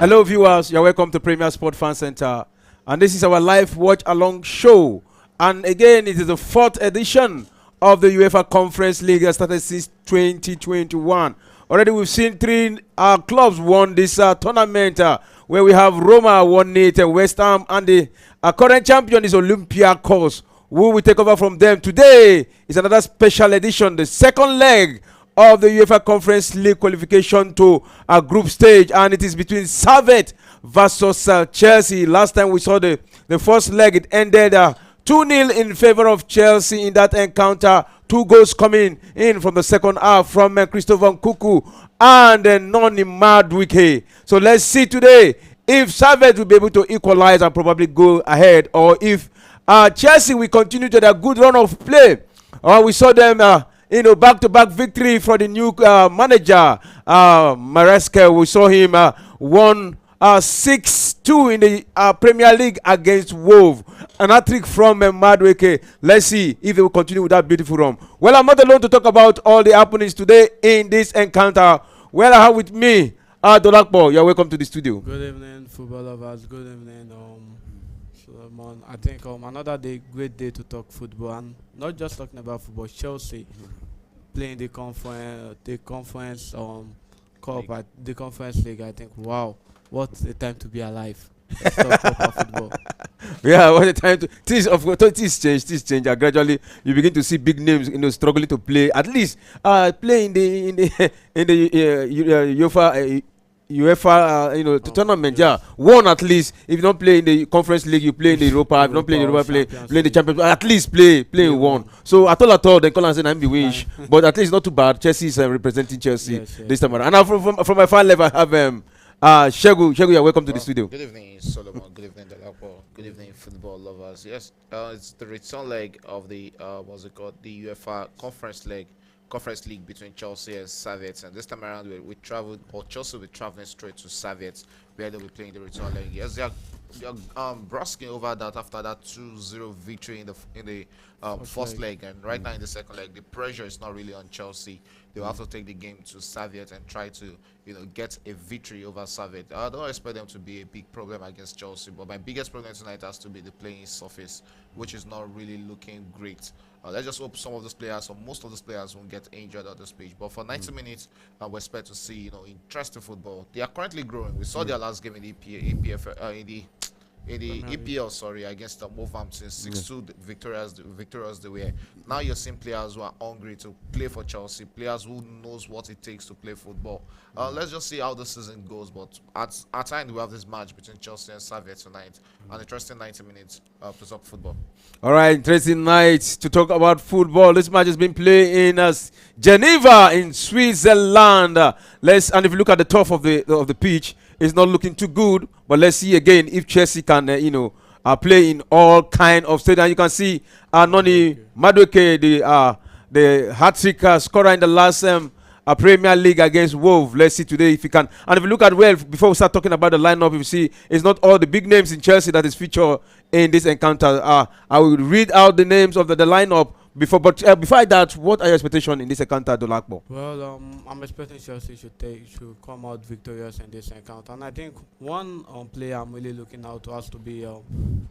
Hello, viewers. You're welcome to Premier Sport Fan Center. And this is our live watch along show. And again, it is the fourth edition of the UEFA Conference League that started since 2021. Already, we've seen three clubs won this tournament, where we have Roma won it, West Ham, and the current champion is Olympiacos, who will take over from them. Today is another special edition, the second leg of the UEFA Conference League qualification to a group stage, and it is between Servette versus Chelsea. Last time we saw the first leg, it ended 2-0 in favor of Chelsea in that encounter. 2 goals coming in from the second half from Christopher Nkuku and Noni Madueke. So let's see today if Servette will be able to equalize and probably go ahead, or if Chelsea will continue to their good run of play. We saw them back-to-back victory for the new manager, Maresca. We saw him won 6-2 in the Premier League against Wolves. An hat-trick from Madueke. Let's see if they will continue with that beautiful run. Well, I'm not alone to talk about all the happenings today in this encounter. Well, I have with me Dolakbo. You're welcome to the studio. Good evening, football lovers. Good evening, Solomon. I think another day, great day to talk football, and not just talking about football. Chelsea playing the conference cup, the conference league. I think, wow, what a time to be alive. Let's talk proper football. Yeah, what a time to things change. Gradually, you begin to see big names, struggling to play. At least, play in the UEFA tournament. Yeah, one at least. If you don't play in the conference league, you play in the Europa. If you don't play in the Europa, play in the Champions. At least play in one. So at all, then call and say I'm the wish. But at least not too bad. Chelsea is representing Chelsea this time around. And from my fan level, I have Shegu, you're welcome to the studio. Good evening, Solomon. Good evening, Delapo. Good evening, football lovers. Yes, it's the return leg of the the UEFA Conference League between Chelsea and Servette. And this time around, we traveled, or Chelsea will be traveling straight to Servette, where they'll be playing the return leg. Yes, they are brusking over that after that 2-0 victory in the first leg, and right now in the second leg, the pressure is not really on Chelsea. They'll have to take the game to Servette and try to get a victory over Servette. I don't expect them to be a big problem against Chelsea, but my biggest problem tonight has to be the playing surface, which is not really looking great. Let's just hope some of those players, or most of those players, won't get injured at this stage. But for 90 minutes, we expect to see interesting football. They are currently growing. We saw their last game in the EPL, against the Wolverhampton, 6-2 victorious they were. Now you're seeing players who are hungry to play for Chelsea, players who knows what it takes to play football. Let's just see how the season goes. But at time we have this match between Chelsea and Servette tonight. An interesting 90 minutes to talk football. All right, interesting night to talk about football. This match has been played in Geneva in Switzerland. And if you look at the top of the pitch, it's not looking too good. But let's see again if Chelsea can, play in all kind of stadiums. You can see Noni Madueke, the hat-trick scorer in the last Premier League against Wolves. Let's see today if he can. And if you look at before we start talking about the lineup, you see it's not all the big names in Chelsea that is featured in this encounter. I will read out the names of the lineup before that, what are your expectations in this encounter, Dolakbo? Well, I'm expecting Chelsea should come out victorious in this encounter, and I think one player I'm really looking out to has to be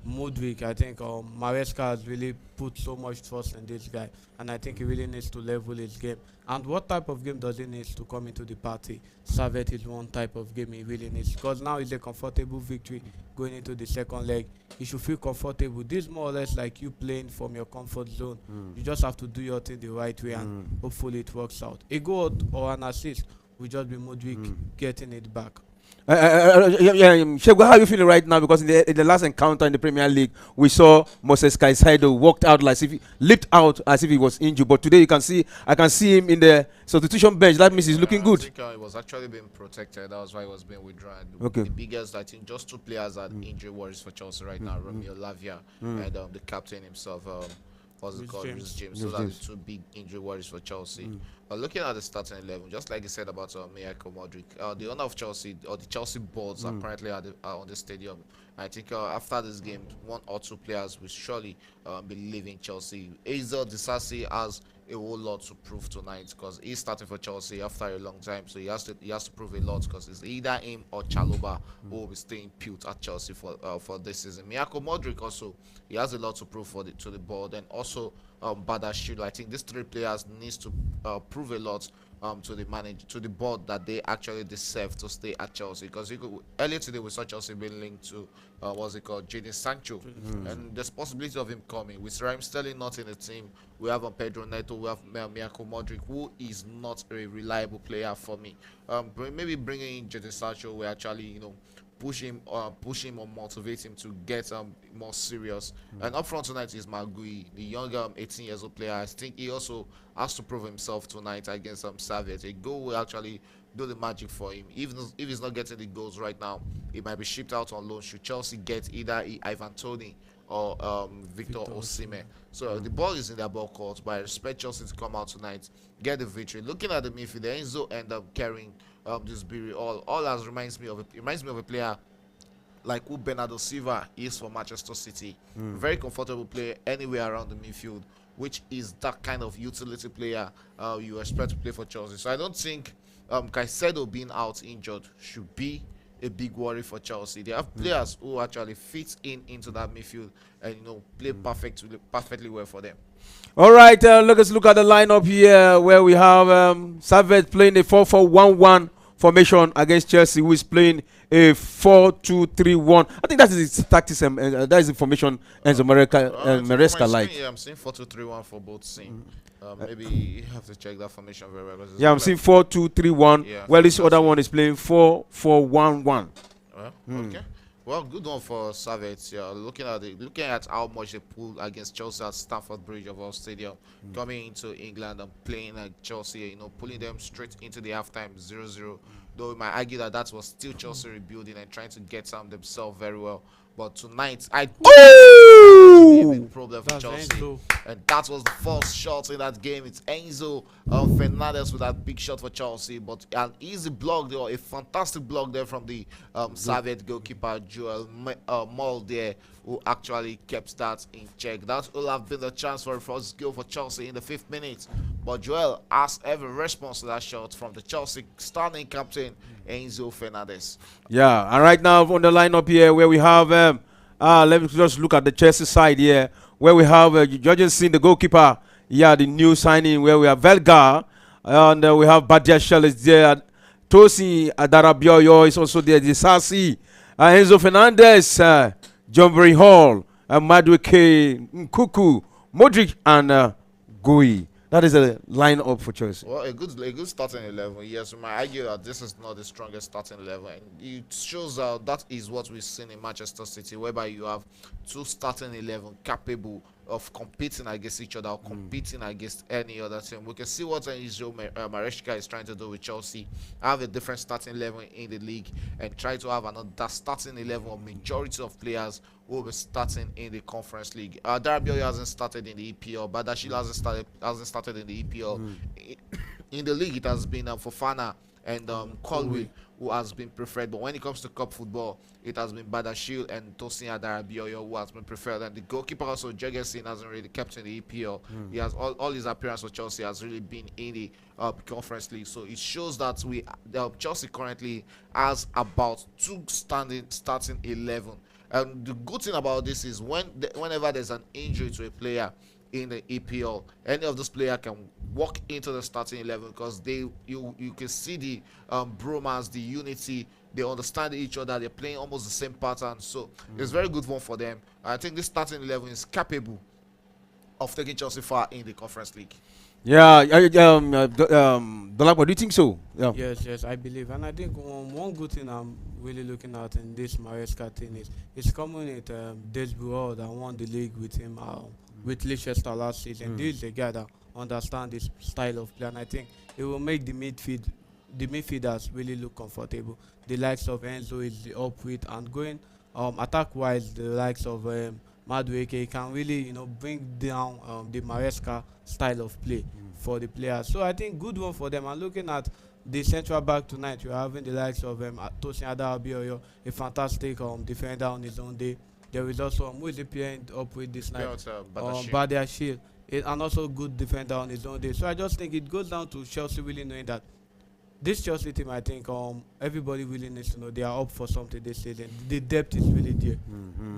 Mudryk. I think Maresca has really put so much trust in this guy, and I think he really needs to level his game. And what type of game does he need to come into the party? Servette is one type of game he really needs, because now it's a comfortable victory going into the second leg. You should feel comfortable. This is more or less like you playing from your comfort zone. You just have to do your thing the right way, and hopefully it works out. A goal or an assist will just be Mudryk getting it back. Shegu, how are you feeling right now? Because in the last encounter in the Premier League, we saw Moses Caicedo walked out like if he leaped out as if he was injured. But today I can see him in the substitution bench. That means he's looking good. I think it was actually being protected. That was why he was being withdrawn. Okay. The biggest, I think, just 2 players are injury worries for Chelsea right now: Romeo Lavia and the captain himself. James. Those are the 2 big injury worries for Chelsea. Looking at the starting 11, just like you said about Miyako Modric, the owner of Chelsea, or the Chelsea boards, are currently on the stadium. I think after this game, 1 or 2 players will surely be leaving Chelsea. Hazel Disasi has a whole lot to prove tonight because he's starting for Chelsea after a long time, so he has to prove a lot because it's either him or Chaloba who will be staying put at Chelsea for this season. Miyako Modric also, he has a lot to prove to the board, and also Badashil. I think these three players needs to prove a lot to the board that they actually deserve to stay at Chelsea because earlier today we saw Chelsea being linked to what's it called, Jadon Sancho, and there's possibility of him coming. With Raheem Sterling not in the team, we have Pedro Neto, we have Miyako Modric, who is not a reliable player for me. Maybe bringing in Jadon Sancho will actually push him or motivate him to get more serious. And up front tonight is Magui, the younger 18 years old player. I think he also has to prove himself tonight against Servette. A goal will actually do the magic for him. Even if he's not getting the goals right now, he might be shipped out on loan. Should Chelsea get either Ivan Toney or Victor Osimhen? So the ball is in their ball court, but I expect Chelsea to come out tonight, get the victory. Looking at the midfield, Enzo end up carrying this Biri all as reminds me of a player like who Bernardo Silva is for Manchester City. Very comfortable player anywhere around the midfield, which is that kind of utility player you expect to play for Chelsea. So I don't think Caicedo being out injured should be a big worry for Chelsea. They have players who actually fit into that midfield and play perfectly well for them. All right, let's look at the lineup here where we have Servette playing a 4-4-1-1 formation against Chelsea, who is playing a 4-2-3-1. I think that is its tactics. That is the formation Enzo Maresca like. Yeah, I'm seeing 4-2-3-1 for both teams. Maybe you have to check that formation very well. Yeah, I'm seeing 4-2-3-1. Yeah, well, this other one is playing 4-4-1-1. Okay. Well, good one for Servette. Yeah, looking at how much they pulled against Chelsea at Stamford Bridge of our stadium, coming into England and playing at Chelsea, pulling them straight into the halftime 0-0. Though we might argue that was still Chelsea rebuilding and trying to get themselves very well. But tonight, a big problem for Chelsea. And that was the first shot in that game. It's Enzo Fernandez with that big shot for Chelsea. But an easy block there, a fantastic block there from the Servette goalkeeper, Joel Moll there, who actually kept that in check. That will have been the chance for a first goal for Chelsea in the 5th minute. But Joel has every response to that shot from the Chelsea starting captain, Enzo Fernandez. Yeah, and right now on the lineup here where we have, let me just look at the Chelsea side here, where we have Jorgensen, the goalkeeper. Yeah, the new signing where we have Velgar, and we have Badia Shell is there. Tosin Adarabioyo is also there. Disasi, Enzo Fernandez, John Berry Hall, Madueke Nkuku, Modric, and Gui. That is a lineup for Chelsea. Well, a good starting 11. Yes, we might argue that this is not the strongest starting 11. And it shows that is what we've seen in Manchester City, whereby you have two starting 11 capable of competing against each other, or competing against any other team. We can see what Enzo Maresca is trying to do with Chelsea. Have a different starting 11 in the league and try to have another starting 11 of majority of players who will be starting in the Conference League. Darabioyo hasn't started in the EPL, but Badashil hasn't started in the EPL. In the league, it has been Fofana and Colwill who has been preferred, but when it comes to cup football, it has been Badashil and Tosin Adarabioyo who has been preferred, and the goalkeeper also Jorgensen hasn't really kept in the EPL. He has all his appearance for Chelsea has really been in the Conference League, so it shows that Chelsea currently has about two starting 11. And the good thing about this is whenever there's an injury to a player in the EPL, any of those players can walk into the starting 11 because you can see the bromance, the unity. They understand each other. They're playing almost the same pattern. So it's a very good one for them. I think this starting 11 is capable of taking Chelsea far in the Conference League. Yeah, Dolapo, do you think so? Yeah. Yes, I believe. And I think one good thing I'm really looking at in this Maresca thing is it's coming with Desborough that won the league with him with Leicester last season. This is a guy that understands this style of play, and I think it will make the midfielders really look comfortable. The likes of Enzo is up with, and going attack-wise, the likes of Madueke can really bring down the Maresca style of play for the players. So I think good one for them. And looking at the central back tonight, you're having the likes of Tosin Adarabioyo, a fantastic defender on his own day. There is also who is playing up with this night, Badashil, and also good defender on his own day. So I just think it goes down to Chelsea really knowing that this Chelsea team, I think everybody really needs to know they are up for something this season. The depth is really there.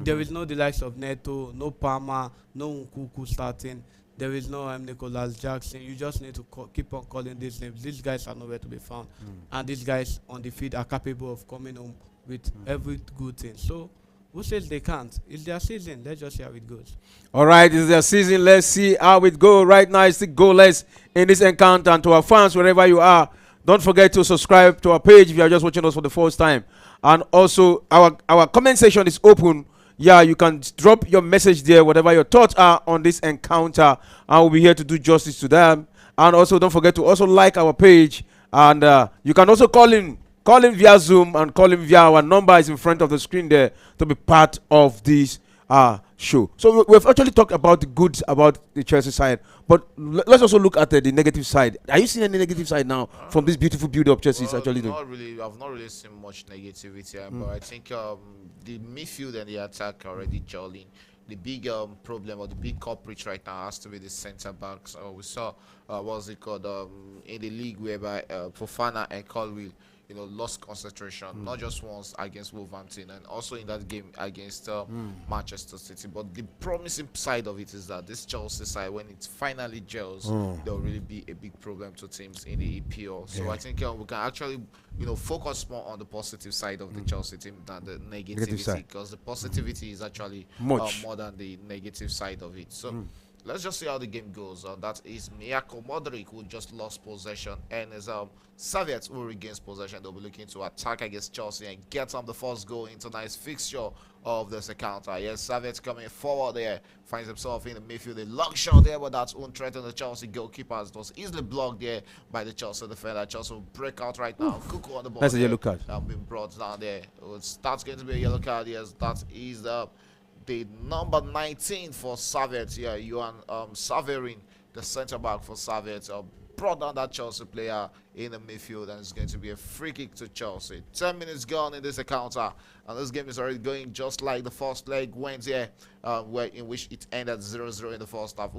There is no the likes of Neto, no Palma, no Nkuku starting. There is no Nicholas Jackson. You just need to keep on calling these names. These guys are nowhere to be found. And these guys on the field are capable of coming home with every good thing. So who says they can't? It's their season. Let's just see how it goes. All right, it's their season. Let's see how it goes. Right now, it's the goalless in this encounter. And to our fans, wherever you are, don't forget to subscribe to our page if you are just watching us for the first time. And also, our comment section is open. Yeah, you can drop your message there, whatever your thoughts are on this encounter, and we'll be here to do justice to them. And also, don't forget to also like our page, and you can also call in via Zoom and call in via our number is in front of the screen there to be part of this show. So we've actually talked about the goods about the Chelsea side, but let's also look at the negative side. Are you seeing any negative side now from this beautiful build-up Chelsea is actually doing? Not really. I've not really seen much negativity, but I think the midfield and the attack are already gelling. The big problem or the big culprit right now has to be the centre backs. We saw what's it called in the league whereby Fofana and Colwill lost concentration, not just once against Wolverhampton and also in that game against Manchester City. But the promising side of it is that this Chelsea side, when it finally gels, there'll really be a big problem to teams in the EPL. So I think we can actually, focus more on the positive side of the Chelsea team than the negativity, because the positivity is actually more than the negative side of it. So. Let's just see how the game goes. That is Miyako Modric, who just lost possession, and is Servette, who regains possession. They'll be looking to attack against Chelsea and get the first goal into nice fixture of this encounter. Yes, Servette coming forward there, finds himself in the midfield. A long shot there, but that's won't threaten the Chelsea goalkeepers. It was easily blocked there by the Chelsea defender. Chelsea will break out right now. Kuku on the ball. That's a yellow card. Been brought down there. That's going to be a yellow card. Yes, that is the number 19 for Servette, Johan Saverin, the centre back for Servette, brought down that Chelsea player in the midfield, and it's going to be a free kick to Chelsea. 10 minutes gone in this encounter, and this game is already going just like the first leg went here, in which it ended 0-0 in the first half.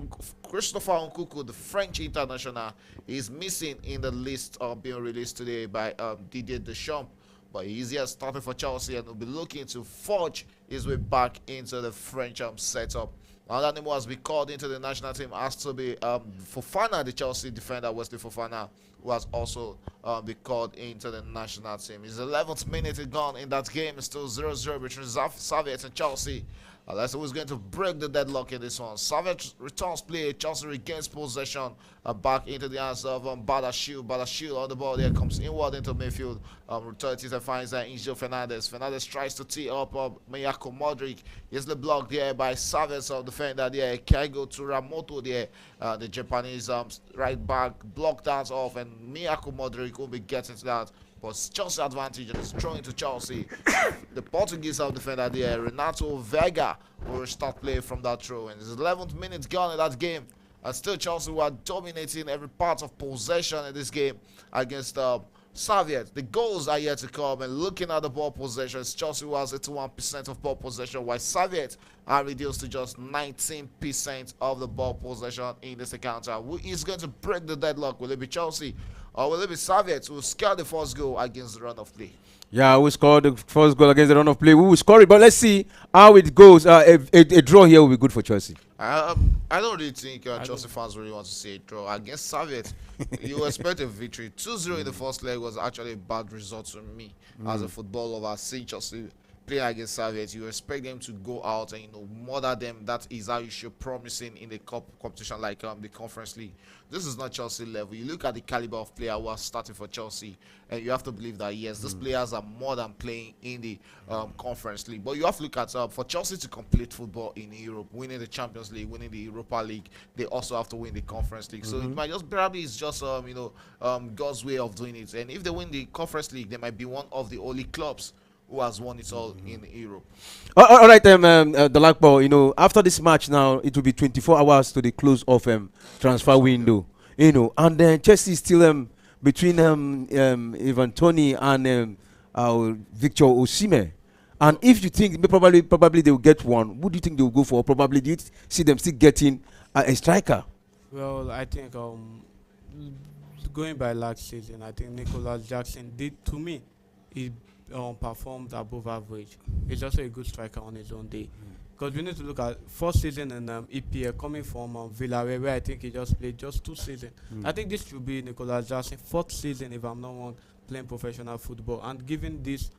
Christopher Nkuku, the French international, is missing in the list being released today by Didier Deschamps. But he's here starting for Chelsea and will be looking to forge his way back into the French setup. Another name who has been called into the national team has to be Fofana, the Chelsea defender, Wesley Fofana, who has also been called into the national team. It's 11th minute gone in that game. It's still 0-0 between Servette and Chelsea. Let's see who's going to break the deadlock in this one. Servette returns play. Chelsea regains possession back into the hands of Badashil. Badashil on the ball there, comes inward into midfield. Returns it and finds Angel Fernandez. Fernandez tries to tee up Miyako Modric. Easily blocked there by Servette's defender there. Kaigo Turamoto there. The Japanese right back blocked that off, and Miyako Modric will be getting to that. But Chelsea advantage, and it's thrown into Chelsea. The Portuguese defender there, Renato Vega, will start play from that throw. And it's 11th minute gone in that game. And still Chelsea were dominating every part of possession in this game against Servette. The goals are yet to come, and looking at the ball possession, Chelsea was 81% of ball possession, while Servette are reduced to just 19% of the ball possession in this encounter. Who is going to break the deadlock? Will it be Chelsea, or will it be Servette who scored the first goal against the run of play? Yeah, we scored the first goal against the run of play. We will score it, but let's see how it goes. A draw here will be good for Chelsea. I don't really think Chelsea fans really want to see a draw against Servette. You expect a victory. 2-0 in the first leg was actually a bad result to me as a football lover. Seeing Chelsea play against Servette, you expect them to go out and murder them. That is how you show promising in the competition like the Conference League. This is not Chelsea level. You look at the caliber of player who are starting for Chelsea, and you have to believe that yes, these players are more than playing in the Conference League. But you have to look at for Chelsea to complete football in Europe, winning the Champions League, winning the Europa League, they also have to win the Conference League. So it might just probably it's just God's way of doing it. And if they win the Conference League, they might be one of the only clubs who has won it all in Europe. All right, the Lakpo, after this match now, it will be 24 hours to the close of transfer window, and then Chelsea is still between Ivan Toney and Victor Osimhen. And if you think probably they will get one, who do you think they will go for? Probably do you see them still getting a striker? Well, I think going by last season, I think Nicholas Jackson did to me. He performed above average. He's also a good striker on his own day. Because we need to look at first season in EPL coming from Villarreal, where I think he just played just 2 seasons. I think this should be Nicholas Jackson fourth season, if I'm not wrong, playing professional football. And given this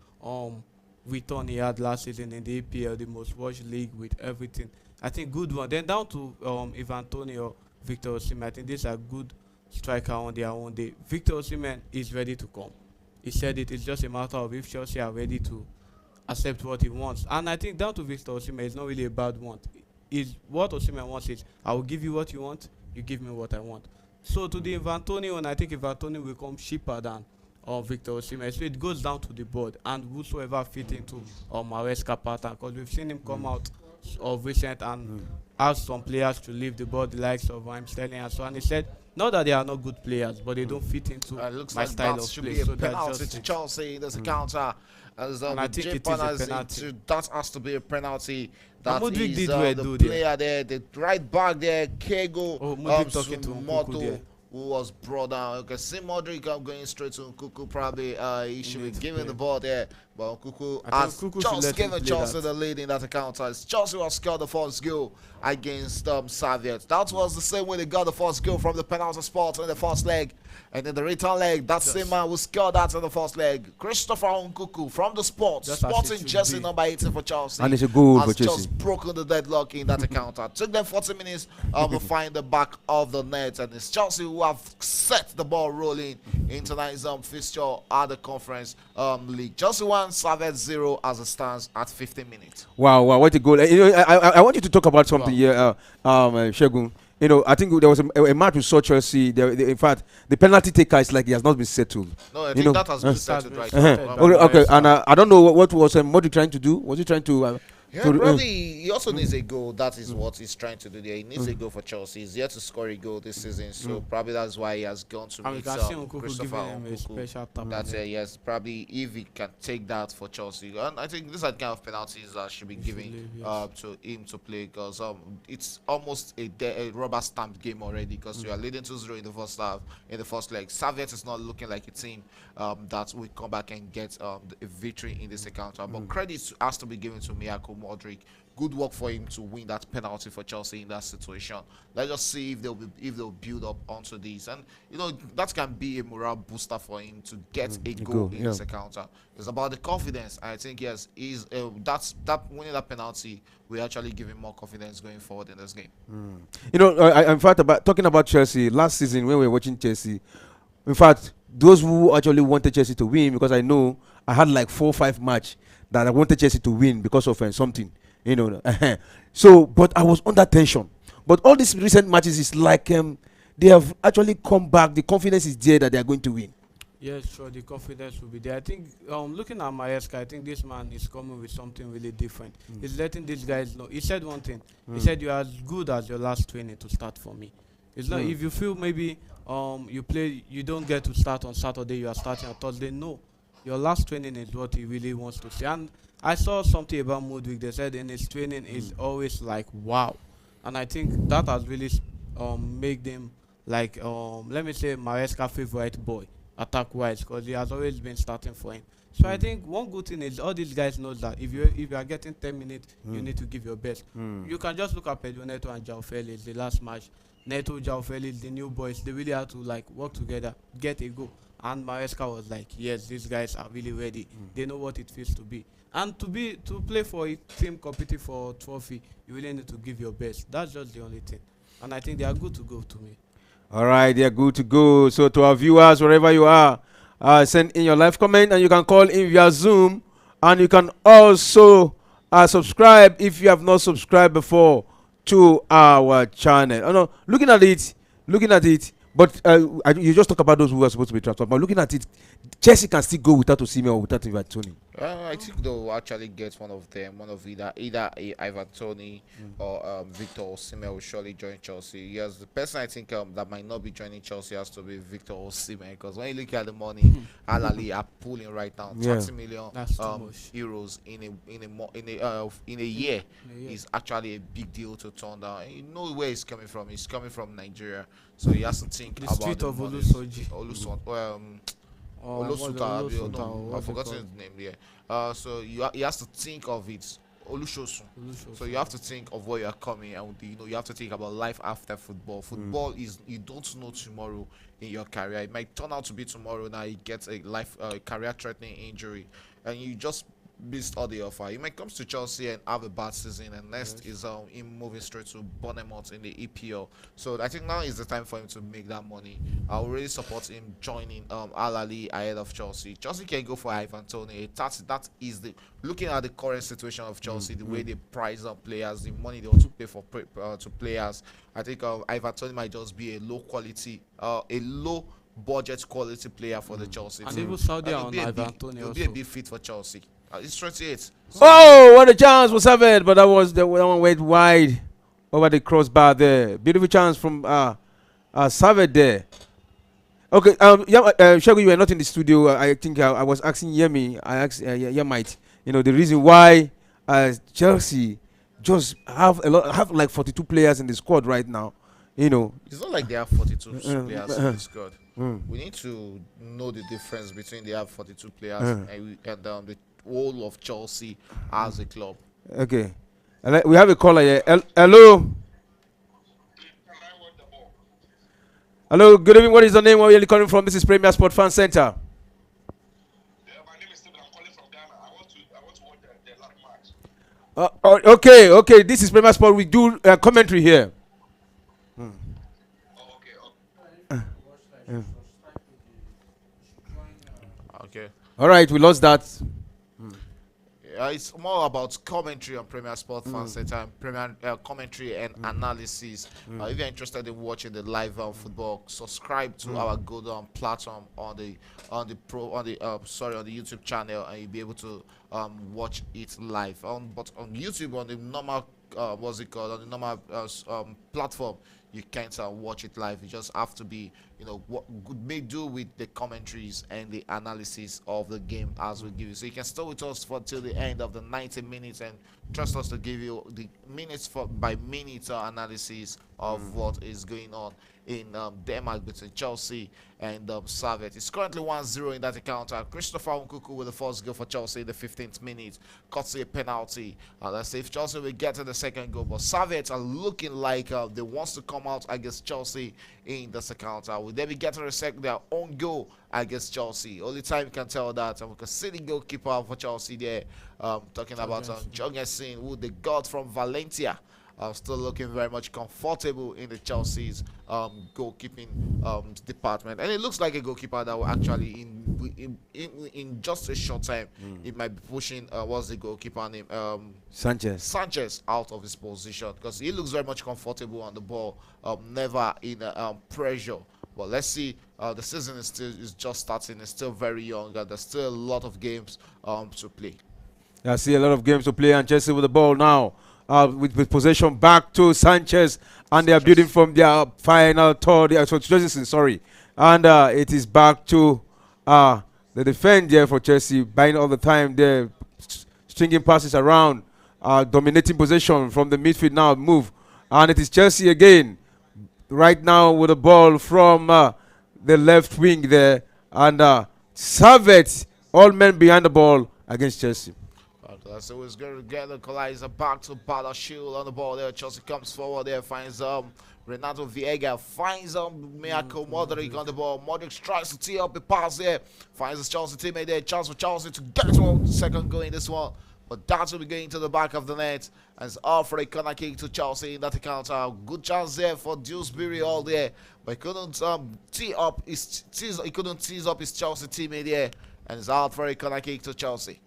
return he had last season in the EPL, the most watched league with everything, I think good one. Then down to Ivan Toney or Victor Osimhen. I think these are good striker on their own day. Victor Osimhen is ready to come. He said it is just a matter of if Chelsea are ready to accept what he wants. And I think down to Victor Osimhen is not really a bad want. Is what Osimhen wants is I will give you what you want, you give me what I want. So to the Ivan Toney one, I think Ivan Toney will come cheaper than Victor Osimhen. So it goes down to the board and whosoever fit into Maresca pattern, because we've seen him come out of recent and ask some players to leave the board, the likes of Sterling and so on. He said, not that they are not good players, but they don't fit into looks my like style that of should play. be a So that's penalty just to it. Chelsea. There's a counter. As And I think it is a penalty. That has to be a penalty. And That Mudryk is did well the do there. player there, the right back there, Kego, Oh, Mudryk talking to Nkunku Sumoto, there. who was brought down. Okay, see Modric going straight to Nkunku. Probably he should be Needs to giving play. the ball there, but Nkunku I has think Nkunku should just let him given play Chelsea that. the lead in that encounter. Chelsea was scored the first goal against Servette. That was the same way they got the first goal from the penalty spot in the first leg. And in the return leg, that same man who scored that in the first leg, Christopher Nkunku from the sport, Just as it sporting should jersey be. number 18 for Chelsea. And it's a goal for has Chelsea. just broken the deadlock in that encounter. Took them 40 minutes to find the back of the net, and it's Chelsea who have set the ball rolling in tonight's fixture at the Conference League. Chelsea 1, Servette 0 as it stands at 15 minutes. Wow, what a goal. I want you to talk about something here, Shegun. I think there was a match we saw Chelsea. In fact, the penalty taker is like he has not been settled. No, I think that has been settled right now. Okay, and I don't know what was Modric trying to do. Was he trying to? Yeah, to probably he also needs a goal. That is what he's trying to do there. He needs a goal for Chelsea. He's yet to score a goal this season, so probably that's why he has gone to And we meet can see Nkunku Christopher giving him a Nkunku. special tap. That's yes, probably if he can take that for Chelsea, and I think these are the kind of penalties that should be given leave, yes. to him to play, because it's almost a rubber stamped game already, because you are leading 2-0 in the first half, in the first leg. Servette is not looking like a team that will come back and get a victory in this encounter, but credit has to be given to Miyako Modric. Good work for him to win that penalty for Chelsea in that situation. Let's just see if they'll build up onto this, and that can be a morale booster for him to get a goal in this encounter. It's about the confidence. I think yes, that winning that penalty will actually give him more confidence going forward in this game. In fact, talking about Chelsea last season when we were watching Chelsea, in fact, those who actually wanted Chelsea to win, because I know I had like 4 or 5 match that I wanted Chelsea to win because of something. So, but I was under tension. But all these recent matches is like they have actually come back. The confidence is there that they are going to win. Yes, sure, the confidence will be there. I think looking at Maresca, I think this man is coming with something really different. He's letting these guys know. He said one thing. He said you are as good as your last training to start for me. It's not if you feel maybe you don't get to start on Saturday, you are starting on Thursday. No, your last training is what he really wants to see. And I saw something about Mudryk. They said in his training is always like wow, and I think that has really made them like let me say Maresca favorite boy attack wise, because he has always been starting for him. So I think one good thing is all these guys knows that if you are getting 10 minutes, you need to give your best. You can just look at Pedro Neto and João Felix the last match. Neto, João Felix, the new boys, they really had to like work together, get a goal. And Maresca was like, yes, these guys are really ready. They know what it feels to be. And to play for a team competing for a trophy, you really need to give your best. That's just the only thing. And I think they are good to go to me. All right, they are good to go. So to our viewers, wherever you are, send in your live comment, and you can call in via Zoom, and you can also subscribe if you have not subscribed before to our channel. Oh no, looking at it. But you just talk about those who are supposed to be transferred. But looking at it, Chelsea can still go without Osimhen or without Ivan Toney. I think they'll actually get one of them, one of either Ivan Tony or Victor Osimhen will surely join Chelsea. Yes, the person I think that might not be joining Chelsea has to be Victor Osimhen, because when you look at the money, Al Ahly are pulling right now, Yeah. 30 million That's too much. euros in a year Yeah. is actually a big deal to turn down. And you know where he's coming from. He's coming from Nigeria, so he has to think The about street the of money. Olusoji. Olusuta, Olusuta, no, I've what's it forgotten called? his name there. So he has to think of it. Olushosu. So you have to think of where you are coming, and you have to think about life after football. Football is, you don't know tomorrow in your career. It might turn out to be tomorrow. Now you get a career-threatening injury, and you just missed all the offer. You might come to Chelsea and have a bad season, and next is him moving straight to Bournemouth in the EPL. So I think now is the time for him to make that money. I will really support him joining Al Ahly ahead of Chelsea. Chelsea can go for Ivan Toney. That is the looking at the current situation of Chelsea, the way they price up players, the money they want to pay for to players. I think Ivan Toney might just be a low budget quality player for the Chelsea And team. even Saudi And on he'll be a Ivan big- Toney he'll be a also. big fit for Chelsea. It's 28. So Oh, what a chance for Servette, but that one went wide over the crossbar there. Beautiful chance from Servette there. Okay, Shagu, you were not in the studio. I think I was asking Yemi. I asked Yemite. The reason why Chelsea just have like 42 players in the squad right now. it's not like they have 42 players in the squad. Mm. We need to know the difference between they have 42 players and the whole of Chelsea as a club. Okay, we have a caller here. Hello. Hello, good evening. What is your name? Where are you calling from? This is Premier Sport Fan Center. Yeah, my name is Stephen. I'm calling from Ghana. I want to watch the last match. Okay. This is Premier Sport. We do commentary here. Oh, okay. Okay. All right, we lost that. It's more about commentary on Premier Sport Fan Center and Premier commentary and analysis. If you're interested in watching the live football, subscribe to our good platform on the YouTube channel, and you'll be able to watch it live. But on YouTube, on the normal on the normal platform, you can't watch it live. You just have to be, what may do with the commentaries and the analysis of the game as we give you. So you can stay with us for till the end of the 90 minutes and trust us to give you the minutes by minute analysis of what is going on in Denmark between Chelsea and Servette. It's currently 1-0 in that encounter. Christopher Nkunku with the first goal for Chelsea in the 15th minute. Courtesy a penalty. Let's see if Chelsea will get to the second goal. But Servette are looking like they want to come out against Chelsea in this encounter. Will they be getting their own goal against Chelsea? Only time you can tell that. And we can see the goalkeeper for Chelsea there. Talking about Jorgensen, who they got from Valencia. Still looking very much comfortable in the Chelsea's goalkeeping department, and it looks like a goalkeeper that will actually in just a short time it might be pushing what's the goalkeeper name Sanchez out of his position, because he looks very much comfortable on the ball, never in pressure. But let's see. The season is just starting. It's still very young, and there's still a lot of games to play. I see a lot of games to play, and Chelsea with the ball now. With possession back to Sanchez, and they are building from their final third. Sorry, and it is back to the defender for Chelsea, buying all the time. They're stringing passes around, dominating possession from the midfield now. Move, and it is Chelsea again, right now with the ball from the left wing there, and Servette, all men behind the ball against Chelsea. So it's going to get the equalizer back to Badashil on the ball there. Chelsea comes forward there, finds Renato Viega, finds Miyako Modric on the ball. Modric tries to tee up a pass there, finds his Chelsea teammate there. Chance for Chelsea to get one second goal in this one, but that will be going to the back of the net, and it's off for a corner kick to Chelsea in that encounter. Good chance there for Dewsbury all there, but he couldn't tease up his Chelsea teammate there, and it's out for a corner kick to Chelsea.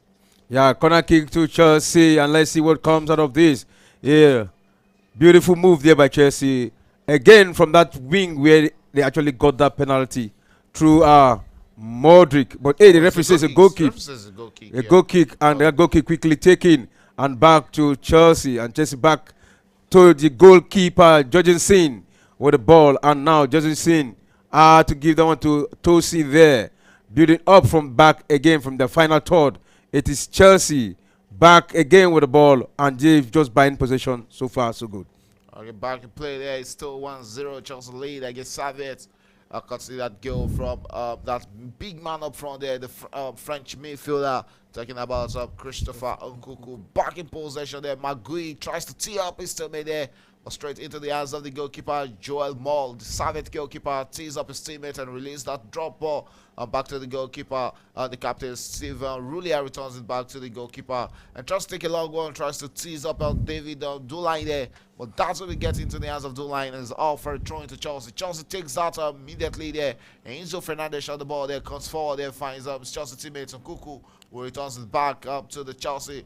Yeah, corner kick to Chelsea, and let's see what comes out of this. Yeah, beautiful move there by Chelsea. Again, from that wing where they actually got that penalty through Modric. But hey, the Oh, it's referee a goal says a kick. goal The kick. referee says a goal kick. A Yeah. goal kick, and that goal kick quickly taken and back to Chelsea, and Chelsea back to the goalkeeper Jorgensen with the ball, and now Jorgensen to give that one to Tosi there, building up from back again from the final third. It is Chelsea back again with the ball, and they've just buying possession. So far so good. Okay, back in play there. It's still 1-0 Chelsea lead against Servette. I can see that goal from that big man up front there, the French midfielder. Talking about Christopher Nkunku. Back in possession there. Magui tries to tee up. He's still made there. But straight into the hands of the goalkeeper, Joel Moll. The Servette goalkeeper tees up his teammate and releases that drop ball. Back to the goalkeeper. The captain, Steven Rulia, returns it back to the goalkeeper. And tries to take a long one. Tries to tease up David Dulain there. But that's when we get into the hands of Dulain. And it's all for a throw into Chelsea. Chelsea takes that immediately there. And Enzo Fernandez shot the ball there. Comes forward there. Finds his Chelsea teammate Nkunku, who returns it back up to the Chelsea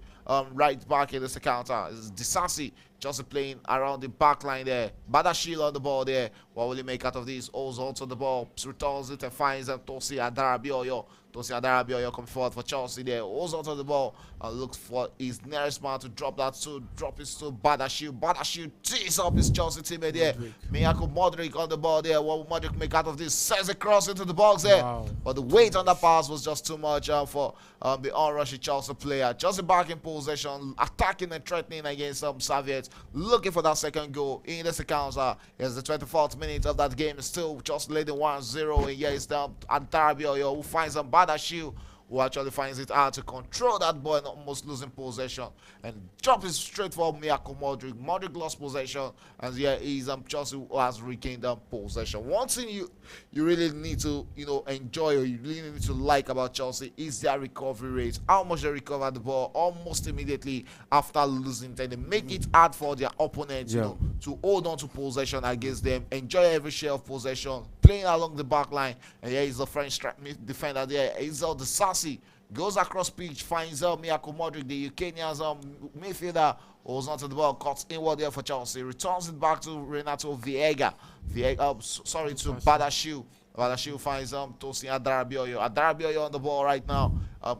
right back in this counter. It's Disasi. Chelsea playing around the back line there. Badashil on the ball there. What will he make out of this? Owes onto the ball. Returns it and finds Tosi Adarabioyo. Tosi Adarabioyo comes forward for Chelsea there. Owes onto the ball and looks for his nearest man to drop that to drop it to Badashil. Badashil tees up his Chelsea teammate there. Miyako Modric on the ball there. What will Modric make out of this? Sends a cross into the box there. Wow. But the weight on the pass was just too much for the unrushy Chelsea player. Chelsea back in possession, attacking and threatening against Servette, looking for that second goal in this account. It's the 24th minute of that game. Still just leading 1-0. And here is the Antarabio who finds Badashil, who actually finds it hard to control that ball and almost losing possession and drops it straight for Miyako Modric. Modric lost possession, and here is Chelsea who has regained possession. One thing you really need to enjoy, or you really need to like about Chelsea is their recovery rate. How much they recover the ball almost immediately after losing. Then they make it hard for their opponents, to hold on to possession against them. Enjoy every share of possession, playing along the back line. And here is the French defender there. Is the Sassy goes across pitch, finds Miyako Modric, the Ukrainian's midfielder, holds onto the ball, cuts inward there for Chelsea, returns it back to Renato Viega. To Badashil. Badashil finds Tosin Adarabioyo. Adarabioyo on the ball right now.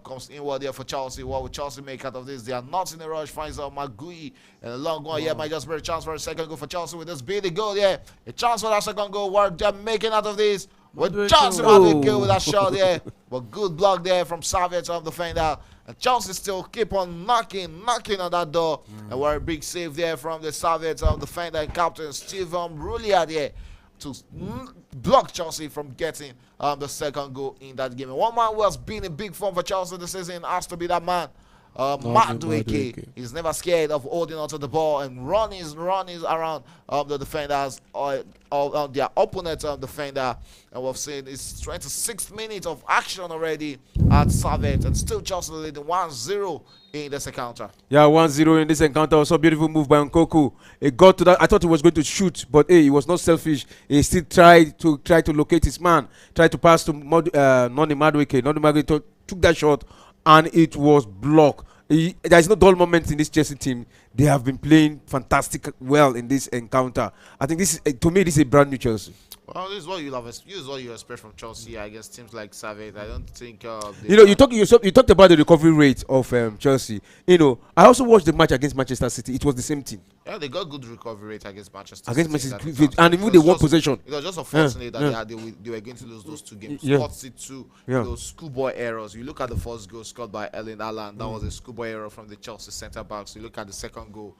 Comes inward there for Chelsea. What will Chelsea make out of this? They are not in a rush. Finds Magui. And a long one here might just be a chance for a second goal for Chelsea with this beat the goal there. A chance for that second goal. What they're making out of this? With Chelsea having a goal with that shot there. But good block there from Servette defender. And Chelsea still keep on knocking on that door. And what a big save there from the Servette defender and captain Steven Rulia there to block Chelsea from getting the second goal in that game. And one man who has been in big form for Chelsea this season has to be that man, Madueke. He's never scared of holding onto the ball and running around the defenders or their opponent defender. And we've seen it's 26th minute of action already at Servette, and still Chelsea leading 1-0 in this encounter. Yeah, 1-0 in this encounter. Also beautiful move by Nkunku. It got to that. I thought he was going to shoot, but hey, he was not selfish. He still tried to locate his man. Tried to pass to Noni Madueke. Noni Madueke took that shot, and it was blocked. There is no dull moment in this Chelsea team. They have been playing fantastic well in this encounter. I think this is, to me, this is a brand new Chelsea. Well, this is what you love. This is what you expect from Chelsea against teams like Servette. I don't think. You talked about the recovery rate of Chelsea. I also watched the match against Manchester City. It was the same thing. Yeah, they got good recovery rate against Manchester City, and even they won possession. It was just unfortunate that they were going to lose those two games. Courtesy to those schoolboy errors. You look at the first goal scored by Erling Haaland. That was a schoolboy error from the Chelsea centre backs. You look at the second goal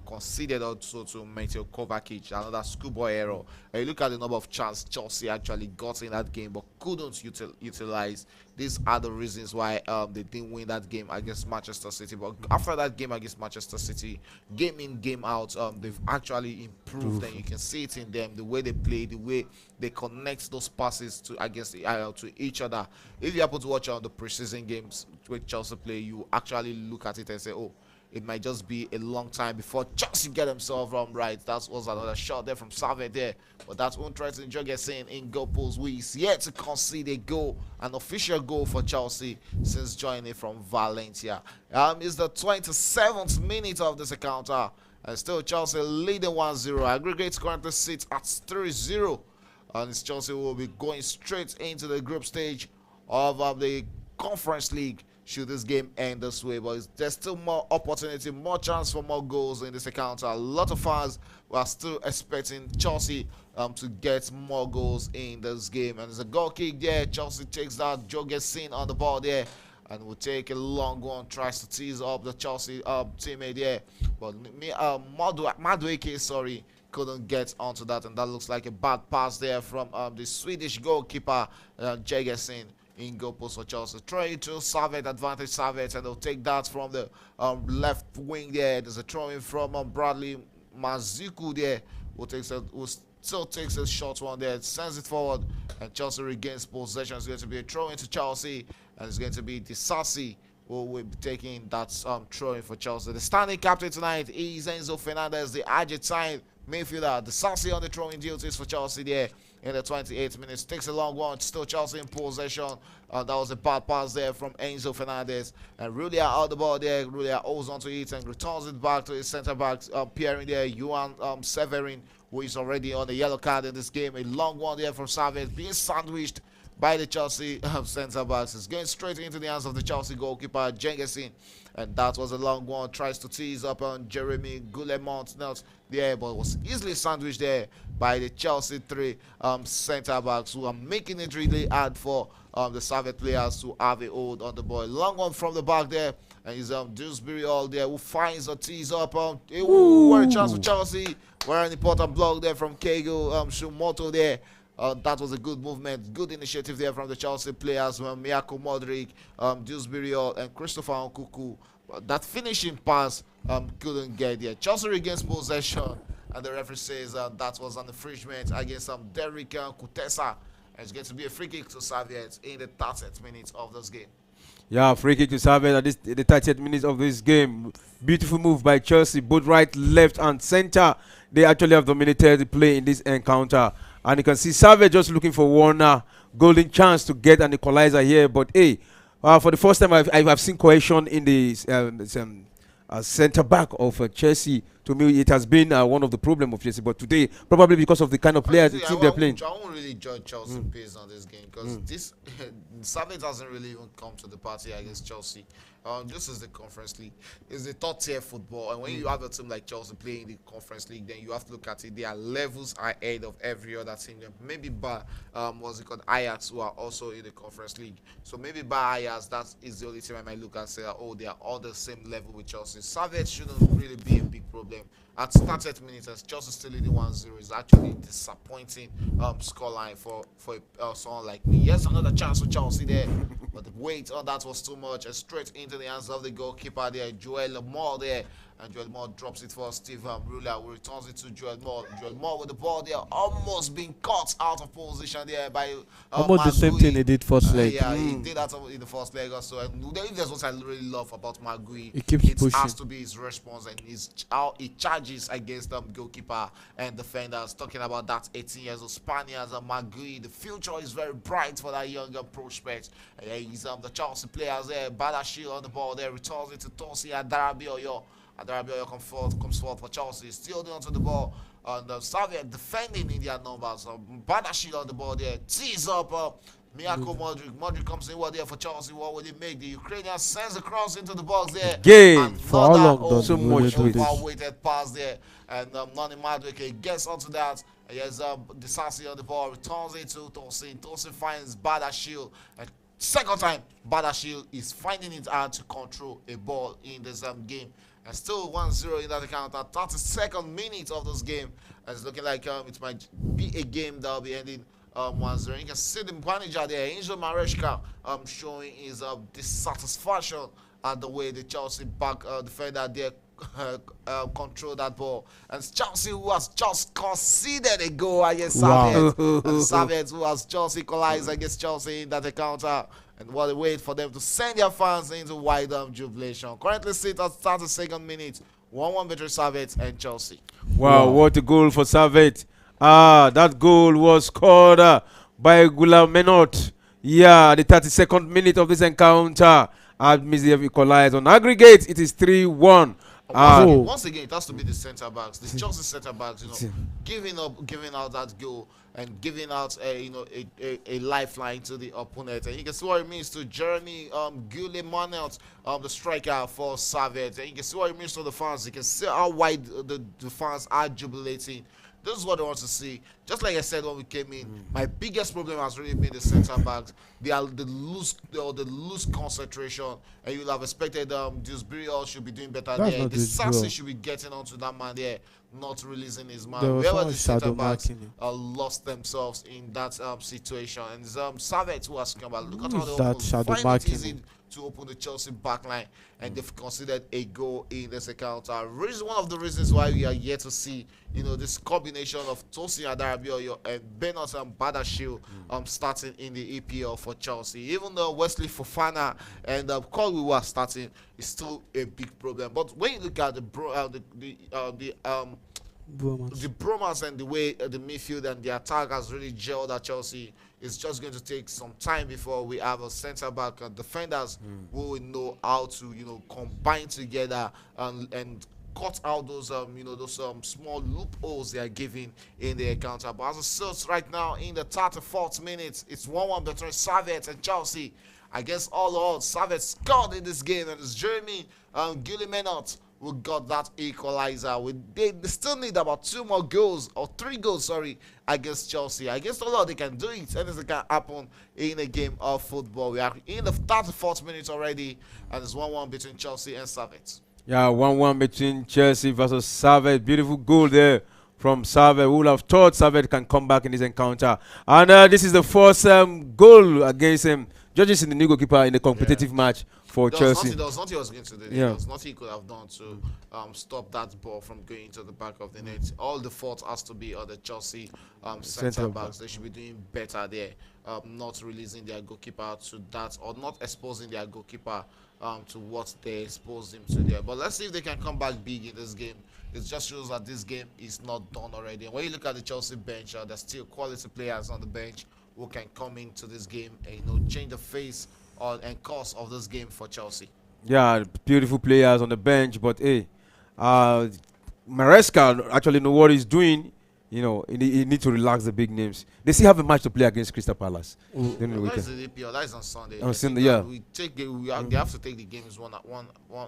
conceded also to Mateo Kovacic, another schoolboy error. And you look at the number of chances Chelsea actually got in that game but couldn't utilize. These are the reasons why they didn't win that game against Manchester City. But after that game against Manchester City, game in, game out, they've actually improved, and you can see it in them, the way they play, the way they connect those passes to each other. If you happen to watch the preseason games with Chelsea play, you actually look at it and say, oh, it might just be a long time before Chelsea get themselves right. That was another shot there from Servette there. But that's Untretin Jorgensen in goal post, who is yet to concede a goal, an official goal for Chelsea since joining from Valencia. It's the 27th minute of this encounter. And still Chelsea leading 1-0. Aggregate currently sits at 3-0. And it's Chelsea will be going straight into the group stage of the Conference League should this game end this way. But there's still more opportunity, more chance for more goals in this account. A lot of fans are still expecting Chelsea to get more goals in this game. And there's a goal kick there. Chelsea takes that. Joe gets seen on the ball there. And will take a long one, tries to tease up the Chelsea teammate there. But Madueke, couldn't get onto that. And that looks like a bad pass there from the Swedish goalkeeper, Jagerson, in goal post for Chelsea. Try to Servette, advantage Servette, and they'll take that from the left wing there. There's a throw in from Bradley Mazuku there, who still takes a short one there, sends it forward, and Chelsea regains possession. It's going to be a throw into Chelsea, and it's going to be Disasi who will be taking that throw in for Chelsea. The standing captain tonight is Enzo Fernandez, the Argentine midfielder. Disasi on the throwing duties for Chelsea there in the 28th minutes. Takes a long one, still Chelsea in possession. That was a bad pass there from Enzo Fernandez. And Rulia out the ball there. Rulia holds onto it and returns it back to his centre back, appearing there, Johan Severin, who is already on the yellow card in this game. A long one there from Savage, being sandwiched by the Chelsea centre backs. It's going straight into the hands of the Chelsea goalkeeper, Jengesin. And that was a long one. Tries to tease up on Jeremy Goulemont. Not there, but was easily sandwiched there by the Chelsea three centre backs, who are making it really hard for the Servette players to have a hold on the ball. Long one from the back there. And he's Dewsbury all there, who finds a tease up. What a chance for Chelsea. Where an important block there from Kego Shumoto there. That was a good movement, good initiative there from the Chelsea players, Miyako Modric, Dewsbury and Christopher Nkuku. That finishing pass couldn't get there. Chelsea regains possession, and the referee says that was an infringement against Derek Kutesa. And it's going to be a free kick to Servette in the 30th minutes of this game. Yeah, free kick to Servette at the 30th minutes of this game. Beautiful move by Chelsea, both right, left, and center. They actually have dominated the play in this encounter. And you can see Servette just looking for one golden chance to get an equalizer here. But hey, for the first time I've seen cohesion in the centre back of Chelsea. To me, it has been one of the problems of Chelsea. But today, probably because of the kind of players the team they're playing. I won't really judge Chelsea based on this game, because this Servette hasn't really even come to the party against Chelsea. This is the Conference League. It's the third tier football, and when you have a team like Chelsea playing the Conference League, then you have to look at it. They are levels ahead of every other team. Maybe by Ajax, who are also in the Conference League. So maybe by Ajax, that is the only team I might look and say, oh, they are all the same level with Chelsea. Servette shouldn't really be a big problem. At 30th minutes, as Chelsea still leading 1-0, is actually disappointing scoreline for someone like me. Yes, another chance for Chelsea there, but the weight on that was too much. And straight into the hands of the goalkeeper there, Joel Moore there. And Joel Moore drops it for Steve Ruler, who returns it to Joel Moore. Joel Moore with the ball there, almost being caught out of position there by almost the same thing he did first leg. Yeah, he did that in the first leg also. And if there's what I really love about Magui, he keeps pushing. It has to be his response and how he charges against goalkeeper and defenders. Talking about that 18 years old Spaniards and Magui, the future is very bright for that younger prospect. He's the Chelsea players there. Badashil on the ball there, returns it to Tosi Adarabioyo. Adarabioyo comes forward for Chelsea, still down to the ball. And Servette defending in their numbers. Badashil on the ball there, tees up. Miyako Modric. Modric comes in there for Chelsea. What will he make? The Ukrainian sends a cross into the box there. Game. For how long so much weighted pass there. And Nani Madueke gets onto that. He has Disasi on the ball, returns it to Tosin. Tosin finds Badashil. And second time, Badashil is finding it hard to control a ball in this game. And still 1-0 in that account at 32nd minute of this game. And it's looking like it might be a game that will be ending 1-0. You can see the manager there, Angel Mareshka, showing his dissatisfaction at the way the Chelsea back defender there control that ball. And Chelsea, who has just conceded a goal against Servette. And Servette, who has just equalized against Chelsea in that encounter. And what a wait for them to send their fans into wide jubilation. Currently sit at 32nd minute, 1-1 between Servette and Chelsea. Wow, what a goal for Servette. That goal was scored by Gula Menot. Yeah, the 32nd minute of this encounter. Admits they have equalized. On aggregate, it is 3-1. Once again, it has to be the centre backs, the Chelsea centre backs. Giving out that goal and giving out a lifeline to the opponent, and you can see what it means to Jeremy Guillemot, the striker for Servette, and you can see what it means to the fans. You can see how wide the fans are jubilating. This is what I want to see. Just like I said when we came in, my biggest problem has really been the centre backs. They are the loose concentration, and you'll have expected Dewsbury should be doing better there. The Sassy should be getting onto that man there, not releasing his man. Wherever the centre backs lost themselves in that situation, and Servette who has come back. Look at how they find it easy to open the Chelsea backline, and they've considered a goal in this encounter. One of the reasons why we are yet to see, this combination of Tosin Adarabioyo and Bernard Badashil starting in the EPL for Chelsea. Even though Wesley Fofana and Colby were starting, is still a big problem. But when you look at the bromance and the way the midfield and the attack has really gelled at Chelsea, it's just going to take some time before we have a centre back and defenders who will know how to combine together and cut out those small loopholes they are giving in the encounter. But as it sits right now in the 34th minute, it's 1-1 between Servette and Chelsea. Against all odds, Servette scored in this game, and it's Jeremy Guillemot who got that equalizer. They still need about 3 goals against Chelsea. Against all odds, they can do it. Anything can happen in a game of football. We are in the 34th minute already, and it's 1-1 between Chelsea and Servette. Yeah, 1-1 between Chelsea versus Servette. Beautiful goal there from Servette. Who would have thought Servette can come back in this encounter? And this is the first goal against him. Judges in the new goalkeeper in a competitive match for Chelsea. There was nothing he was going to do. There was nothing he could have done to stop that ball from going to the back of the net. All the fault has to be on the Chelsea centre backs. They should be doing better there, not releasing their goalkeeper to that, or not exposing their goalkeeper to what they exposed him to there. But let's see if they can come back big in this game. It just shows that this game is not done already. And when you look at the Chelsea bench, there's still quality players on the bench who can come into this game and change the face and course of this game for Chelsea. Yeah, beautiful players on the bench, but hey, Maresca actually know what he's doing. He need to relax the big names. They still have a match to play against Crystal Palace. That is the EPL. That is on Sunday. On Sunday, yeah. They have to take the games one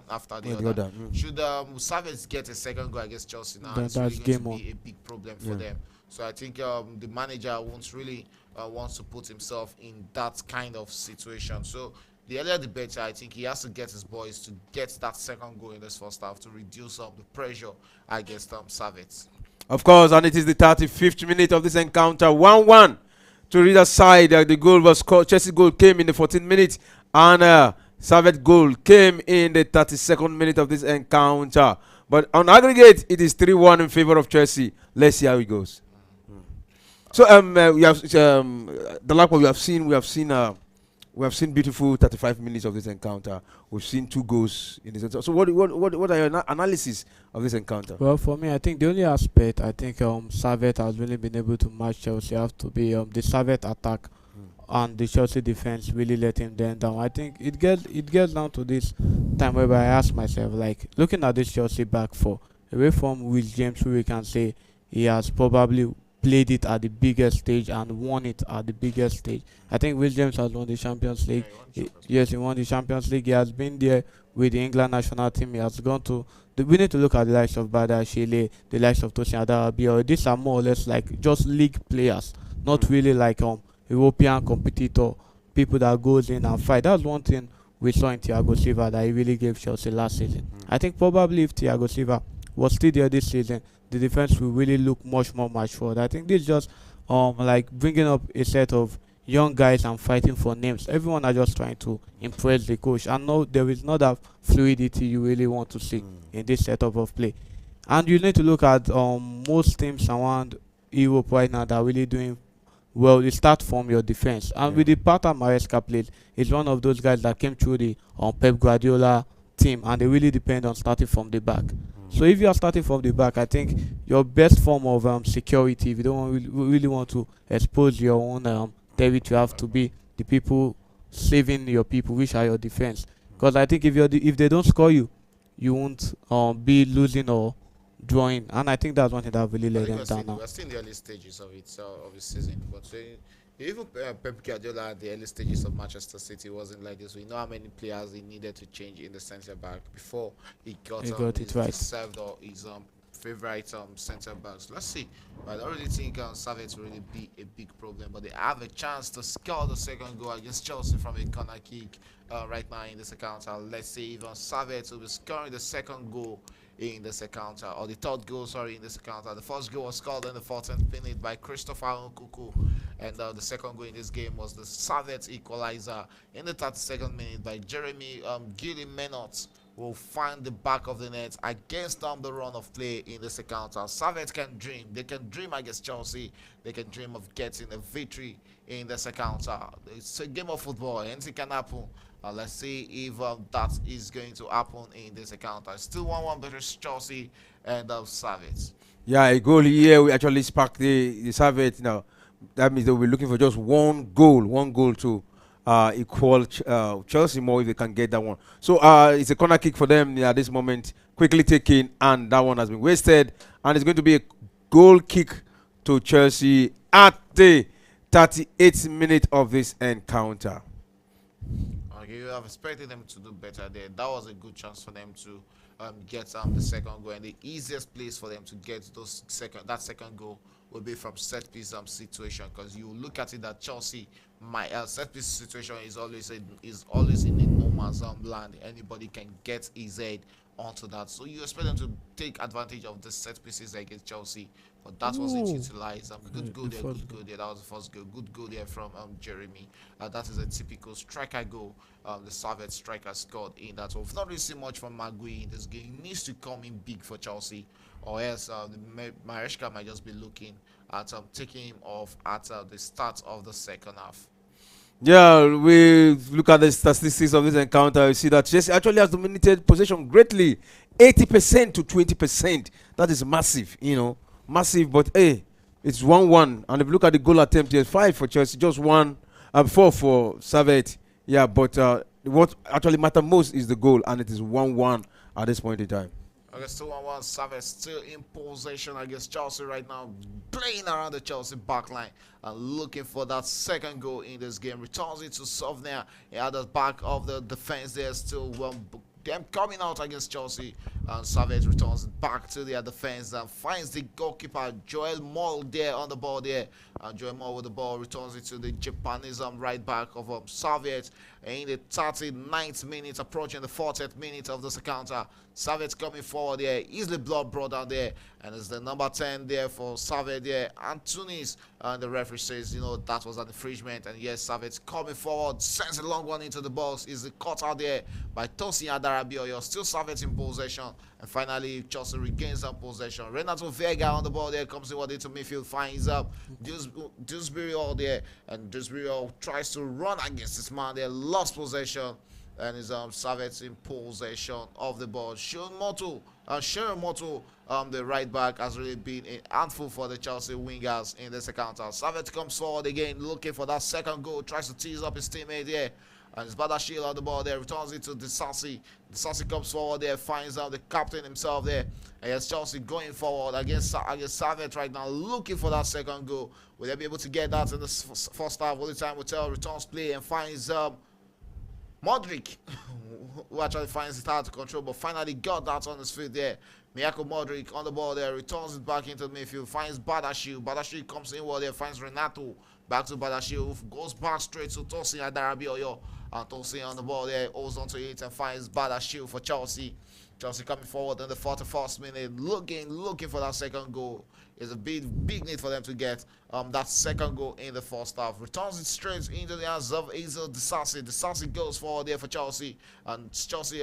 after the other. Should Servette get a second goal against Chelsea now, it's really going to be a big problem for them. So I think the manager wants to put himself in that kind of situation. So the earlier the better. I think he has to get his boys to get that second goal in this first half to reduce the pressure against Servette. Of course, and it is the 35th minute of this encounter. 1-1 to either side. The goal was scored. Chelsea goal came in the 14th minute, and Servette goal came in the 32nd minute of this encounter. But on aggregate, it is 3-1 in favor of Chelsea. Let's see how it goes. So we have the like what we have seen beautiful 35 minutes of this encounter. We've seen 2 goals in this encounter. So what are your analysis of this encounter? Well, for me, I think the only aspect I think Servette has really been able to match Chelsea have to be the Servette attack and the Chelsea defense really letting them down. I think it gets down to this time whereby I ask myself, like, looking at this Chelsea back four, away from Will James, who we can say he has probably played it at the biggest stage and won it at the biggest stage. I think Will James has won the Champions League. Yes, he won the Champions League. He has been there with the England national team. He has gone to we need to look at the likes of Bada Shele, the likes of Tosin Adarabioyo. These are more or less like just league players, not really like European competitor, people that goes in and fight. That's one thing we saw in Thiago Silva that he really gave Chelsea last season. I think probably if Thiago Silva was still there this season, the defense will really look much more matured. I think this is just like bringing up a set of young guys and fighting for names. Everyone are just trying to impress the coach. And no, there is not that fluidity you really want to see in this setup of play. And you need to look at most teams around Europe right now that are really doing well. You start from your defense. And with the pattern Maresca played, he's one of those guys that came through the Pep Guardiola team, and they really depend on starting from the back. So if you are starting from the back, I think your best form of security, if you don't really want to expose your own territory, have to be the people saving your people, which are your defense. Because I think if they don't score you, you won't be losing or drawing. And I think that's one thing that really I let think them down now. we're still in the early stages of the season, but even Pep Guardiola at the early stages of Manchester City wasn't like this. We know how many players he needed to change in the centre back before he got You got his it right. deserved or his favorite centre backs. Let's see. But I don't really think Servette will really be a big problem. But they have a chance to score the second goal against Chelsea from a corner kick right now in this encounter. Let's see if Servette will be scoring the second goal in this encounter, or the third goal, sorry, in this encounter. The first goal was scored in the 14th minute by Christopher Nkunku, and the second goal in this game was the Servette equalizer in the 32nd minute by Jeremy Gilly Menot, will find the back of the net against the run of play in this encounter. Servette can dream. They can dream against Chelsea. They can dream of getting a victory in this encounter. It's a game of football. Anything can happen. Let's see if that is going to happen in this encounter. Still 1-1 between Chelsea and Servette. Yeah, a goal here we actually sparked the Servette now. That means they'll be looking for just one goal to equal Chelsea more if they can get that one. So it's a corner kick for them at this moment, quickly taken, and that one has been wasted. And it's going to be a goal kick to Chelsea at the 38th minute of this encounter. Okay, you have expected them to do better there. That was a good chance for them to get the second goal, and the easiest place for them to get that second goal will be from set piece situation, because you look at it that Chelsea, my set piece situation is always in a no man's land. Anybody can get his head onto that, so you expect them to take advantage of the set pieces against Chelsea, but that wasn't utilized. Good goal there, good goal there. That was the first goal. Good goal there from Jeremy. That is a typical striker goal. The Servette striker scored in that. So we've not really seen much from Magui in this game. He needs to come in big for Chelsea, or else Maresca might just be looking at taking him off at the start of the second half. Yeah, we look at the statistics of this encounter. You see that Chelsea actually has dominated possession greatly, 80% to 20%. That is massive, massive. But hey, it's 1-1, and if you look at the goal attempt, there's 5 for Chelsea, just 4 for Servette. Yeah, but what actually matters most is the goal, and it is 1-1 at this point in time. Okay, still 1-1. Servette still in possession against Chelsea right now, playing around the Chelsea backline and looking for that second goal in this game. Returns it to Sovner at the back of the defense there. Still them coming out against Chelsea, and Servette returns back to their defense and finds the goalkeeper Joel Moll there on the ball there. Joel Moll with the ball returns it to the Japanese right back of Servette in the 39th minute, approaching the 40th minute of this encounter. Servette coming forward there, easily blood brought down there, and it's the number 10 there for Servette there, Antunes, and the referee says, that was an infringement, and yes, Servette coming forward, sends a long one into the box, is cut out there by Tosin Adarabioyo, still Servette in possession, and finally Chelsea regains that possession. Renato Vega on the ball there, comes in into midfield, finds up Dewsbury all there, and Dewsbury tries to run against this man there, lost possession, and is Servette in possession of the ball. Sharon Moto, the right back, has really been a handful for the Chelsea wingers in this encounter. Servette comes forward again, looking for that second goal, tries to tease up his teammate there. And it's Badashil on the ball there, returns it to Disasi. Disasi comes forward there, finds out the captain himself there. And yes, Chelsea going forward against Servette right now, looking for that second goal. Will they be able to get that in the first half? All the time will tell. Returns play and finds Modric, who actually finds it hard to control, but finally got that on his feet there. Miyako Modric on the ball there, returns it back into the midfield, finds Badashil. Badashil comes inward there, finds Renato. Back to Badashil, who goes back straight to Tosin Adarabioyo. And Tosin on the ball there, holds onto it and finds Badashil for Chelsea. Chelsea coming forward in the 41st minute, looking for that second goal. It's a big need for them to get that second goal in the first half. Returns it straight into the hands of Hazel Disasi. Disasi goes forward there for Chelsea, and Chelsea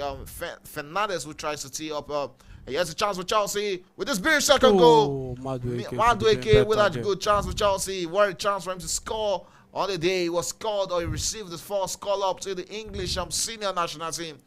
Fernandez, who tries to tee up. He has a chance for Chelsea with this big second goal. Madueke with that good chance for Chelsea. What a chance for him to score on the day. He was scored, or he received the first call up to the English senior national team.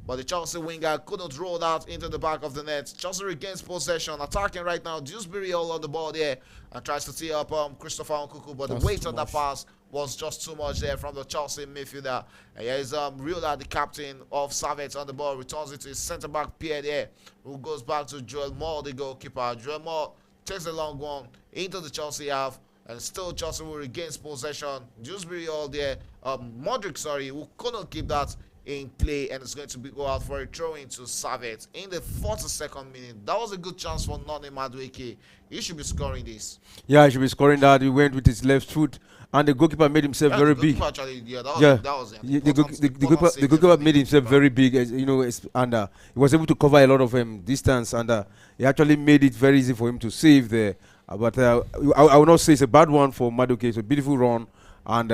But the Chelsea winger couldn't roll that into the back of the net. Chelsea regains possession, attacking right now. Dewsbury all on the ball there and tries to tee up Christopher Nkunku, but the weight on that pass was just too much there from the Chelsea midfielder. And here is Riola, the captain of Servette, on the ball, returns it to his centre back Pierre there, who goes back to Joel Moore, the goalkeeper. Joel Moore takes a long one into the Chelsea half, and still Chelsea will regain possession. Dewsbury all there, Modric, sorry, who couldn't keep that in play, and it's going to go out for a throw into Servette in the 42nd minute. That was a good chance for Noni Madueke. He should be scoring this. Yeah, he should be scoring that. He went with his left foot, and the goalkeeper made himself very big. Actually, yeah, that was The goalkeeper made himself very big, and he was able to cover a lot of distance, and he actually made it very easy for him to save there. But I will not say it's a bad one for Madueke. It's a beautiful run, and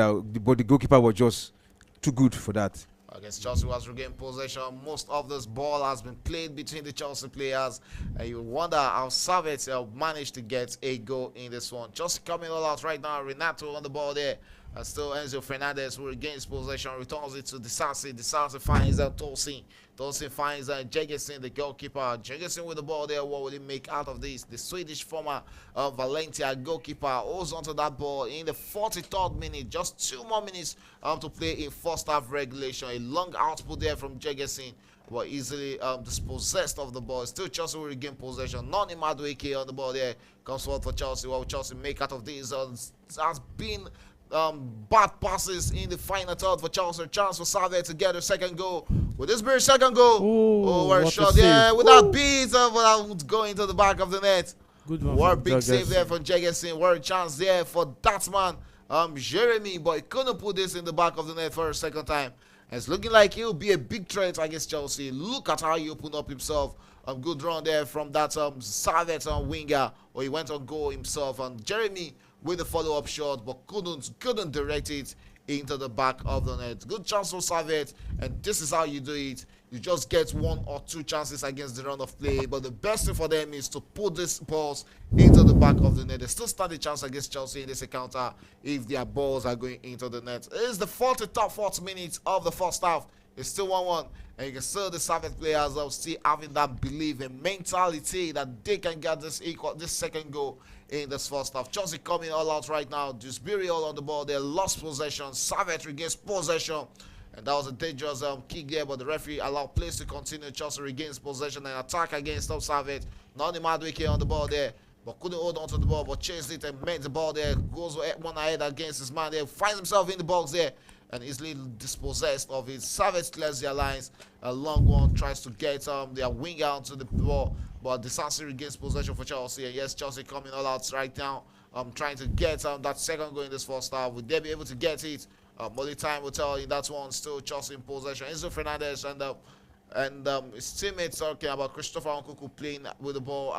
but the goalkeeper was just too good for that. Against Chelsea was regained possession. Most of this ball has been played between the Chelsea players. And you wonder how Servette managed to get a goal in this one. Chelsea coming all out right now. Renato on the ball there. And still Enzo Fernandez, who regains possession, returns it to Disasi. Disasi finds Tosin. Tosin finds Jegesin, the goalkeeper. Jegesin with the ball there. What will he make out of this? The Swedish former Valencia goalkeeper holds onto that ball in the 43rd minute. Just 2 more minutes to play in first half regulation. A long output there from Jegesin, but easily dispossessed of the ball. Still Chelsea will regain possession. Noni Madueke on the ball there. Comes forward for Chelsea. What will Chelsea make out of this? Has been bad passes in the final third for Chelsea. Chance for Servette to get a second goal. With this very second goal, what a shot! Yeah, with that beat, but that would go into the back of the net. Good one. What a big save there from Jegesin. What a chance there for that man, Jeremy, but he couldn't put this in the back of the net for a second time. And it's looking like he'll be a big threat against Chelsea. Look at how he opened up himself. Good run there from that Servette winger, or he went on goal himself. And Jeremy with the follow-up shot, but couldn't direct it into the back of the net. Good chance for Servette, and this is how you do it. You just get 1 or 2 chances against the run of play, but the best thing for them is to put these balls into the back of the net. They still stand a chance against Chelsea in this encounter if their balls are going into the net. It is the 44th minute of the first half. It's still 1-1, and you can see the Servette players are still having that belief and mentality that they can get this second goal in this first half. Chelsea coming all out right now. Dewsbury all on the ball. They lost possession. Servette regains possession. And that was a dangerous kick there, but the referee allowed play to continue. Chelsea regains possession and attack against Servette. Noni Madueke on the ball there, but couldn't hold on to the ball, but chased it and made the ball there. Goes one ahead against his man there. Finds himself in the box there and easily dispossessed of his. Servette clears their lines. A long one tries to get their winger onto the ball, but Disasi regains possession for Chelsea. And yes, Chelsea coming all out right now, trying to get that second goal in this first half. Would they be able to get it? Only time will tell. In that one, still Chelsea in possession. Enzo Fernandez and his teammates talking about Christopher Nkunku playing with the ball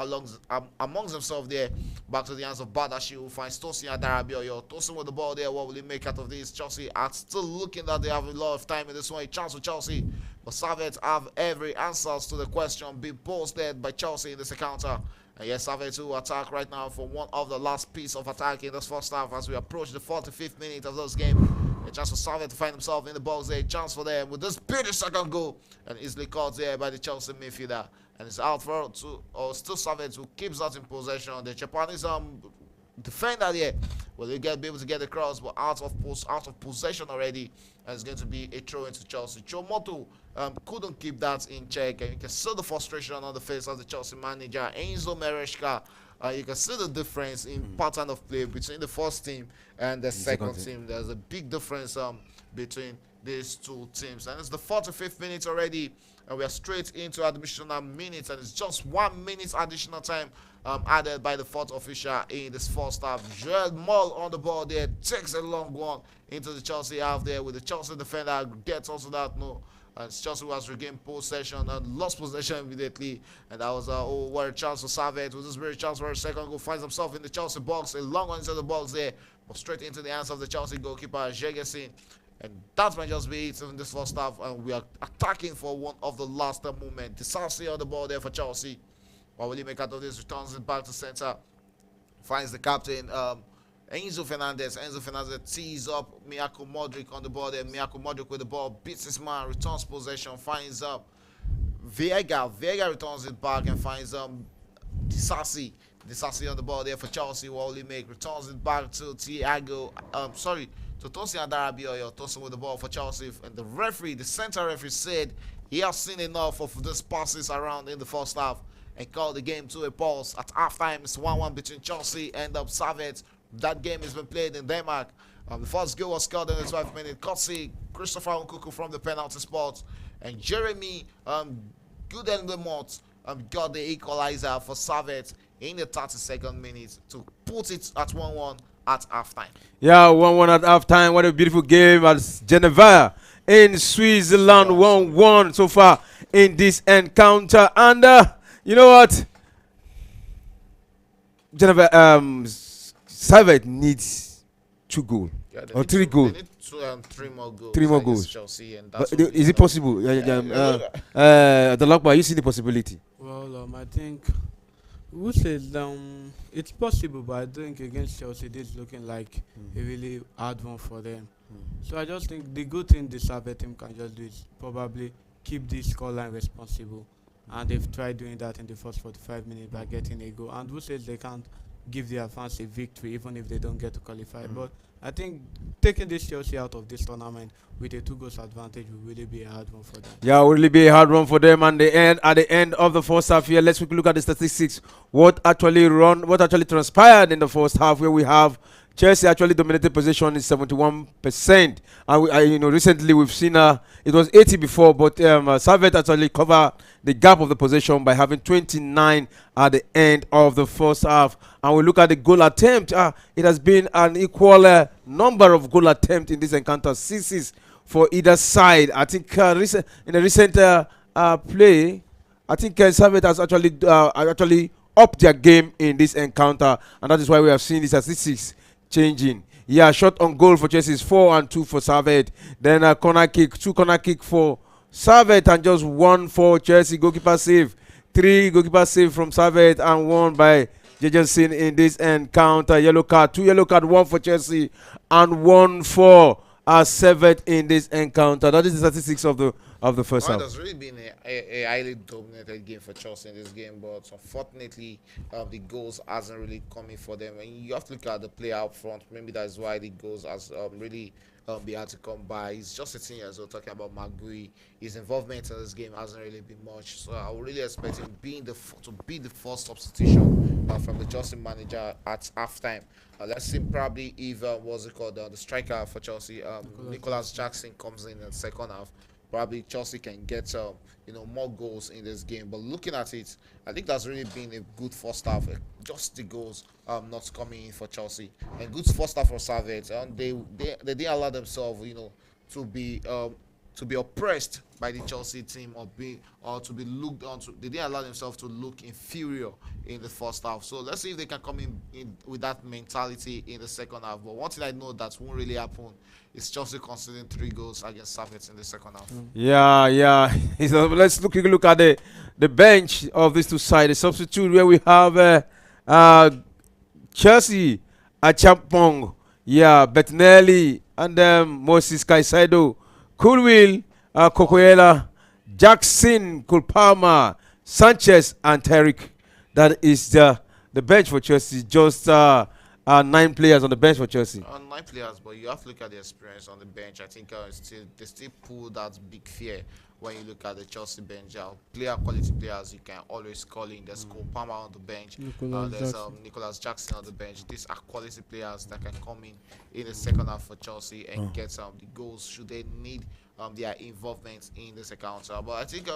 amongst themselves there. Back to the hands of Badashi, who finds Tosin Adarabioyo. Tosin with the ball there. What will he make out of this? Chelsea are still looking that they have a lot of time in this one. A chance for Chelsea, but Servette have every answers to the question being posted by Chelsea in this encounter. And yes, Servette to attack right now for one of the last piece of attack in this first half as we approach the 45th minute of this game. A chance for Servette to find himself in the box there. A chance for them with this British second goal, and easily caught there by the Chelsea midfielder. And it's out for still Servette, who keeps that in possession. The Japanese defender there, will they be able to get the cross, but out of possession already, and it's going to be a throw into Chelsea. Chomoto couldn't keep that in check, and you can see the frustration on the face of the Chelsea manager Enzo Mereshka. You can see the difference in pattern of play between the first team and the second team. There's a big difference between these two teams, and it's the 45th minute already, and we are straight into additional minutes, and it's just 1 minute additional time added by the fourth official in this first half. Joel Moll on the ball there, takes a long one into the Chelsea half there, with the Chelsea defender gets also that no. And Chelsea was regained possession and lost possession immediately. And that was what a chance for Servette. With this very chance for a second goal, finds himself in the Chelsea box. A long one into the box there, but straight into the hands of the Chelsea goalkeeper, Jegesin. And that might just be it in this first half. And we are attacking for one of the last moments. Disasi on the ball there for Chelsea. What will he make out of this? Returns it back to center. Finds the captain, Enzo Fernandez. Enzo Fernandez tees up Miyako Modric on the ball there. Miyako Modric with the ball, beats his man, returns possession, finds Vega. Vega returns it back and finds Disasi. Disasi on the ball there for Chelsea. What will he make? Returns it back to to Tosin Adarabioyo. Tosin with the ball for Chelsea, and the referee, the center referee, said he has seen enough of this passes around in the first half and called the game to a pause. At halftime, it's 1-1 between Chelsea and Servette. That game has been played in Denmark. The first goal was scored in the 12th minute. Kotsi, Christopher Nkuku from the penalty spot, and Jeremy Goodenlemont got the equalizer for Servette in the 32nd minute to put it at 1-1 at halftime. Yeah, 1-1 at halftime. What a beautiful game at Geneva in Switzerland. 1-1 so far in this encounter. And you know what? Geneva, Servette needs 2 goals. Yeah, or 3 goals. They need 3 more goals. 3 more goals. Chelsea, and But that's is it possible? The Lockbar, you see the possibility? Well, I think who says it's possible, but I think against Chelsea this is looking like a really hard one for them. So I just think the good thing the Servette team can just do is probably keep this scoreline responsible, and they've tried doing that in the first 45 minutes by getting a goal. And who says they can't give their fans a victory even if they don't get to qualify? But I think taking this Chelsea out of this tournament with a 2 goals advantage will really be a hard one for them. Yeah, will really be a hard one for them. And at the end of the first half here, let's quickly look at the statistics. What actually transpired in the first half, where we have Chelsea actually dominated possession is 71%. And recently we've seen it was 80 before, but Servette actually covered the gap of the possession by having 29 at the end of the first half. And we look at the goal attempt. It has been an equal number of goal attempts in this encounter, 6 for either side. I think in a recent play, I think Servette has actually upped their game in this encounter, and that is why we have seen the statistics changing. Yeah, shot on goal for Chelsea is 4 and 2 for Servette. Then a corner kick, 2 corner kick for Servette and just 1 for Chelsea. Goalkeeper save, 3 goalkeeper save from Servette and 1 by Jensen in this encounter. Yellow card, 2 yellow card, 1 for Chelsea and 1 for Servette in this encounter. That is the statistics of the first half. There's really been a highly dominated game for Chelsea in this game, but unfortunately, the goals hasn't really coming for them. And you have to look at the player up front. Maybe that's why the goals has really be hard to come by. He's just 16 years old. Talking about Magui, his involvement in this game hasn't really been much. So I would really expect him to be the first substitution from the Chelsea manager at halftime. Let's see probably if the striker for Chelsea, Nicholas Jackson, comes in the second half. Probably Chelsea can get more goals in this game. But looking at it, I think that's really been a good first half. Just the goals not coming in for Chelsea, and good first half for Servette. And they didn't allow themselves to be oppressed by the Chelsea team or to be looked on to. They didn't allow themselves to look inferior in the first half. So let's see if they can come in with that mentality in the second half. But one thing I know that won't really happen is Chelsea conceding 3 goals against Servette in the second half. Yeah. Let's look at the bench of these two sides. The substitute where we have Chelsea, Achampong, Bettinelli, and Moses Caicedo, Coolwell, Cocoela, Jackson, Kulpama, Sanchez, and Tariq. That is the bench for Chelsea. Just 9 players on the bench for Chelsea. 9 players, but you have to look at the experience on the bench. I think they still pull that big fear when you look at the Chelsea bench. Quality players you can always call in. There's Cole Palmer on the bench. There's Nicholas Jackson on the bench. These are quality players that can come in the second half for Chelsea and get the goals should they need their involvement in this encounter. But I think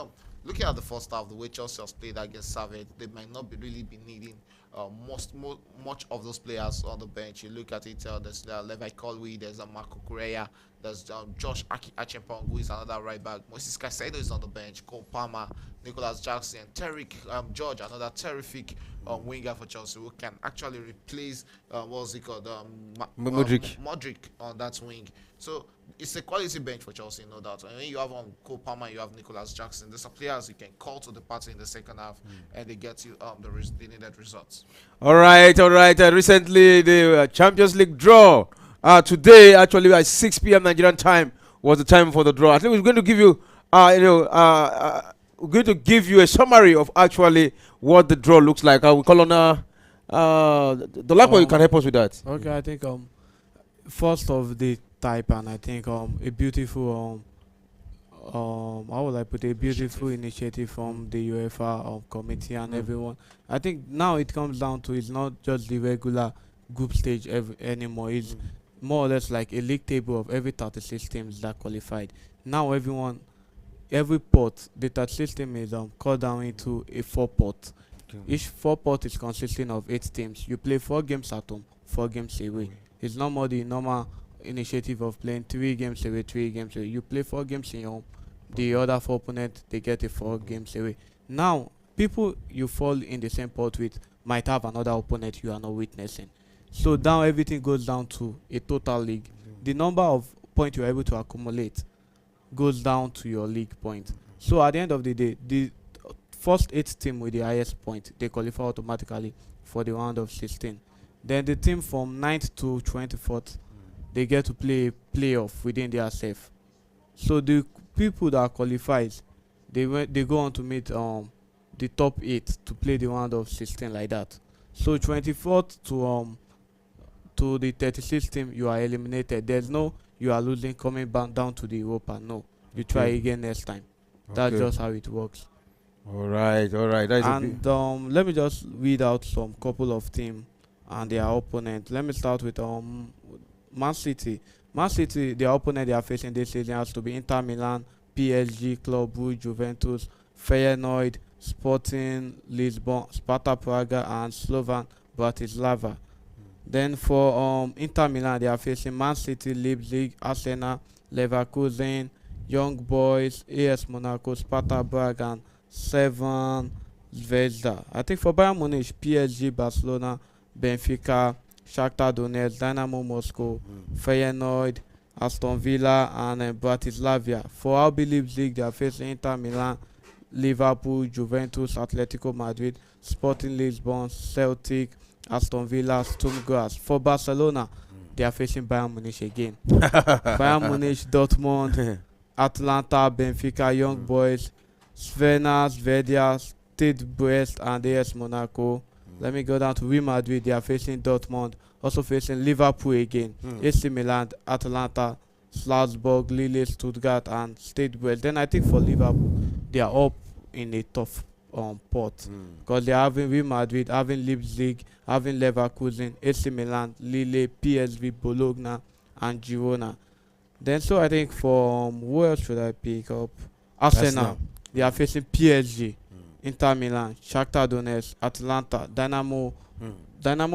looking at the first half, the way Chelsea has played against Servette, they might not really be needing much of those players on the bench. You look at it, there's Levi Colby, there's Marco Correa, there's Josh Achimpong, who is another right back. Moses Caicedo is on the bench. Cole Palmer, Nicholas Jackson, Tariq George, another terrific winger for Chelsea, who can actually replace Modric on that wing. So it's a quality bench for Chelsea, no doubt. And when you have Cole Palmer, you have Nicholas Jackson. These are players you can call to the party in the second half, and they get you the needed results. All right. Recently, the Champions League draw today, actually at 6 p.m. Nigerian time, was the time for the draw. I think we're going to give you, we're going to give you a summary of actually what the draw looks like. We call on the Lakwa. You can help us with that. Okay, I think first of the type, and I think a beautiful how would I put it, a beautiful initiative from the UEFA committee and everyone. I think now it comes down to it's not just the regular group stage anymore. It's more or less like a league table of every 36 teams that qualified. Now every pot, the 36 team is cut down into a 4 pot. Each 4 pot is consisting of 8 teams. You play 4 games at home, 4 games away. It's not more the normal initiative of playing 3 games away, 3 games away. You play 4 games in your home. The other 4 opponents, they get a 4 games away. Now, people you fall in the same pot with might have another opponent you are not witnessing. So now everything goes down to a total league. The number of points you are able to accumulate goes down to your league point. So at the end of the day, the first 8 team with the highest point, they qualify automatically for the round of 16. Then the team from 9th to 24th, they get to play a playoff within their self. So the people that qualifies, they go on to meet the top 8 to play the round of 16 like that. So 24th to the 36th team, you are eliminated. There's no you are losing coming back down to the Europa. No, you try again next time. That's just how it works. All right. That's And let me just read out some couple of teams and their opponent. Let me start with Man City. Man City, their opponent they are facing this season has to be Inter Milan, PSG, Club Brugge, Juventus, Feyenoord, Sporting Lisbon, Sparta Praga, and Slovan Bratislava. Then for Inter Milan, they are facing Man City, Leipzig, Arsenal, Leverkusen, Young Boys, AS Monaco, Sparta Braga, and Seven Zvezda. I think for Bayern Munich, PSG, Barcelona, Benfica, Shakhtar Donetsk, Dynamo Moscow, Feyenoord, Aston Villa, and Bratislava. For RB Leipzig, they are facing Inter Milan, Liverpool, Juventus, Atletico Madrid, Sporting Lisbon, Celtic, Aston Villa, Sturm Graz. For Barcelona, they are facing Bayern Munich again. Bayern Munich, Dortmund, Atlanta, Benfica, Young Boys, Svena, Zvezda, Stade Brest, and AS Monaco. Let me go down to Real Madrid. They are facing Dortmund, also facing Liverpool again, AC Milan, Atlanta, Salzburg, Lille, Stuttgart, and Stade Brest. Then I think for Liverpool, they are up in a tough pot because they are having Real Madrid, having Leipzig, having Leverkusen, AC Milan, Lille, PSV, Bologna, and Girona. Then so I think for who else should I pick up? Arsenal. They are facing PSG, Inter Milan, Shakhtar Donetsk, Atlanta, Dynamo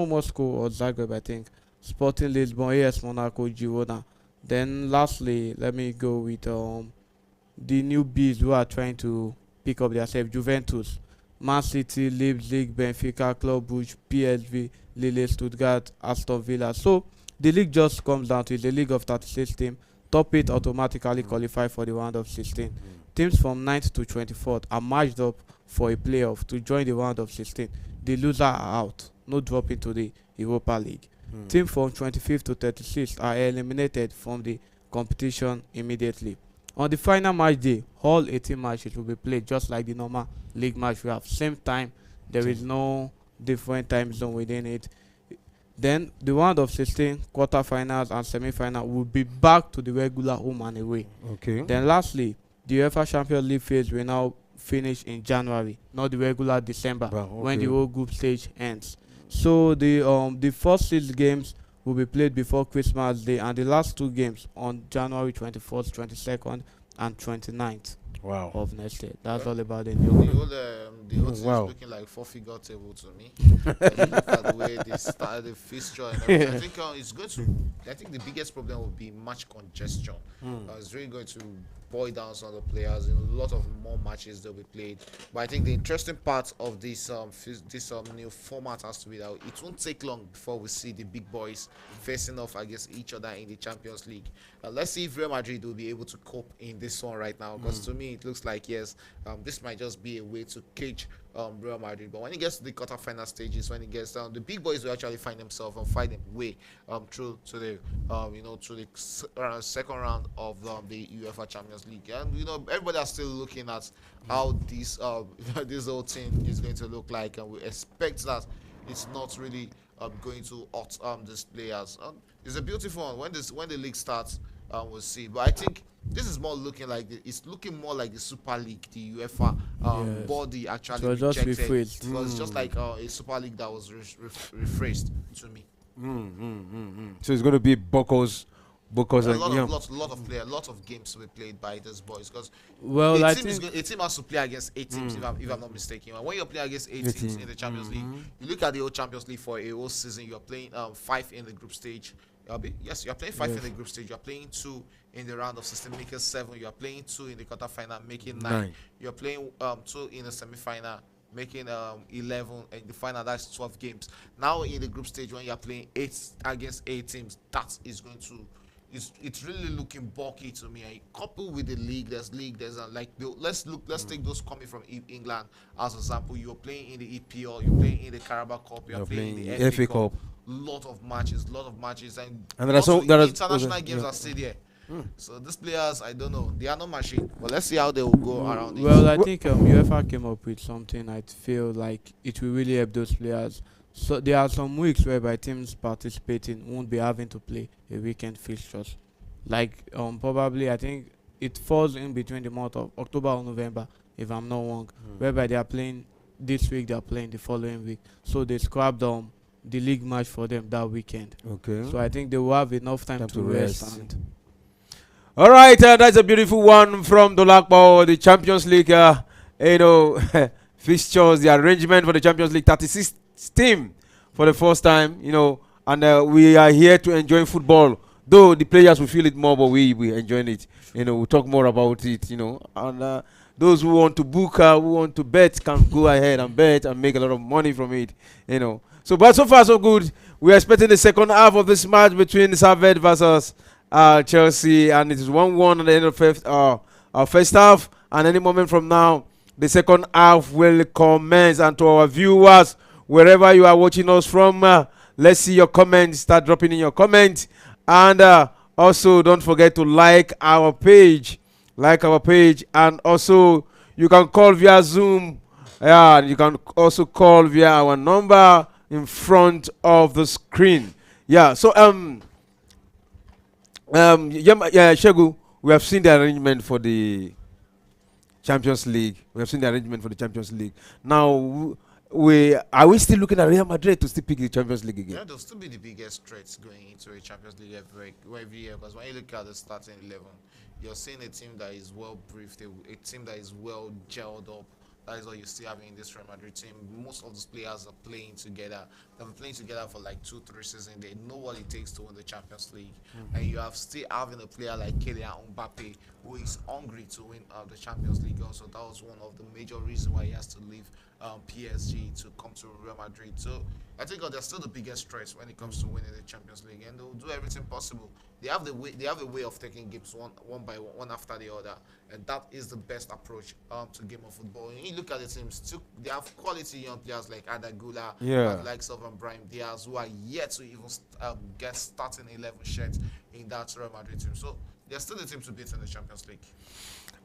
Moscow or Zagreb, I think, Sporting Lisbon, AS Monaco, Girona. Then lastly, let me go with the newbies who are trying to pick up themselves: Juventus, Man City, Leipzig, Benfica, Club Brugge, PSV, Lille, Stuttgart, Aston Villa. So the league just comes down to it's a league of 36 teams. Top 8 automatically qualify for the round of 16. Teams from 9th to 24th are matched up for a playoff to join the round of 16. The loser are out, no drop into the Europa League. Teams from 25th to 36th are eliminated from the competition immediately. On the final match day, all 18 matches will be played just like the normal league match we have. Same time, there is no different time zone within it. Then the round of 16, quarterfinals and semi-final will be back to the regular home and away. Then lastly, the UEFA Champions League phase will now finish in January, not the regular December, when the whole group stage ends. So the first 6 games will be played before Christmas Day, and the last 2 games on January 24th, 22nd, and 29th of next year. That's all about the new. The whole thing is looking like 4-figure table to me. Look at the way they started the fixture and everything. I think it's going to. I think the biggest problem will be match congestion. It's really going to boil down some of the players. A lot of more matches they'll be played. But I think the interesting part of this new format has to be that it won't take long before we see the big boys facing off against each other in the Champions League. Let's see if Real Madrid will be able to cope in this one right now. Because to me, it looks like yes, this might just be a way to cage Real Madrid. But when it gets to the quarterfinal stages, when it gets down, the big boys will actually find themselves and find their way through to the to the second round of the UEFA Champions League. And everybody are still looking at how this this whole thing is going to look like, and we expect that it's not really going to hurt these players. It's a beautiful one. When the league starts, we'll see. But I think this is more looking like it's looking more like the Super League, the UEFA Yes. body It actually was just rejected. rephrased. It was just like a Super League that was rephrased to me. So it's going to be Bocos A and lot yeah. of lot of play, a lot of games to be played by these boys because Well, I think a team has to play against 8 teams if I'm not mistaken. And when you're playing against 8 teams in the Champions League, you look at the whole Champions League for a whole season. You're playing 5 in the group stage. You're playing 5 in the group stage. You're playing 2 in the round of 16, making 7. You're playing 2 in the quarterfinal, making 9. You're playing 2 in the semi-final, making 11, and the final, that's 12 games. Now in the group stage, when you're playing 8 against 8 teams, that is going to it's really looking bulky to me. And coupled with the league, there's let's take those coming from England as an example. You're playing in the EPL, you're playing in the Carabao Cup, you're playing in the FA Cup. Lot of matches, and there are some international games are still there. So these players, I don't know, they are no machine. But let's see how they will go around. Well, I think UEFA came up with something I feel like it will really help those players. So there are some weeks whereby teams participating won't be having to play a weekend fixtures. Like probably I think it falls in between the month of October or November, if I'm not wrong, whereby they are playing this week, they are playing the following week. So they scrapped the league match for them that weekend. Okay. So I think they will have enough time to rest. All right, that's a beautiful one from Dolakbo, the Champions League. Fixtures, the arrangement for the Champions League, 36 team for the first time. And we are here to enjoy football. Though the players will feel it more, but we enjoying it. We'll talk more about it. And those who want to book, who want to bet, can go ahead and bet and make a lot of money from it. But so far so good. We are expecting the second half of this match between Servette versus Chelsea, and it is 1-1 at the end of our first half. And any moment from now, the second half will commence. And to our viewers, wherever you are watching us from, let's see your comments. Start dropping in your comments. And also, don't forget to like our page. And also, you can call via Zoom. You can also call via our number in front of the screen. So Shegu, we have seen the arrangement for the Champions League. Now, are we still looking at Real Madrid to still pick the Champions League again? Yeah, they'll still be the biggest threats going into a Champions League every year. Because when you look at the starting 11, you're seeing a team that is well briefed, a team that is well gelled up. That is what you see having in this Real Madrid team. Most of those players are playing together. They've been playing together for like 2-3 seasons. They know what it takes to win the Champions League. And you have still having a player like Kylian Mbappe, who is hungry to win the Champions League. Also, that was one of the major reasons why he has to leave PSG to come to Real Madrid. So I think they're still the biggest threats when it comes to winning the Champions League, and they'll do everything possible. They have a way of taking games one by one after the other, and that is the best approach to game of football. And you look at the teams, they have quality young players like Adagula, and likes of Brahim Diaz, who are yet to even get starting 11 shirts in that Real Madrid team. So they're still the team to beat in the Champions League.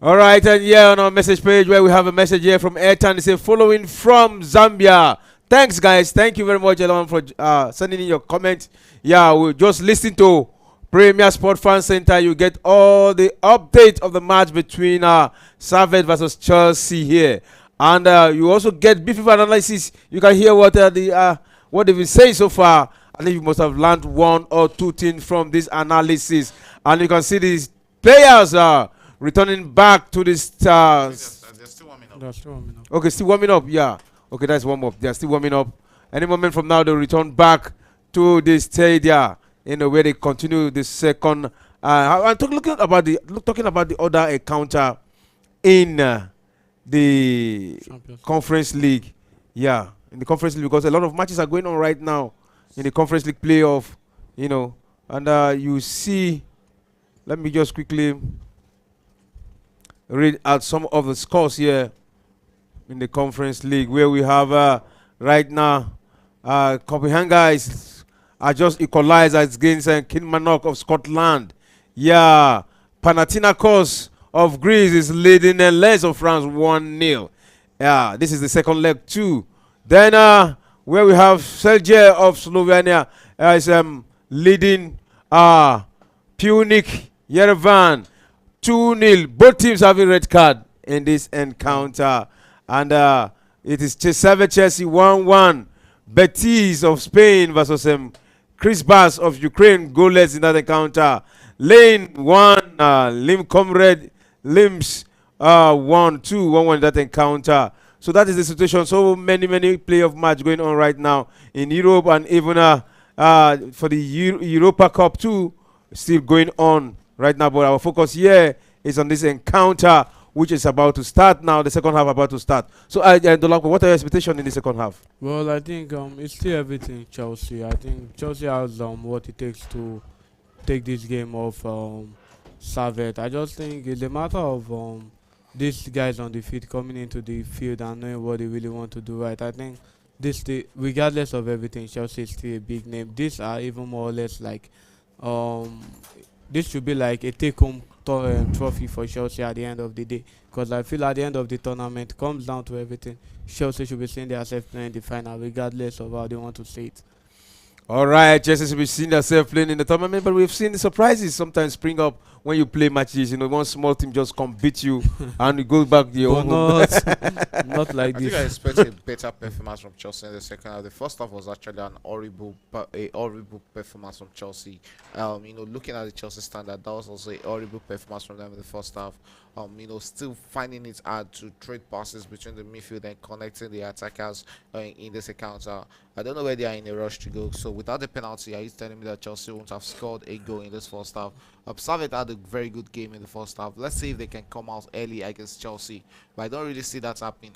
All right, and on our message page where we have a message here from Airtan, it says following from Zambia. Thanks, guys. Thank you very much, everyone, for sending in your comments. We just listen to Premier Sport Fan Center. You get all the update of the match between Servette versus Chelsea here, and you also get beef analysis. You can hear what they've been saying so far. I think you must have learned 1 or 2 things from this analysis, and you can see these players returning back to the stars. They're still warming up. Okay, still warming up. Okay, that's warm up. They're still warming up. Any moment from now, they'll return back to the stadium, where they continue the second. I'm talking about the other encounter in the Conference League. In the Conference League, because a lot of matches are going on right now in the Conference League playoff. And you see. Let me just quickly read out some of the scores here in the Conference League, where we have right now Copenhagen are just equalized against Kilmarnock of Scotland. Panathinaikos of Greece is leading the Lens of France 1-0. This is the second leg too. Then where we have Celje of Slovenia is leading Punic Yerevan 2-0. Both teams having red card in this encounter. And it is Servette Chelsea 1-1. Betis of Spain versus Chris Bass of Ukraine goalless in that encounter. Lane 1, Lim Comrade Limbs 1-2, 1-1 in that encounter. So that is the situation. So many playoff match going on right now in Europe, and even for the Europa Cup too, still going on right now. But our focus here is on this encounter, which is about to start now. The second half about to start. So, Dolapo, what are your expectations in the second half? Well, I think it's still everything Chelsea. I think Chelsea has what it takes to take this game off Servette. I just think it's a matter of these guys on the field coming into the field and knowing what they really want to do right. I think regardless of everything, Chelsea is still a big name. These are even more or less like this should be like a take-home trophy for Chelsea at the end of the day, because I feel at the end of the tournament it comes down to everything. Chelsea should be seeing themselves playing the final regardless of how they want to say it. All right, Chelsea should be seeing themselves playing in the tournament, but we've seen the surprises sometimes spring up when you play matches. One small team just come beat you and you go back to your own home. Not like I this. think I expect a better performance from Chelsea in the second half. The first half was actually a horrible performance from Chelsea. Looking at the Chelsea standard, that was also a horrible performance from them in the first half. Still finding it hard to trade passes between the midfield and connecting the attackers in this encounter. I don't know where they are in a rush to go. So without the penalty, are you telling me that Chelsea won't have scored a goal in this first half? Servette had a very good game in the first half. Let's see if they can come out early against Chelsea. But I don't really see that happening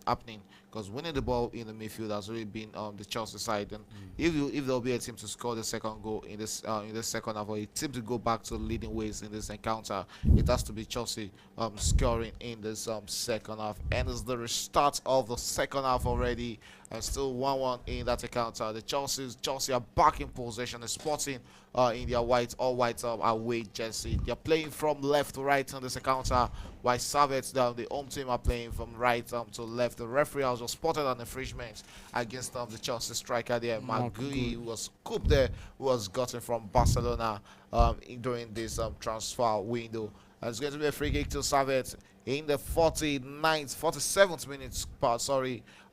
because winning the ball in the midfield has really been the Chelsea side. And if there'll be a team to score the second goal in this second half, or a team to go back to leading ways in this encounter, it has to be Chelsea scoring in this second half. And it's the restart of the second half already, and still 1-1 in that encounter. The Chelsea are back in possession. The Sporting in their all white away jersey. They're playing from left to right in this encounter, while Servette, the home team, are playing from right to left. The referee has just spotted an infringement against the Chelsea striker there. Magui was couped there, who was gotten from Barcelona during this transfer window. And it's going to be a free kick to Servette in the 47th minute,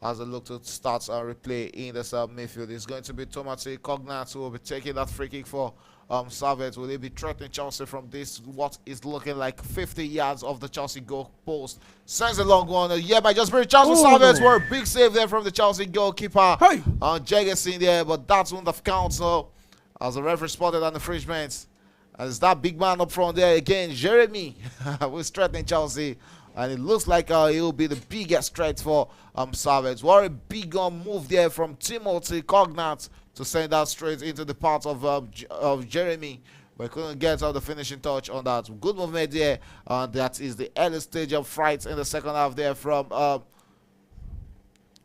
as they look to start replay in this midfield. It's going to be Tomate Cognat who will be taking that free kick for Servette. Will they be threatening Chelsea from this, what is looking like 50 yards of the Chelsea goal post? Sends a long one. By just very chance for Servette. Were a big save there from the Chelsea goalkeeper. Jegasin there, but that's one of counts as the referee spotted an infringement. As that big man up front there again, Jeremy, was threatening Chelsea, and it looks like he will be the biggest threat for Servette. What a big move there from Timothy Cognat to send that straight into the path of Jeremy, but couldn't get the finishing touch on that. Good movement there. That is the early stage of fights in the second half there from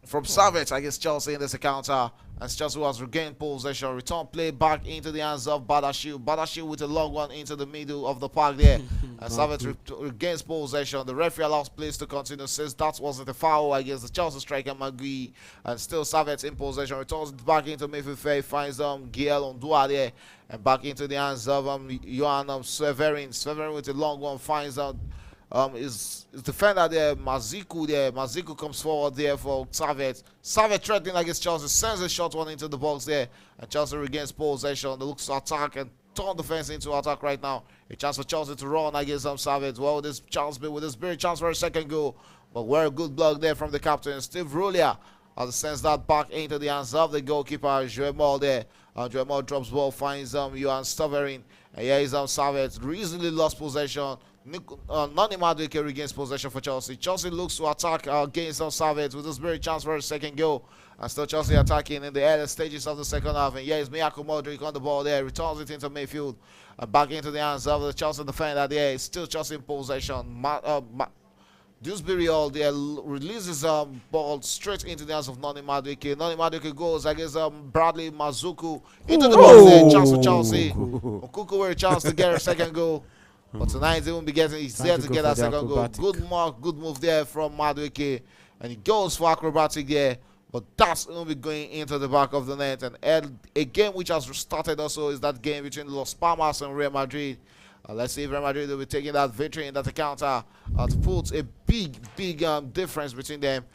Servette against Chelsea in this encounter. As Chelsea has regained possession, return play back into the hands of Badashiu. Badashiu with a long one into the middle of the park there. And Servette regains possession. The referee allows plays to continue, says that wasn't a foul against the Chelsea striker Magui. And still Servette in possession, returns back into midfield fair, finds Giel Ondua there. And back into the hands of Johan Severin. Severin with a long one finds out is defender there, Maziku there. Maziku comes forward there for Servette. Servette threatening against Chelsea, sends a short one into the box there, and Chelsea regains possession. They looks to attack and turn the fence into attack right now. A chance for Chelsea to run against Servette. Well, this chance with this very chance for a second goal, but where a good block there from the captain Steve Rulia as he sends that back into the hands of the goalkeeper Joemol there. Joemol drops ball, finds Johan Staverin, and here is Servette. Recently lost possession. Nani Madueke regains possession for Chelsea. Chelsea looks to attack against Servette with this very chance for a second goal. And still Chelsea attacking in the early stages of the second half. And here is Miyako Modric on the ball there. Returns it into midfield. And back into the hands of the Chelsea defender there. It's still Chelsea in possession. Dewsbury all there releases ball straight into the hands of Nani Madueke. Nani Madueke goes against Bradley Mazuku into the box there. Chance for Chelsea. Okuku with a chance to get a second goal. But tonight he won't be getting. He's there to get that second goal. Good move there from Madueke, and he goes for acrobatic there. but that's only going into the back of the net. And a game which has started also is that game between Los Palmas and Real Madrid. Let's see if Real Madrid will be taking that victory in that encounter to put a big difference between them.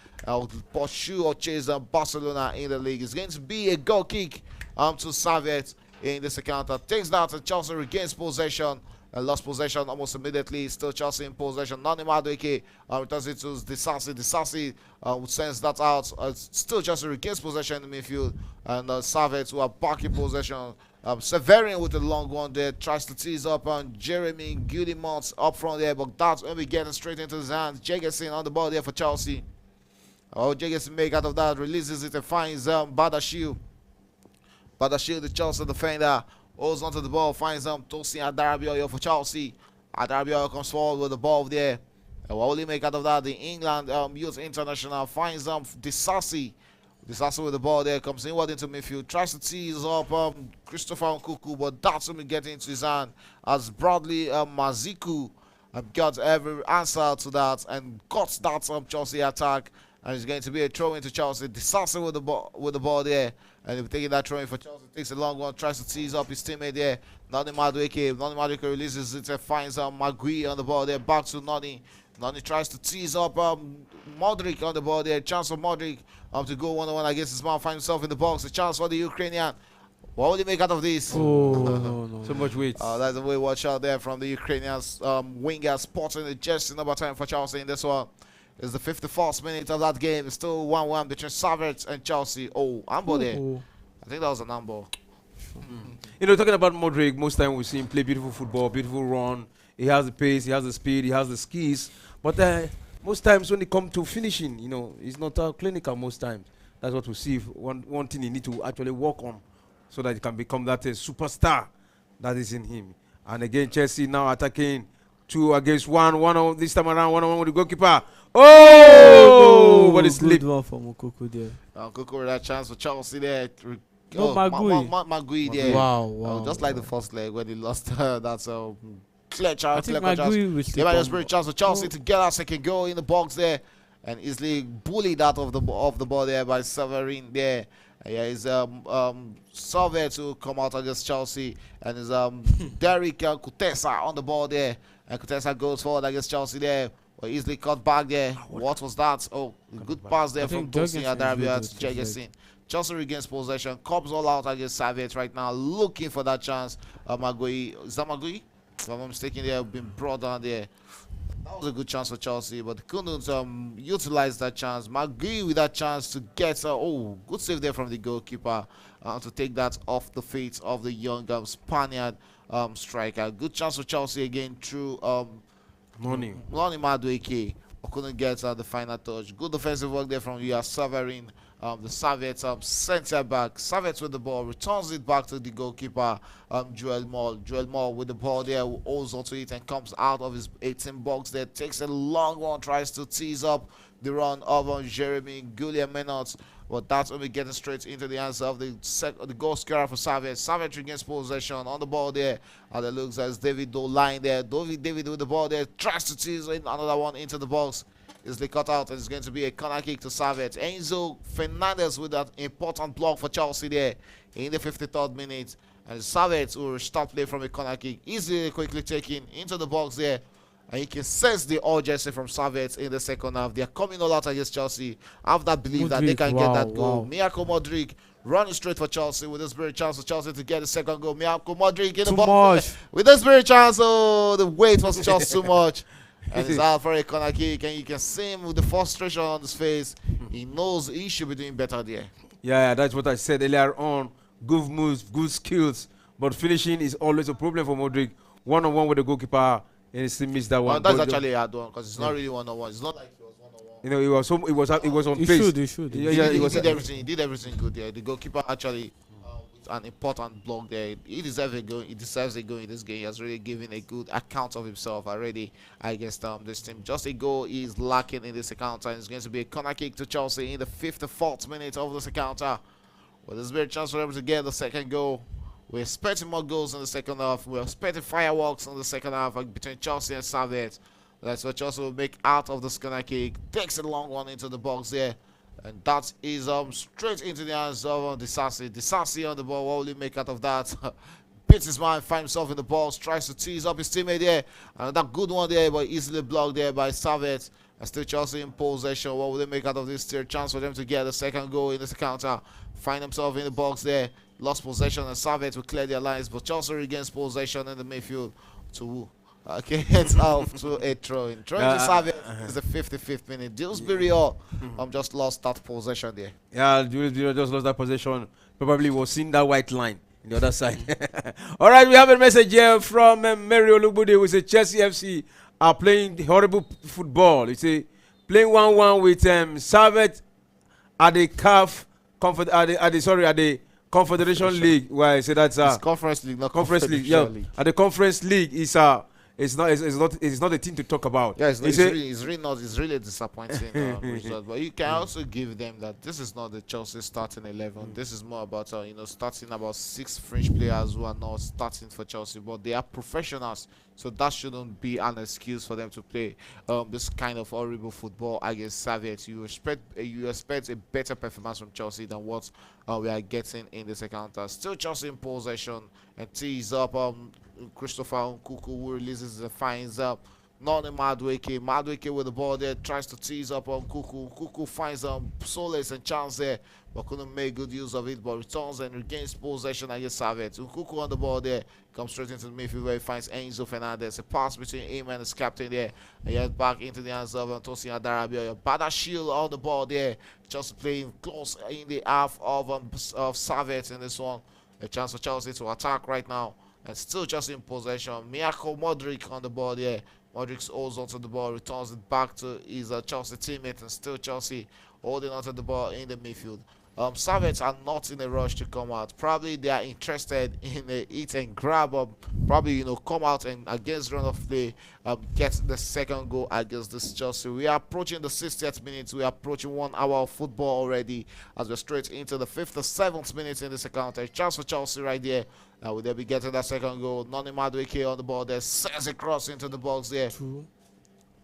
Pursue or chase Barcelona in the league. It's going to be a goal kick to Servette in this encounter. Takes that and Chelsea regains possession. Lost possession almost immediately. Still Chelsea in possession. Nani Madueke returns it to Disasi. Disasi sends that out. Still Chelsea regains possession in the midfield. And Servette, who are back in possession. Severian with a long one there. Tries to tease up on Jeremy Guillemont up front there. But that's when we get it straight into his hands. Jegerson on the ball there for Chelsea. Jegerson make out of that. Releases it and finds Badashil. Badashil, the Chelsea defender. Holds onto the ball, finds Tosin Adarabioyo for Chelsea. Adarabioyo comes forward with the ball there. And what will he make out of that? The England Youth International finds Disasi. Disasi with the ball there, comes inward into midfield, tries to tease up Christopher Nkuku, but that's when we get into his hand as Bradley Maziku got every answer to that and got that Chelsea attack. And it's going to be a throw into Chelsea. Disasi with the ball there. And he'll be taking that throw in for Chelsea. Takes a long one, tries to tease up his teammate there. Nani Madueke releases it and finds Magui on the ball there. Back to Nani. Nani tries to tease up Modric on the ball there. Chance for Modric to go one-on-one against his man. Finds himself in the box. A chance for the Ukrainian. What will he make out of this? No. So much weight. That's a way watch out there from the Ukrainians. Winger spotting the jersey number 10 for Chelsea in this one. It's the 54th minute of that game. It's still 1-1 between Servette and Chelsea. Ambo there. I think that was an Ambo. You know, talking about Modric, most time we see him play beautiful football, beautiful run. He has the pace, he has the speed, he has the skills. But most times when it comes to finishing, you know, he's not clinical most times. That's what we see. One thing he need to actually work on so that he can become that superstar that is in him. And again, Chelsea now attacking 2 against 1. One this time around, 1-on-1 with the goalkeeper. But it's good slipped. one for Mukoko there. Mukoko with that chance for Chelsea there. Magui. there. Wow. Just like the first leg when he lost that's clear chance. I think Magui will They might just bring a chance for Chelsea to get that second goal in the box there. And easily bullied out of the ball there by Severin there. It's Servette to come out against Chelsea. And it's Derek Kutesa on the ball there. And Kutesa goes forward against Chelsea there. But easily cut back there. What was that? Good pass there from Tosin Adarabia to Jegerson. Chelsea regains possession. Comes all out against Servette right now. Looking for that chance. Magui. Is that Magui? If I'm not mistaken, they have been brought down there. That was a good chance for Chelsea, but couldn't utilize that chance. Magui with that chance to get good save there from the goalkeeper to take that off the feet of the young Spaniard striker. Good chance for Chelsea again through Nani Madueke, but couldn't get the final touch. Good defensive work there from Severin. The Servette centre back. Servette with the ball, returns it back to the goalkeeper, Joel Moore. Joel Moore with the ball there, holds onto it and comes out of his 18 box there. Takes a long one, tries to tease up the run of Jeremy Guillemont. But that's only getting straight into the hands of the goal scorer for Servette. Servette regains possession on the ball there. And it looks as David Doe lying there. David with the ball there, tries to tease in another one into the box. Is the cut out and it's going to be a corner kick to Servette. Enzo Fernandez with that important block for Chelsea there in the 53rd minute. And Servette will start play from a corner kick. Easily quickly taken into the box there. And you can sense the urgency from Servette in the second half. They are coming all out against Chelsea. I have that belief that they can get that goal. Mirko Modric running straight for Chelsea with this very chance for Chelsea to get the second goal. Mirko Modric in the box with this very chance. The weight was just too much. And it's out for a corner kick, and you can see him with the frustration on his face. He knows he should be doing better there. Yeah, that's what I said earlier on. Good moves, good skills, but finishing is always a problem for Modric. 1-on-1 with the goalkeeper, and he still missed that one. That's actually a hard one because it's not really 1-on-1. It's not like it was 1-on-1. You know, it was on pace. He should. Yeah, He did everything good there. The goalkeeper actually an important block there. He deserves a goal. He deserves a goal in this game. He has really given a good account of himself already against this team. Just a goal is lacking in this encounter, and it's going to be a corner kick to Chelsea in the 54th minute of this encounter. Well, there's a very chance for them to get the second goal. We're expecting more goals in the second half. We're expecting fireworks in the second half between Chelsea and Servette. That's what Chelsea will make out of this corner kick. Takes a long one into the box there. And that is straight into the hands of Disasi. Disasi on the ball. What will he make out of that? Beats his man, finds himself in the ball, tries to tease up his teammate there. Another good one there, but easily blocked there by Servette. And still Chelsea in possession. What will they make out of this? Still chance for them to get the second goal in this counter. Find themselves in the box there. Lost possession, and Servette will clear their lines, but Chelsea regains possession in the midfield to heads off to a throw-in. Throw-in to Servette is the 55th minute. Dewsbury just lost that possession there. Yeah, Dewsbury just lost that possession. Probably was seeing that white line on the other side. All right, we have a message here from Mary Olubude, who says Chelsea FC are playing horrible football. He say playing 1-1 with Servette at the CAF at the Confederation League. Why I say that's it's Conference League, not Conference League. Yeah, at the Conference League is it's not a thing to talk about. Yeah, it's really a disappointing result. But you can also give them that this is not the Chelsea starting 11. This is more about starting about 6 French players who are not starting for Chelsea, but they are professionals, so that shouldn't be an excuse for them to play this kind of horrible football against Servette. You expect a better performance from Chelsea than what we are getting in the second half. Still Chelsea in possession and tees up Christopher Nkuku, who releases and finds up Noni Madueke. Madueke with the ball there, tries to tease up on Nkuku. Nkuku finds solace and chance there, but couldn't make good use of it, but returns and regains possession against Servette. Nkuku on the ball there, comes straight into the midfield where he finds Enzo Fernandez. A pass between him and his captain there, and yet back into the hands of Tosin Adarabioyo. Badashil on the ball there, just playing close in the half of Servette in this one. A chance for Chelsea to attack right now. And still just in possession. Miyako Modric on the ball there. Modric holds onto the ball, returns it back to his Chelsea teammate, and still Chelsea holding onto the ball in the midfield. Servette are not in a rush to come out. Probably they are interested in a hit and grab, probably come out and against run of play, get the second goal against this Chelsea. We are approaching the 60th minute. We are approaching 1 hour of football already as we're straight into the 5th or 7th minute in this account. A chance for Chelsea right there. Will they be getting that second goal? Noni Madueke on the ball there, sends a cross into the box there. True.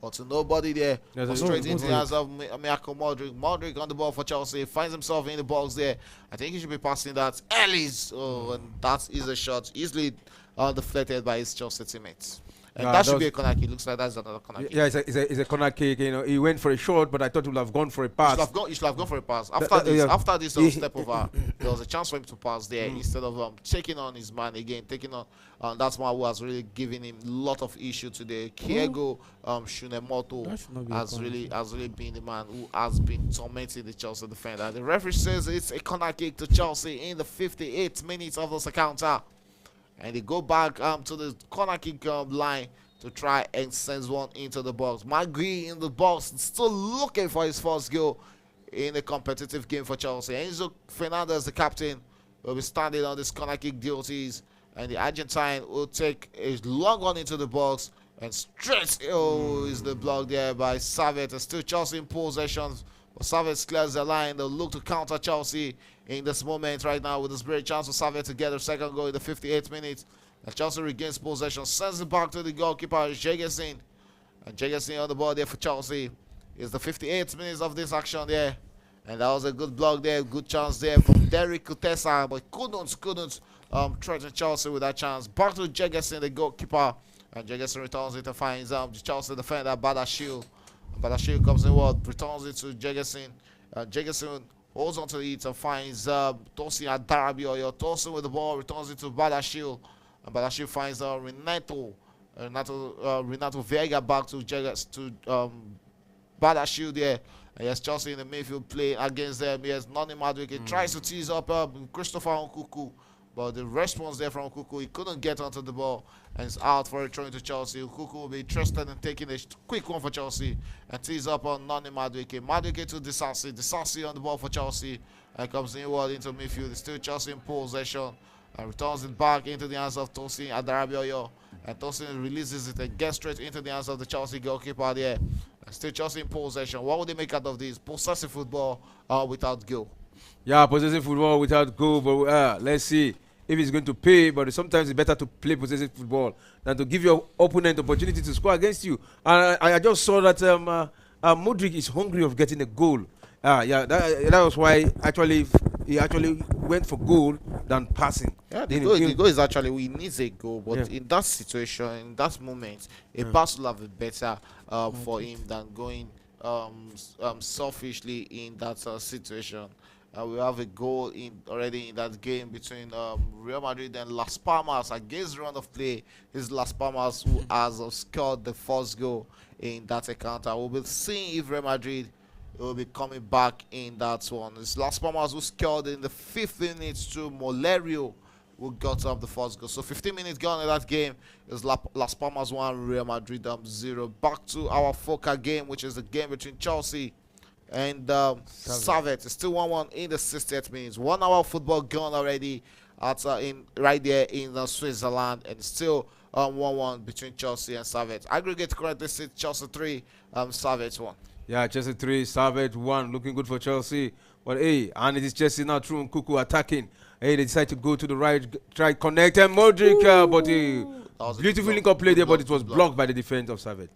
But to nobody there. Straight into the hands of Miyako Modric. Modric on the ball for Chelsea. Finds himself in the box there. I think he should be passing that. Ellis. Oh, and that is a shot easily deflected by his Chelsea teammates. And that should be a corner kick. Looks like that's another corner kick. Yeah, it's a corner kick. He went for a shot, but I thought he would have gone for a pass. He should have gone for a pass. After this step over, there was a chance for him to pass there instead of taking on his man again. Taking on that man who has really given him a lot of issue today. Kiego Shunemoto has really been the man who has been tormenting the Chelsea defender. The referee says it's a corner kick to Chelsea in the 58th minute of this encounter. And they go back to the corner kick line to try and send one into the box. Magui in the box, still looking for his first goal in a competitive game for Chelsea. Enzo Fernandez, the captain, will be standing on this corner kick duties. And the Argentine will take a long one into the box. And straight is the block there by Servette. And still Chelsea in possession. But Servette clears the line. They'll look to counter Chelsea in this moment right now with this great chance for Servette to get a second goal in the 58th minute. And Chelsea regains possession, sends it back to the goalkeeper, Jegesin. And Jegesin on the ball there for Chelsea. It's the 58th minute of this action there. And that was a good block there, good chance there from Derek Kutesa, but couldn't threaten Chelsea with that chance. Back to Jegesin, the goalkeeper. And Jegesin returns it and finds the Chelsea defender, Badashil. Badashil comes in, returns it to Jegesin. Jegesin holds on to it and finds Tosin Adarabioyo. Tosin with the ball, returns it to Badashil. And Badashil finds Renato Vega back to Badashil there. And yes, Chelsea in the midfield playing against them. Yes, Noni Madueke tries to tease up Christopher Nkuku. But the response there from Nkuku, he couldn't get onto the ball. And it's out for a throw into Chelsea. Nkuku will be interested in taking a quick one for Chelsea. And tees up on Noni Madueke. Madueke to Disasi. Disasi on the ball for Chelsea. And comes inward into midfield. It's still Chelsea in possession. And returns it back into the hands of Tosin Adarabioyo. And Tosin releases it and gets straight into the hands of the Chelsea goalkeeper there. And still Chelsea in possession. What would they make out of this? Possessive football without goal. Yeah, possessive football without goal. But let's see if he's going to pay. But sometimes it's better to play possessive football than to give your opponent opportunity to score against you. And I just saw that Modric is hungry of getting a goal. Yeah, that was why actually he actually went for goal than passing. Yeah, the In, goal is actually we need a goal, yeah, but in that situation, in that moment, a yeah. pass will have been better for Madrid. him than going selfishly in that situation. We have a goal in already in that game between Real Madrid and Las Palmas against run of play. It's Las Palmas who has scored the first goal in that encounter. We'll be seeing if Real Madrid will be coming back in that one. It's Las Palmas who scored in the 5th minute to Molerio who got up the first goal. So 15 minutes gone in that game. It's Las Palmas 1, Real Madrid 0. Back to our Foca game, which is the game between Chelsea and Servette. It's still 1-1 in the 60th minute. 1 hour football gone already at in right there in Switzerland, and it's still 1-1 between Chelsea and Servette. Aggregate currently sits Chelsea 3, Servette 1. Yeah, Chelsea 3, Servette 1, looking good for Chelsea. But hey, and it is Chelsea now through Nkuku attacking. Hey, they decide to go to the right, try connect and Modric, but beautiful link up play there, but it was blocked by the defense of Servette.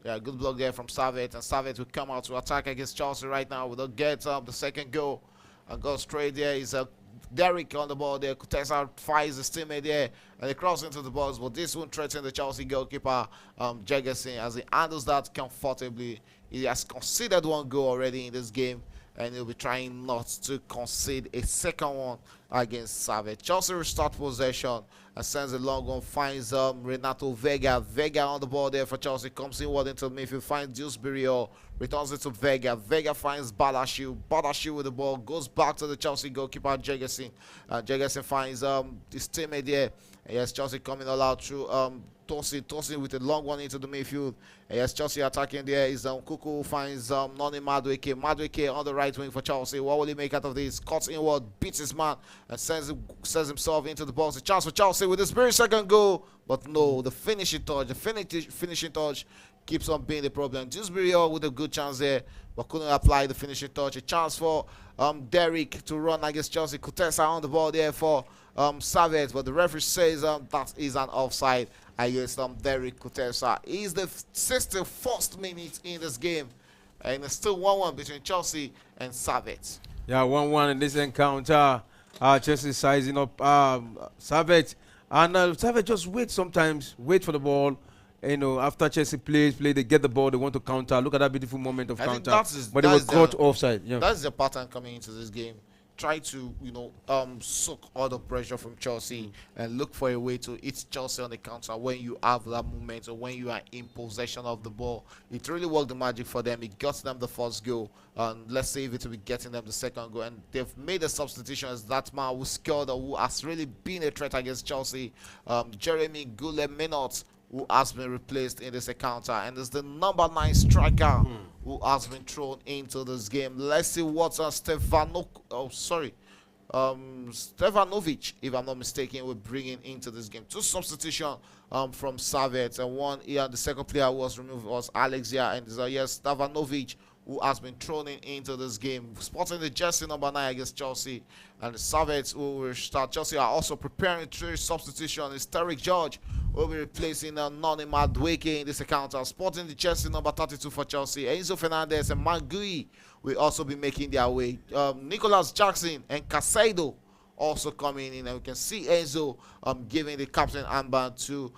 Yeah, good block there from Servette, and Servette will come out to attack against Chelsea right now. We'll get the second goal and go straight there. Is Derrick on the ball there. Kutesa fires his teammate there, and they cross into the box, but this won't threaten the Chelsea goalkeeper, Jeggerson, as he handles that comfortably. He has conceded 1 goal already in this game, and he'll be trying not to concede a second one against Servette. Chelsea restart possession and sends a long one, finds Renato Vega. Vega on the ball there for Chelsea, comes inward into the midfield, finds Dewsbury, returns it to Vega. Vega finds Badashiu. Badashiu with the ball, goes back to the Chelsea goalkeeper, Jeggerson. Jeggerson finds his teammate there. And yes, Chelsea coming all out through Tosin with a long one into the midfield. And yes, Chelsea attacking there is Kuku finds Noni Madueke. Madueke on the right wing for Chelsea. What will he make out of this? Cuts inward, beats his man, and sends himself into the box. A chance for Chelsea with his very second goal. But no, the finishing touch keeps on being the problem. Dewsbury with a good chance there, but couldn't apply the finishing touch. A chance for Derrick to run against Chelsea. Kutesa on the ball there for Servette, but the referee says that is an offside against Derrick Kutesa. He's the 61st minute in this game, and it's still 1-1 between Chelsea and Servette. Yeah, 1-1 in this encounter. Chelsea sizing up Servette, and Servette just wait for the ball. You know, after Chelsea play, they get the ball, they want to counter. Look at that beautiful moment of counter. But they were caught offside. Yeah. That's the pattern coming into this game. Try to, soak all the pressure from Chelsea and look for a way to hit Chelsea on the counter when you have that moment or when you are in possession of the ball. It really worked the magic for them. It got them the first goal. And let's say if it will be getting them the second goal. And they've made a substitution as that man who scored or who has really been a threat against Chelsea, Jeremy Goulet-Minot, who has been replaced in this encounter, and is the number 9 striker who has been thrown into this game. Let's see what Stefanovic, if I'm not mistaken, will bring into this game. 2 substitutions from Servette, and one here. The second player who was removed was Alexia, and yes, Stefanovic, who has been thrown into this game, sporting the jersey number 9 against Chelsea. And the Servette who will start. Chelsea are also preparing 3 substitutions. It's Derrick George will be replacing Noni Madueke in this encounter, sporting the jersey number 32 for Chelsea. Enzo Fernandez and Mangui will also be making their way. Nicholas Jackson and Casado also coming in, and we can see Enzo giving the captain armband to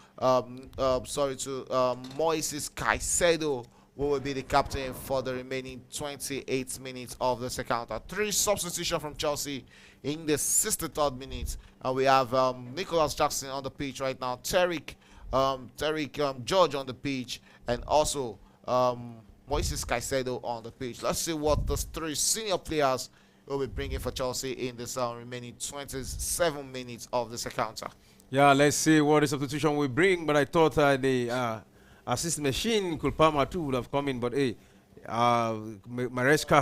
Moises Caicedo, who will be the captain for the remaining 28 minutes of this encounter. 3 substitutions from Chelsea in the 63rd minute, and we have Nicholas Jackson on the pitch right now, Derrick George on the pitch, and also Moises Caicedo on the pitch. Let's see what the 3 senior players will be bringing for Chelsea in this remaining 27 minutes of this encounter. Yeah, let's see what the substitution will bring. But I thought the assist machine Kulpama too would have come in, but hey, Maresca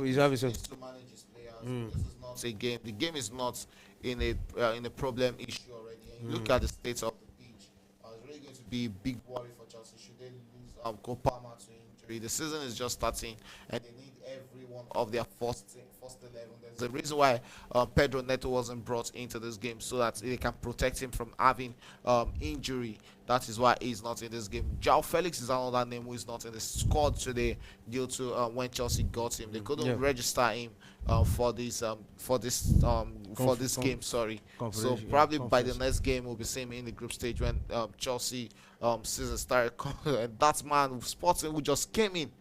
is having some. To manage his players. This is not a game. The game is not in a problem issue already. And look at the state of the pitch. It's really going to be a big worry for Chelsea should they lose Kulpama to injury. The season is just starting, and they need every one of their first 11. There's a reason why Pedro Neto wasn't brought into this game so that they can protect him from having injury. That is why he's not in this game. João Felix is another name who is not in the squad today due to when Chelsea got him. They couldn't register him for this game. Sorry. So probably by the next game we'll be seeing him in the group stage when Chelsea season started. And that man, Sporting, who just came in.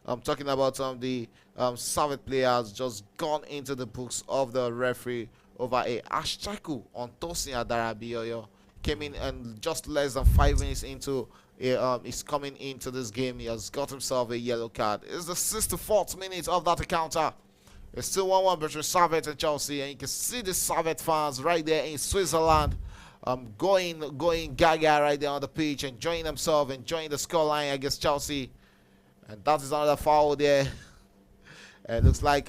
I'm talking about the Servette players just gone into the books of the referee over a Ashtaku on Tosin Adarabioyo. Came in and just less than 5 minutes into he's coming into this game. He has got himself a yellow card. It's the 64th minute of that encounter. It's still 1-1 between Servette and Chelsea, and you can see the Servette fans right there in Switzerland going gaga right there on the pitch, enjoying themselves, enjoying the scoreline against Chelsea. And that is another foul there. It looks like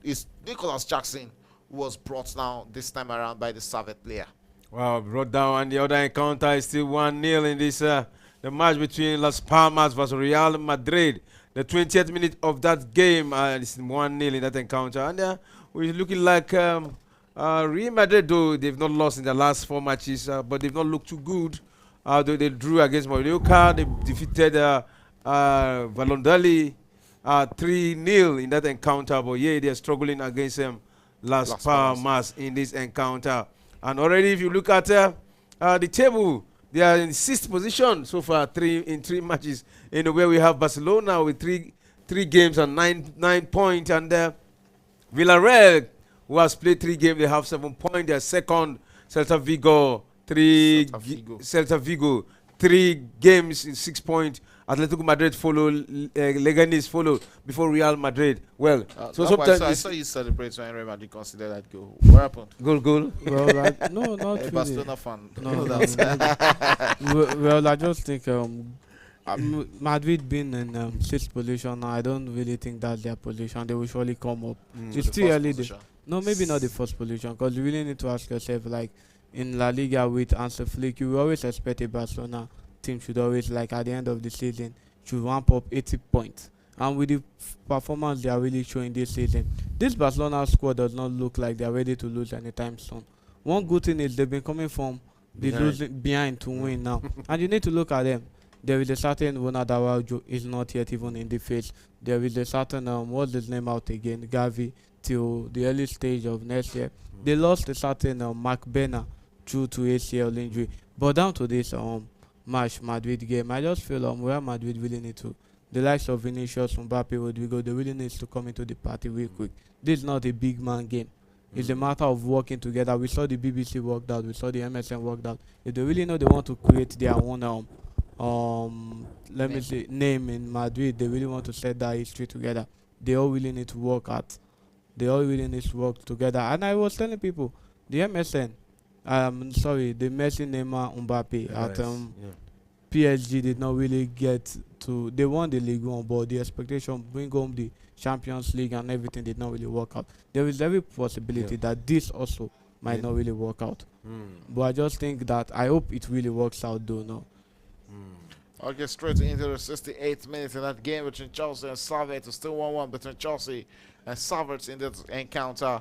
it's Nicholas Jackson who was brought down this time around by the Servette player. Wow, brought down, and the other encounter is still 1-0 in this the match between Las Palmas versus Real Madrid. The 20th minute of that game, it's 1-0 in that encounter, and we're looking like Real Madrid, though they've not lost in the last 4 matches, but they've not looked too good. Though they drew against Mallorca, they defeated Valladolid 3-0 in that encounter, but yeah, they're struggling against Las Palmas in this encounter. And already, if you look at the table, they are in 6th position so far, in 3 matches. In where we have Barcelona with three games and 9 points, and Villarreal, who has played 3 games, they have 7 points. They are second. Celta Vigo, 3 games in 6 points. Atletico Madrid follow, Leganes follow before Real Madrid. Well, so sometimes I saw you celebrate when Real Madrid considered that goal. What happened? Goal. Well, no, not really. Barcelona fan. No, well, I just think Madrid being in 6th position, I don't really think that's their position. They will surely come up. It's still early. No, maybe not the first position, because you really need to ask yourself, like, in La Liga with Hansi Flick, you always expect a Barcelona team should always, like, at the end of the season, should ramp up 80 points. And with the performance they are really showing this season, this Barcelona squad does not look like they are ready to lose anytime soon. One good thing is they've been coming from the losing behind to win now. And you need to look at them. There is a certain Ronaldo Araujo is not yet even in the face. There is a certain, what's his name out again, Gavi, till the early stage of next year. They lost a certain Mark Benner due to ACL injury. But down to this Madrid game, I just feel Real Madrid really need to, the likes of Vinicius, Mbappe, Rodrigo, they really need to come into the party real quick. This is not a big man game. It's a matter of working together. We saw the BBC worked out, we saw the MSN worked out. If they really know they want to create their own name in Madrid, they really want to set that history together, they all really need to work at. They all really need to work together. And I was telling people, the MSN, the Messi, Neymar, Mbappe at PSG did not really get to. They won the Ligue 1, but the expectation bring home the Champions League and everything did not really work out. There is every possibility that this also might not really work out. But I just think that I hope it really works out, though. No. I'll get straight into the 68th minute in that game between Chelsea and Servette. It's still 1-1 between Chelsea and Servette in this encounter.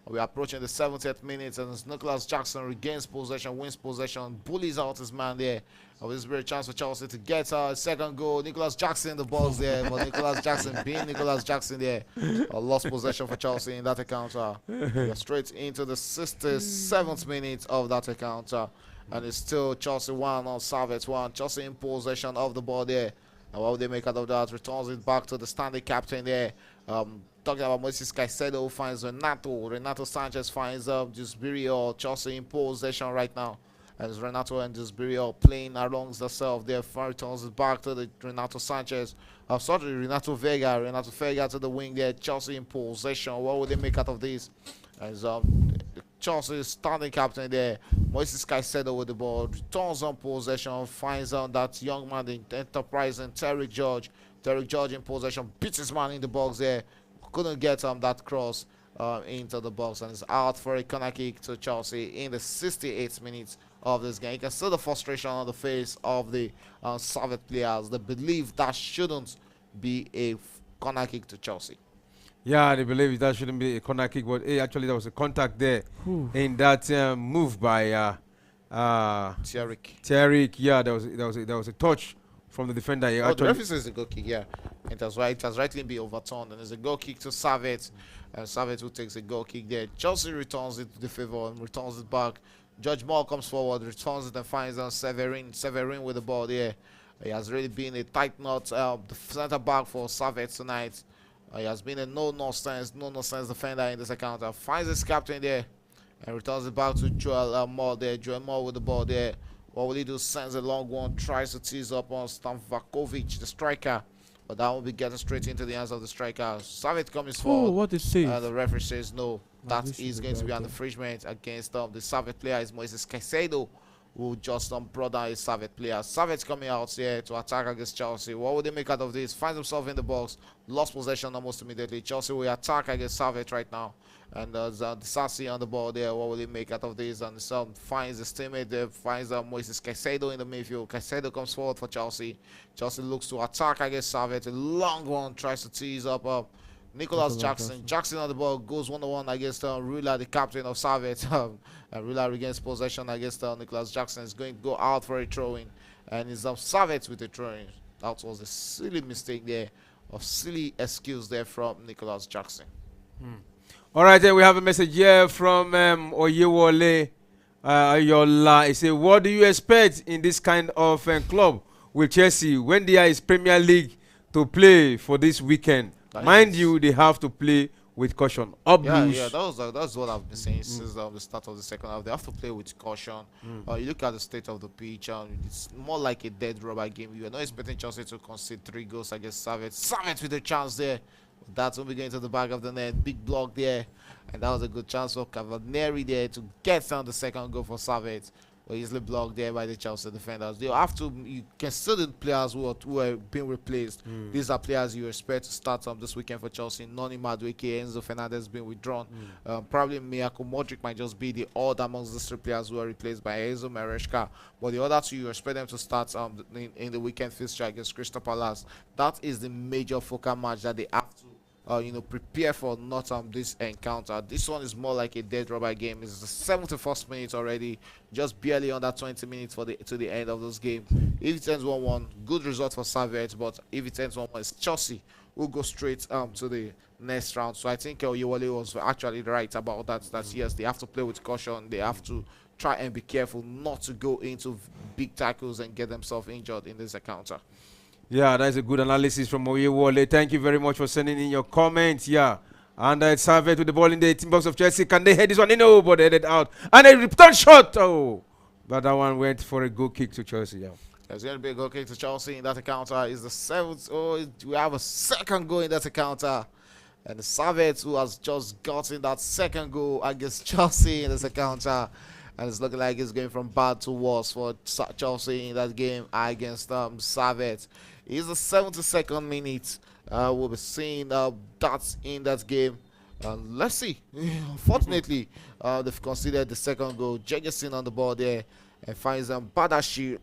We're approaching the 70th minute, and Nicholas Jackson regains possession, wins possession, bullies out his man there. This is a great chance for Chelsea to get a second goal. Nicholas Jackson in the box there, but Nicholas Jackson being Nicholas Jackson there. Lost possession for Chelsea in that encounter. We're straight into the 67th minute of that encounter, and it's still Chelsea 1 on Servette 1. Chelsea in possession of the ball there. And what will they make out of that? Returns it back to the standing captain there. Talking about Moises Caicedo, finds Renato Sanchez finds Jusbirio. Chelsea in possession right now. And it's Renato and Jusbirio playing along themselves there. Returns it back to the Renato Sanchez. Renato Vega. Renato Vega to the wing there. Chelsea in possession. What will they make out of this? And Chelsea standing captain there. Moises Caicedo with the ball. Returns on possession. Finds out that young man, the enterprising Terrick George. Terrick George in possession. Beats his man in the box there. Couldn't get that cross into the box, and is out for a corner kick to Chelsea in the 68th minute of this game. You can see the frustration on the face of the Servette players. They believe that shouldn't be a corner kick to Chelsea. Yeah, they believe that shouldn't be a corner kick, but actually there was a contact there in that move by Thierry. Thierry. Yeah, there was a touch from the defender. He Oh, the actually, referee says a goal kick, yeah. It has right. It has rightly been overturned, and there's a goal kick to Servette, and Servette who takes a goal kick there. Chelsea returns it to the favor and returns it back. Judge Moore comes forward, returns it, and finds on Severin. Severin with the ball there. He has really been a tight knot, the centre back for Servette tonight. He has been a no-nonsense defender in this encounter. Finds his captain there and returns it back to Joel Moore there. Joel Moore with the ball there. What will he do? Sends a long one, tries to tease up on Stanvakovic, the striker. But that will be getting straight into the hands of the striker. Servette comes forward. What is save? The referee says no. That this is is going to be an okay. infringement against the Servette player. Is Moises Caicedo, who just brought down his Servette player. Servette's coming out here to attack against Chelsea. What would they make out of this? Finds himself in the box. Lost possession almost immediately. Chelsea will attack against Servette right now. And Sassi on the ball there. What will he make out of this? And finds his teammate there. Finds Moises Caicedo in the midfield. Caicedo comes forward for Chelsea. Chelsea looks to attack against Servette. A long one. Tries to tease up. Nicholas Jackson. Jackson on the ball. Goes 1-1 against Rula, the captain of Servette. And Rula regains possession against Nicholas Jackson. Is going to go out for a throw-in. And it's Servette with a throw-in. That was a silly mistake there. Of silly excuse there from Nicholas Jackson. all right, then we have a message here from Oyewole Ayola. He said, what do you expect in this kind of club with Chelsea when there is Premier League to play for this weekend? Mind you, they have to play with caution. Yeah, that's what I've been saying since the start of the second half. They have to play with caution. You look at the state of the pitch, it's more like a dead rubber game. You are not expecting Chelsea to concede 3 goals against Servette. Servette with a chance there. That's when we get into the back of the net. Big block there. And that was a good chance for Cavalieri there to get down the second goal for Servette. But easily blocked there by the Chelsea defenders. You can still the players who are being replaced. These are players you expect to start this weekend for Chelsea. Noni Madueke, Enzo Fernandez being withdrawn. Probably Miyako Modric might just be the odd amongst the 3 players who are replaced by Enzo Maresca. But the other 2, you expect them to start in the weekend fixture against Crystal Palace. That is the major focal match that they have to prepare for, not this encounter. This one is more like a dead rubber game. It's the 71st minute already, just barely under 20 minutes to the end of this game. If it ends 1-1, good result for Servette, but if it ends 1-1, it's Chelsea who go straight to the next round. So I think Oyewole was actually right about that. That yes, they have to play with caution. They have to try and be careful not to go into big tackles and get themselves injured in this encounter. Yeah, that's a good analysis from Oyewole. Thank you very much for sending in your comments. Yeah. And Servette with the ball in the 18 box of Chelsea. Can they head this one in? No, but they headed out. And a return shot. Oh. But that one went for a goal kick to Chelsea. Yeah. There's going to be a goal kick to Chelsea in that encounter. Is the 7th. Oh, we have a second goal in that encounter. And the Servette who has just gotten that second goal against Chelsea in this encounter. And it's looking like it's going from bad to worse for Chelsea in that game against Servette. It's the 72nd minute. We'll be seeing that in that game. Let's see. Unfortunately, they've considered the second goal. Jegerson on the ball there and finds Badashi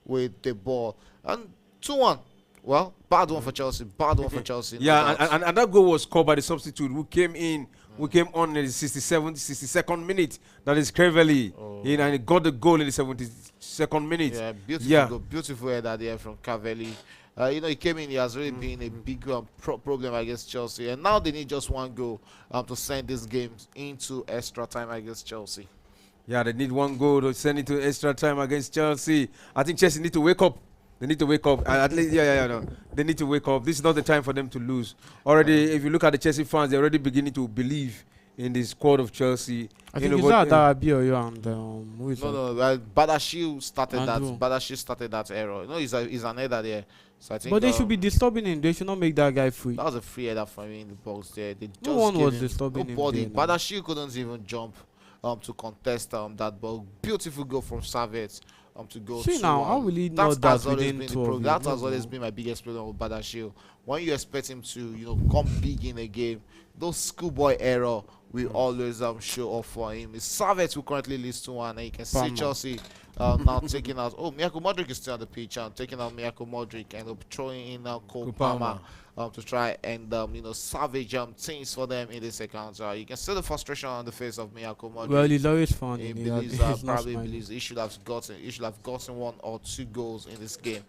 with the ball. And 2-1. Well, bad one for Chelsea. Bad one for Chelsea. Yeah, and that goal was scored by the substitute who came in. We came on in the 62nd minute. That is Crevelli. And he got the goal in the 72nd minute. Yeah, beautiful goal. Beautiful header there from Crevelli. He came in. He has really been a big problem against Chelsea. And now they need just 1 goal to send this game into extra time against Chelsea. Yeah, they need 1 goal to send it to extra time against Chelsea. I think Chelsea need to wake up. They need to wake up. At least, no. They need to wake up. This is not the time for them to lose. Already, if you look at the Chelsea fans, they're already beginning to believe in the squad of Chelsea. I think it's that Abioyo and who is Badashi started that. Badashi started that error. He's an header there. So I think. But they should be disturbing him. They should not make that guy free. That was a free header for me in the box there. No one was disturbing him. Badashi couldn't even jump to contest that ball. Beautiful goal from Servette. To go see now, how will he know that within 12? That has always been my biggest problem with Badashi. When you expect him to, come big in a game, those schoolboy error will always show off for him. It's Servette who currently leads 2-1, and you can see Chelsea now taking out. Oh, Miyako Modric is still on the pitch and taking out Miyako Modric and throwing in Cole Palmer. to try and salvage things for them in this encounter. You can see the frustration on the face of Miyako Well, Modric. he's always fun. He He believes he's not probably smiling. believes he should have gotten 1 or 2 goals in this game.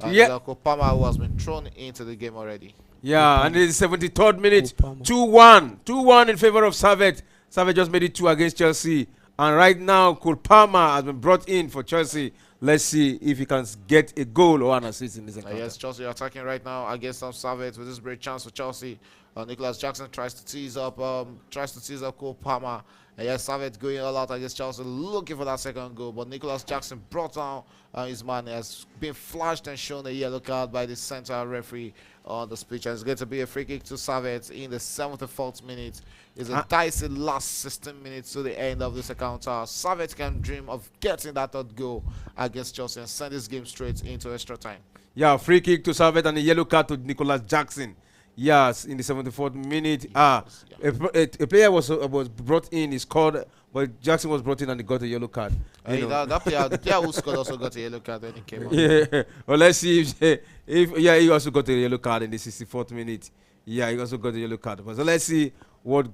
Yeah, Palmas who has been thrown into the game already. yeah, and Kupama. it is 73rd minute, Kupama. 2-1, 2-1 in favor of Servette. Servette just made it 2 against Chelsea, and right now Kulpama has been brought in for Chelsea. Let's see if he can get a goal or an assist in this encounter. Yes, Chelsea are attacking right now against some Servette with this great chance for Chelsea. Nicholas Jackson tries to tease up Cole Palmer. And yes, Servette going all out against Chelsea, looking for that second goal. But Nicholas Jackson brought down his man. He has been flashed and shown a yellow card by the center referee on the pitch. And it's going to be a free kick to Servette in the 74th minute. It's a dicey last 16 minutes to the end of this encounter. Servette can dream of getting that third goal against Chelsea and send this game straight into extra time. Yeah, free kick to Servette and a yellow card to Nicholas Jackson. Yes, in the 74th minute. A player was brought in. He scored, but Jackson was brought in and he got a yellow card. That player, the player who scored also got a yellow card when he came on. Yeah. Well, let's see if he also got a yellow card in the 64th minute. Yeah, he also got a yellow card. So let's see what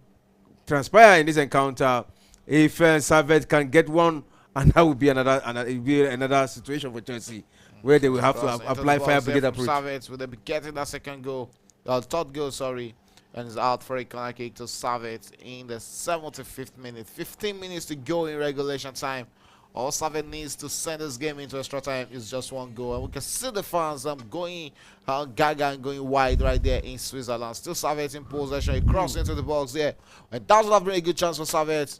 transpire in this encounter. If Servette can get one, and that would be another situation for Chelsea where they will have to apply fire brigade approach. Servette will be getting that second goal, third goal, sorry, and is out for a corner kick to Servette in the 75th minute. 15 minutes to go in regulation time. All Servette needs to send this game into extra time is just one goal, and we can see the fans going gaga and going wide right there in Switzerland. Still Servette in possession. He crossed into the box there, and that would have been a good chance for Servette,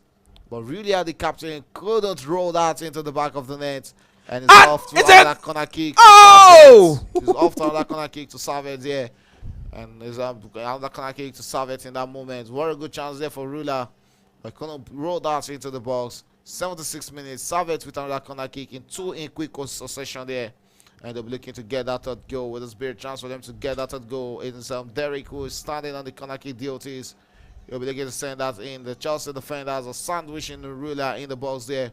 but really the captain couldn't roll that into the back of the net, and it's off to another corner kick. Oh! He's off to another corner kick to Servette there, and there's another corner kick to Servette in that moment. What a good chance there for Rula, but couldn't roll that into the box. 76 minutes, Servette with another corner kick in quick succession there, and they'll be looking to get that third goal with a spirit chance for them to get that third goal. It is Derek who is standing on the corner kick DOTs. He'll be looking to send that in. The Chelsea defenders are sandwiching the Ruler in the box there,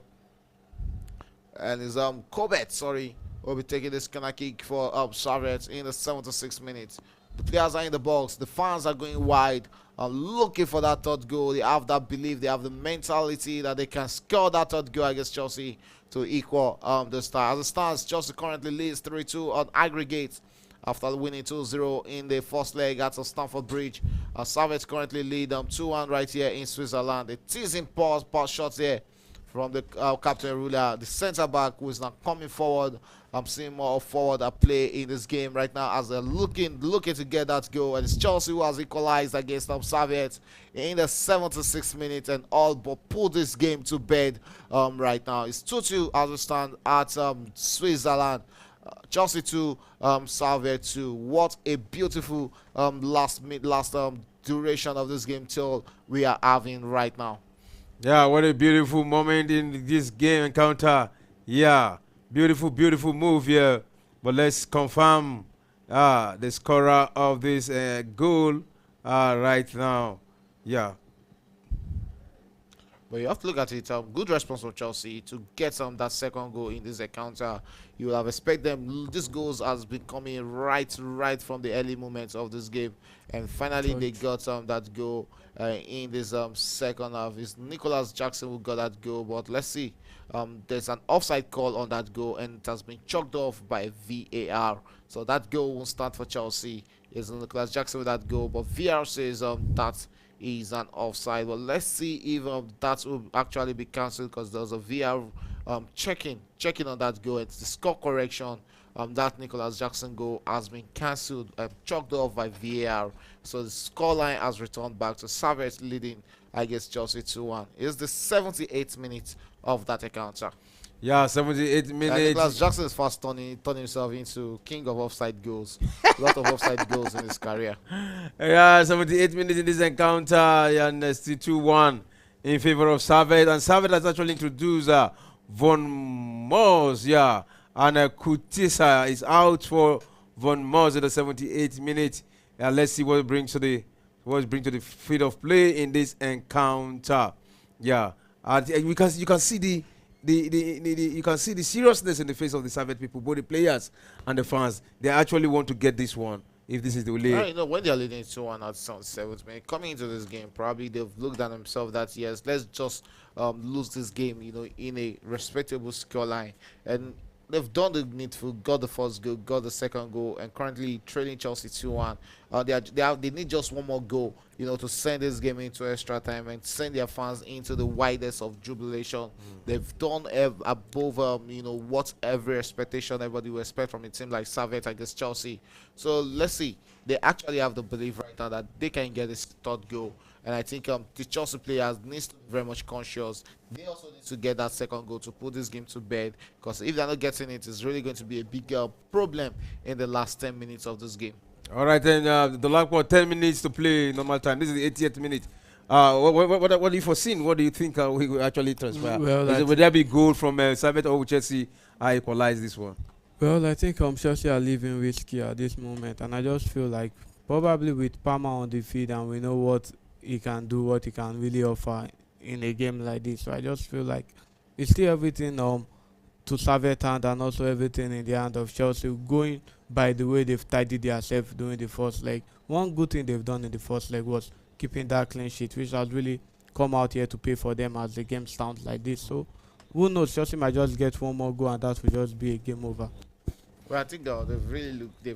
and it's Corbett, sorry, will be taking this corner kick for Servette in the 76 minutes. The players are in the box, the fans are going wide, looking for that third goal. They have that belief, they have the mentality that they can score that third goal against Chelsea to equal the star. As it stands, Chelsea currently leads 3-2 on aggregate after winning 2-0 in the first leg at Stamford Bridge. Servette currently lead 2-1 right here in Switzerland. A teasing pass shot here from the captain Ruler, the centre back, who is now coming forward. I'm seeing more forward play in this game right now as they're looking to get that goal. And it's Chelsea who has equalized against Servette in the 76th minute and all but put this game to bed right now. It's 2-2 as we stand at Switzerland. Chelsea 2, Servette 2. What a beautiful last duration of this game till we are having right now. Yeah, what a beautiful moment in this game encounter. Yeah, beautiful move here. But let's confirm the scorer of this goal right now. Yeah. But you have to look at it. Good response from Chelsea to get that second goal in this encounter. You will have expected them. This goals has been coming right from the early moments of this game, and finally they got that goal in this second half. It's Nicholas Jackson who got that goal, but let's see. There's an offside call on that goal, and it has been chalked off by VAR. So that goal won't stand for Chelsea. It's Nicholas Jackson with that goal, but VAR says that is an offside. Well, let's see if that will actually be cancelled, because there's a VAR checking on that goal. It's the score correction. That Nicholas Jackson goal has been cancelled and chalked off by VAR. So the scoreline has returned back to Servette leading against Chelsea 2-1. It's the 78th minute of that encounter. Yeah, 78 minutes. Nicholas Jackson is fast turning himself into king of offside goals. A lot of offside goals in his career. Yeah, 78 minutes in this encounter, and still 2-1 in favor of Servette. And Servette has actually introduced Von Moors, yeah, and Kutisa is out for Von Moors in the 78th minute. Let's see what it brings to the field of play in this encounter. Yeah, you can see you can see the seriousness in the face of the Servette people, both the players and the fans. They actually want to get this one. if this is the Yeah, only. you know, when they're leading 2-1 at some seventh minute, coming into this game, probably they've looked at themselves that yes, let's just lose this game, you know, in a respectable scoreline, and they've done the needful, got the first goal, got the second goal, and currently trailing Chelsea 2-1. They need just one more goal, you know, to send this game into extra time and send their fans into the widest of jubilation. They've done above, you know, what every expectation everybody would expect from a team like Servette against Chelsea. So let's see. They actually have the belief right now that they can get this third goal. And I think the Chelsea players needs to be very much conscious. They also need to get that second goal to put this game to bed. Because if they're not getting it, it's really going to be a big problem in the last 10 minutes of this game. All right, then the last 10 minutes to play normal time. This is the 80th minute. What do you foreseen? What do you think we will actually transfer? Well, Would there be goal from Servette, or will Chelsea equalize this one? Well, I think Chelsea are living risky at this moment, and I just feel like probably with Palma on the field, and we know what he can do, what he can really offer in a game like this. So I just feel like it's still everything to Servette hand, and also everything in the hand of Chelsea, going by the way they've tidied themselves during the first leg. One good thing they've done in the first leg was keeping that clean sheet, which has really come out here to pay for them as the game sounds like this. So who knows? Chelsea might just get one more goal, and that will just be a game over. Well, I think they've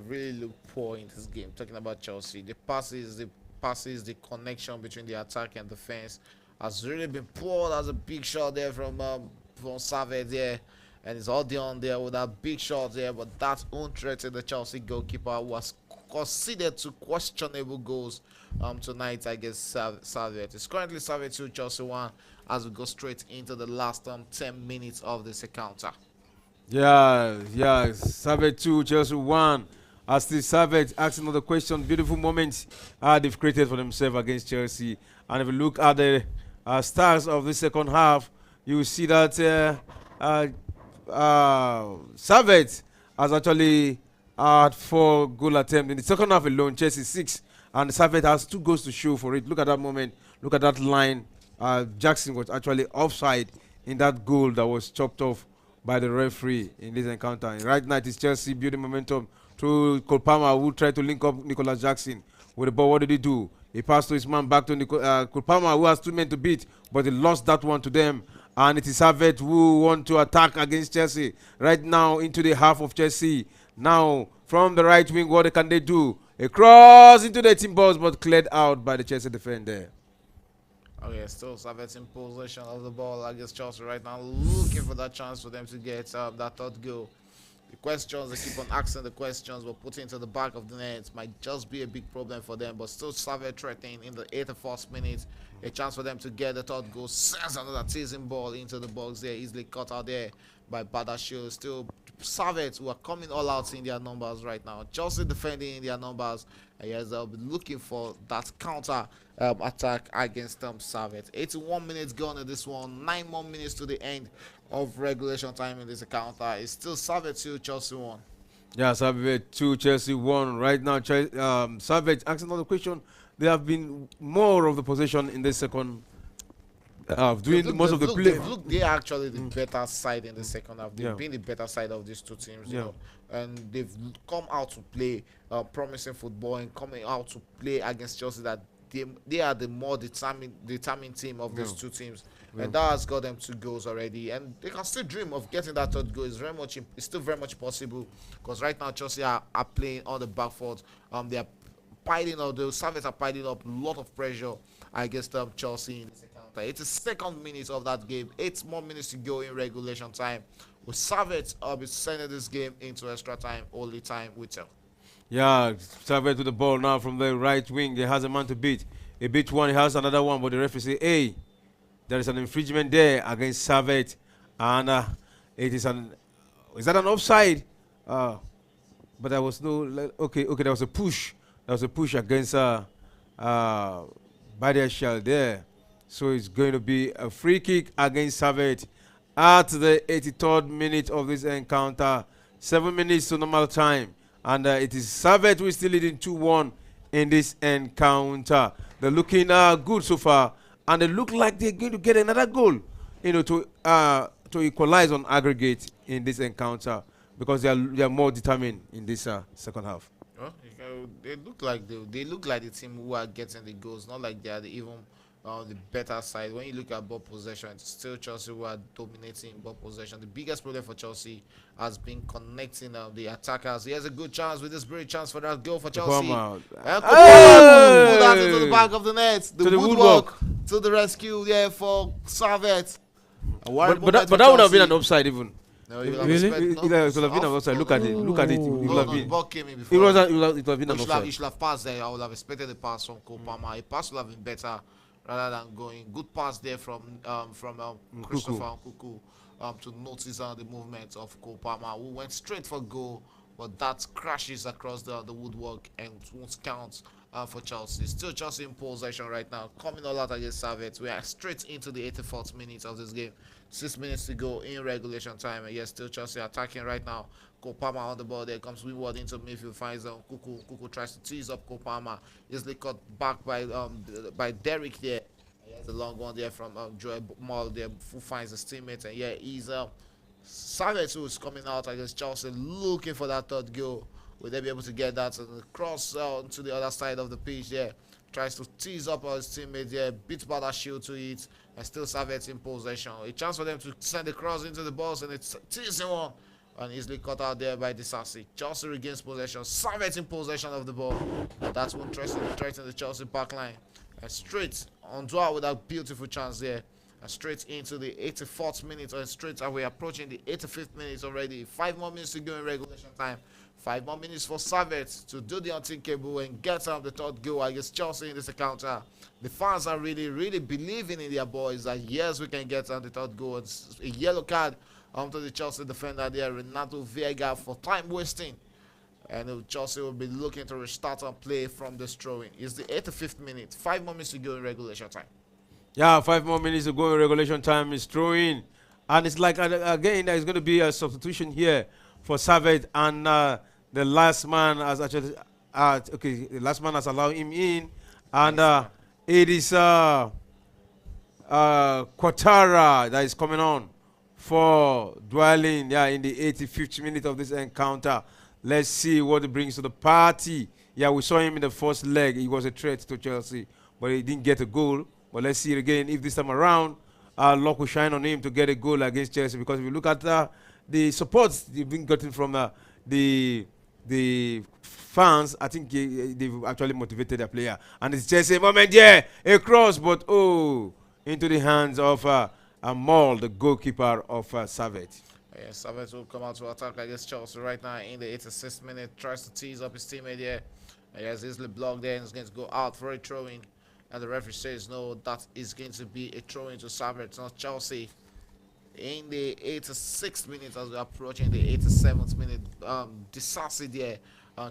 really looked poor in this game. Talking about Chelsea, the passes, the connection between the attack and defense has really been poor. There's a big shot there from Servette there, and it's all down there with that big shot there. But that unthreatened the Chelsea goalkeeper, who was conceded to questionable goals tonight against Servette. It's currently Servette 2, Chelsea 1, as we go straight into the last 10 minutes of this encounter. Yeah, Servette 2, Chelsea 1. As the Servette asking another question, beautiful moments they've created for themselves against Chelsea. And if you look at the stars of the second half, you will see that Servette has actually had 4 goal attempts. In the second half alone, Chelsea 6. And Servette has 2 goals to show for it. Look at that moment. Look at that line. Jackson was actually offside in that goal that was chopped off by the referee in this encounter. And right now, it is Chelsea building momentum through Palmas, who tried to link up Nicolas Jackson with the ball. What did he do? He passed to his man back to Palmas, who has 2 men to beat, but he lost that one to them. And it is Servette who want to attack against Chelsea right now into the half of Chelsea. Now, from the right wing, what can they do? A cross into the team box, but cleared out by the Chelsea defender. Okay, still Servette in possession of the ball against Chelsea right now, looking for that chance for them to get that third goal. The questions, they keep on asking the questions, but putting into the back of the net might just be a big problem for them. But still Servette threatening in the 81st minute. A chance for them to get the third goal. Sends another teasing ball into the box there, easily cut out there by Badashio. Still Servette, who are coming all out in their numbers right now. Chelsea defending in their numbers. And yes, they'll be looking for that counter attack against Servette. 81 minutes gone in this one. 9 more minutes to the end of regulation time in this encounter. It's still Servette 2, Chelsea 1. Yeah, Servette 2, Chelsea 1. Right now, Servette asking another question. They have been more of the possession in the second half, doing most of the play. They're actually the better side in the second half. They've been the better side of these two teams, you know, and they've come out to play promising football and coming out to play against Chelsea. That they are the more determined team of these two teams, and that has got them 2 goals already. And they can still dream of getting that third goal. It's still very much possible, because right now Chelsea are playing on the back foot. They are piling up. The Servette are piling up a lot of pressure against Chelsea in this encounter. It's the second minute of that game. 8 more minutes to go in regulation time. With Servette, I'll be sending this game into extra time, only time will tell. Yeah, Servette with the ball now from the right wing. He has a man to beat. He beat one, he has another one, but the referee say, hey, there is an infringement there against Servette. And it is is that an offside? But there was no, okay, there was a push. There was a push against Badiashile there. So it's going to be a free kick against Servette at the 83rd minute of this encounter. 7 minutes to normal time. And it is Servette who is still leading 2-1 in this encounter. They're looking good so far. And they look like they're going to get another goal, you know, to equalize on aggregate in this encounter, because they are more determined in this second half. They look like the team who are getting the goals, not like they are even the better side. When you look at ball possession, it's still Chelsea who are dominating ball possession. The biggest problem for Chelsea has been connecting the attackers. He has a good chance with this great chance for that goal for Chelsea. Kopama. And Kopama pulled that into the Hey! back of the net. The To the woodwork to the rescue there for Servette. But that would have been an offside even. No, you Really? It would have been an offside. Look at it. Look at it. It would have the been. ball came in It before. would have been an He offside. should have passed there. I would have expected the pass from Kopama. A pass would have been better rather than going. Good pass there from Christopher Nkuku to notice the movement of Kopama, who went straight for goal, but that crashes across the woodwork and won't count for Chelsea. Still Chelsea in possession right now, coming all out against Servette. We are straight into the 84th minute of this game. 6 minutes to go in regulation time, and yes, still Chelsea attacking right now. Kopama on the ball. There comes Winward into midfield, finds Kuku. Kuku tries to tease up Kopama. Easily cut back by Derrick there. The long one there from Joel Mall there, who finds his teammate, and yeah, he's Servette, who is coming out against Chelsea, looking for that third goal. Will they be able to get that? And cross to the other side of the pitch there. Tries to tease up his teammate there, beats Badashield to it, and still Servette in possession. A chance for them to send the cross into the box, and it's teasing one, and easily cut out there by Disasi. Chelsea regains possession. Servette in possession of the ball, and that's one threaten the Chelsea back line. And straight on Dua with that beautiful chance there. And straight into the 84th minute, and straight away approaching the 85th minute already. 5 more minutes to go in regulation time. 5 more minutes for Servette to do the unthinkable and get the third goal against Chelsea in this encounter. The fans are really, really believing in their boys that yes, we can get the third goal. It's a yellow card to the Chelsea defender there, Renato Vega, for time wasting. And Chelsea will be looking to restart and play from this throwing. It's the 85th minute. 5 more minutes to go in regulation time. Yeah, 5 more minutes to go in regulation time. Is throwing. And it's like, again, there's going to be a substitution here for Servette. And the last man has actually, the last man has allowed him in. And it is Quatara that is coming on for dwelling in the 85th minute of this encounter. Let's see what it brings to the party. Yeah, we saw him in the first leg. He was a threat to Chelsea, but he didn't get a goal. But let's see it again. If this time around, luck will shine on him to get a goal against Chelsea. Because if you look at the support they've been getting from the fans, I think they've actually motivated their player. And it's just a moment, a cross, but into the hands of Maul, the goalkeeper of Servette. Yes, Servette will come out to attack against Chelsea right now in the 86th minute. Tries to tease up his teammate here. He has easily blocked there and is going to go out for a throw-in. And the referee says no, that is going to be a throw-in to Servette, not Chelsea. In the 86th minute, as we're approaching the 87th minute, Disasi there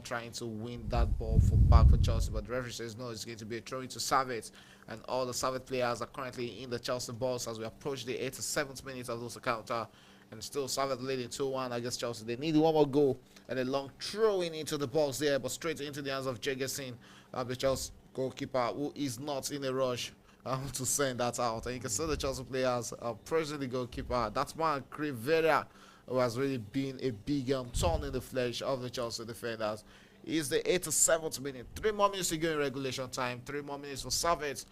trying to win that ball back for Chelsea. But the referee says no, it's going to be a throw-in to Servette. And all the Servette players are currently in the Chelsea box as we approach the 87th minute of this encounter. And still Servette leading 2-1 against Chelsea. They need one more goal and a long throw-in into the box there, but straight into the hands of Jegerson, the Chelsea goalkeeper, who is not in a rush to send that out. And you can see the Chelsea players praising the goalkeeper. That man, Crivera, who has really been a big thorn in the flesh of the Chelsea defenders. It's the 87th minute. 3 more minutes to go in regulation time. 3 more minutes for Servette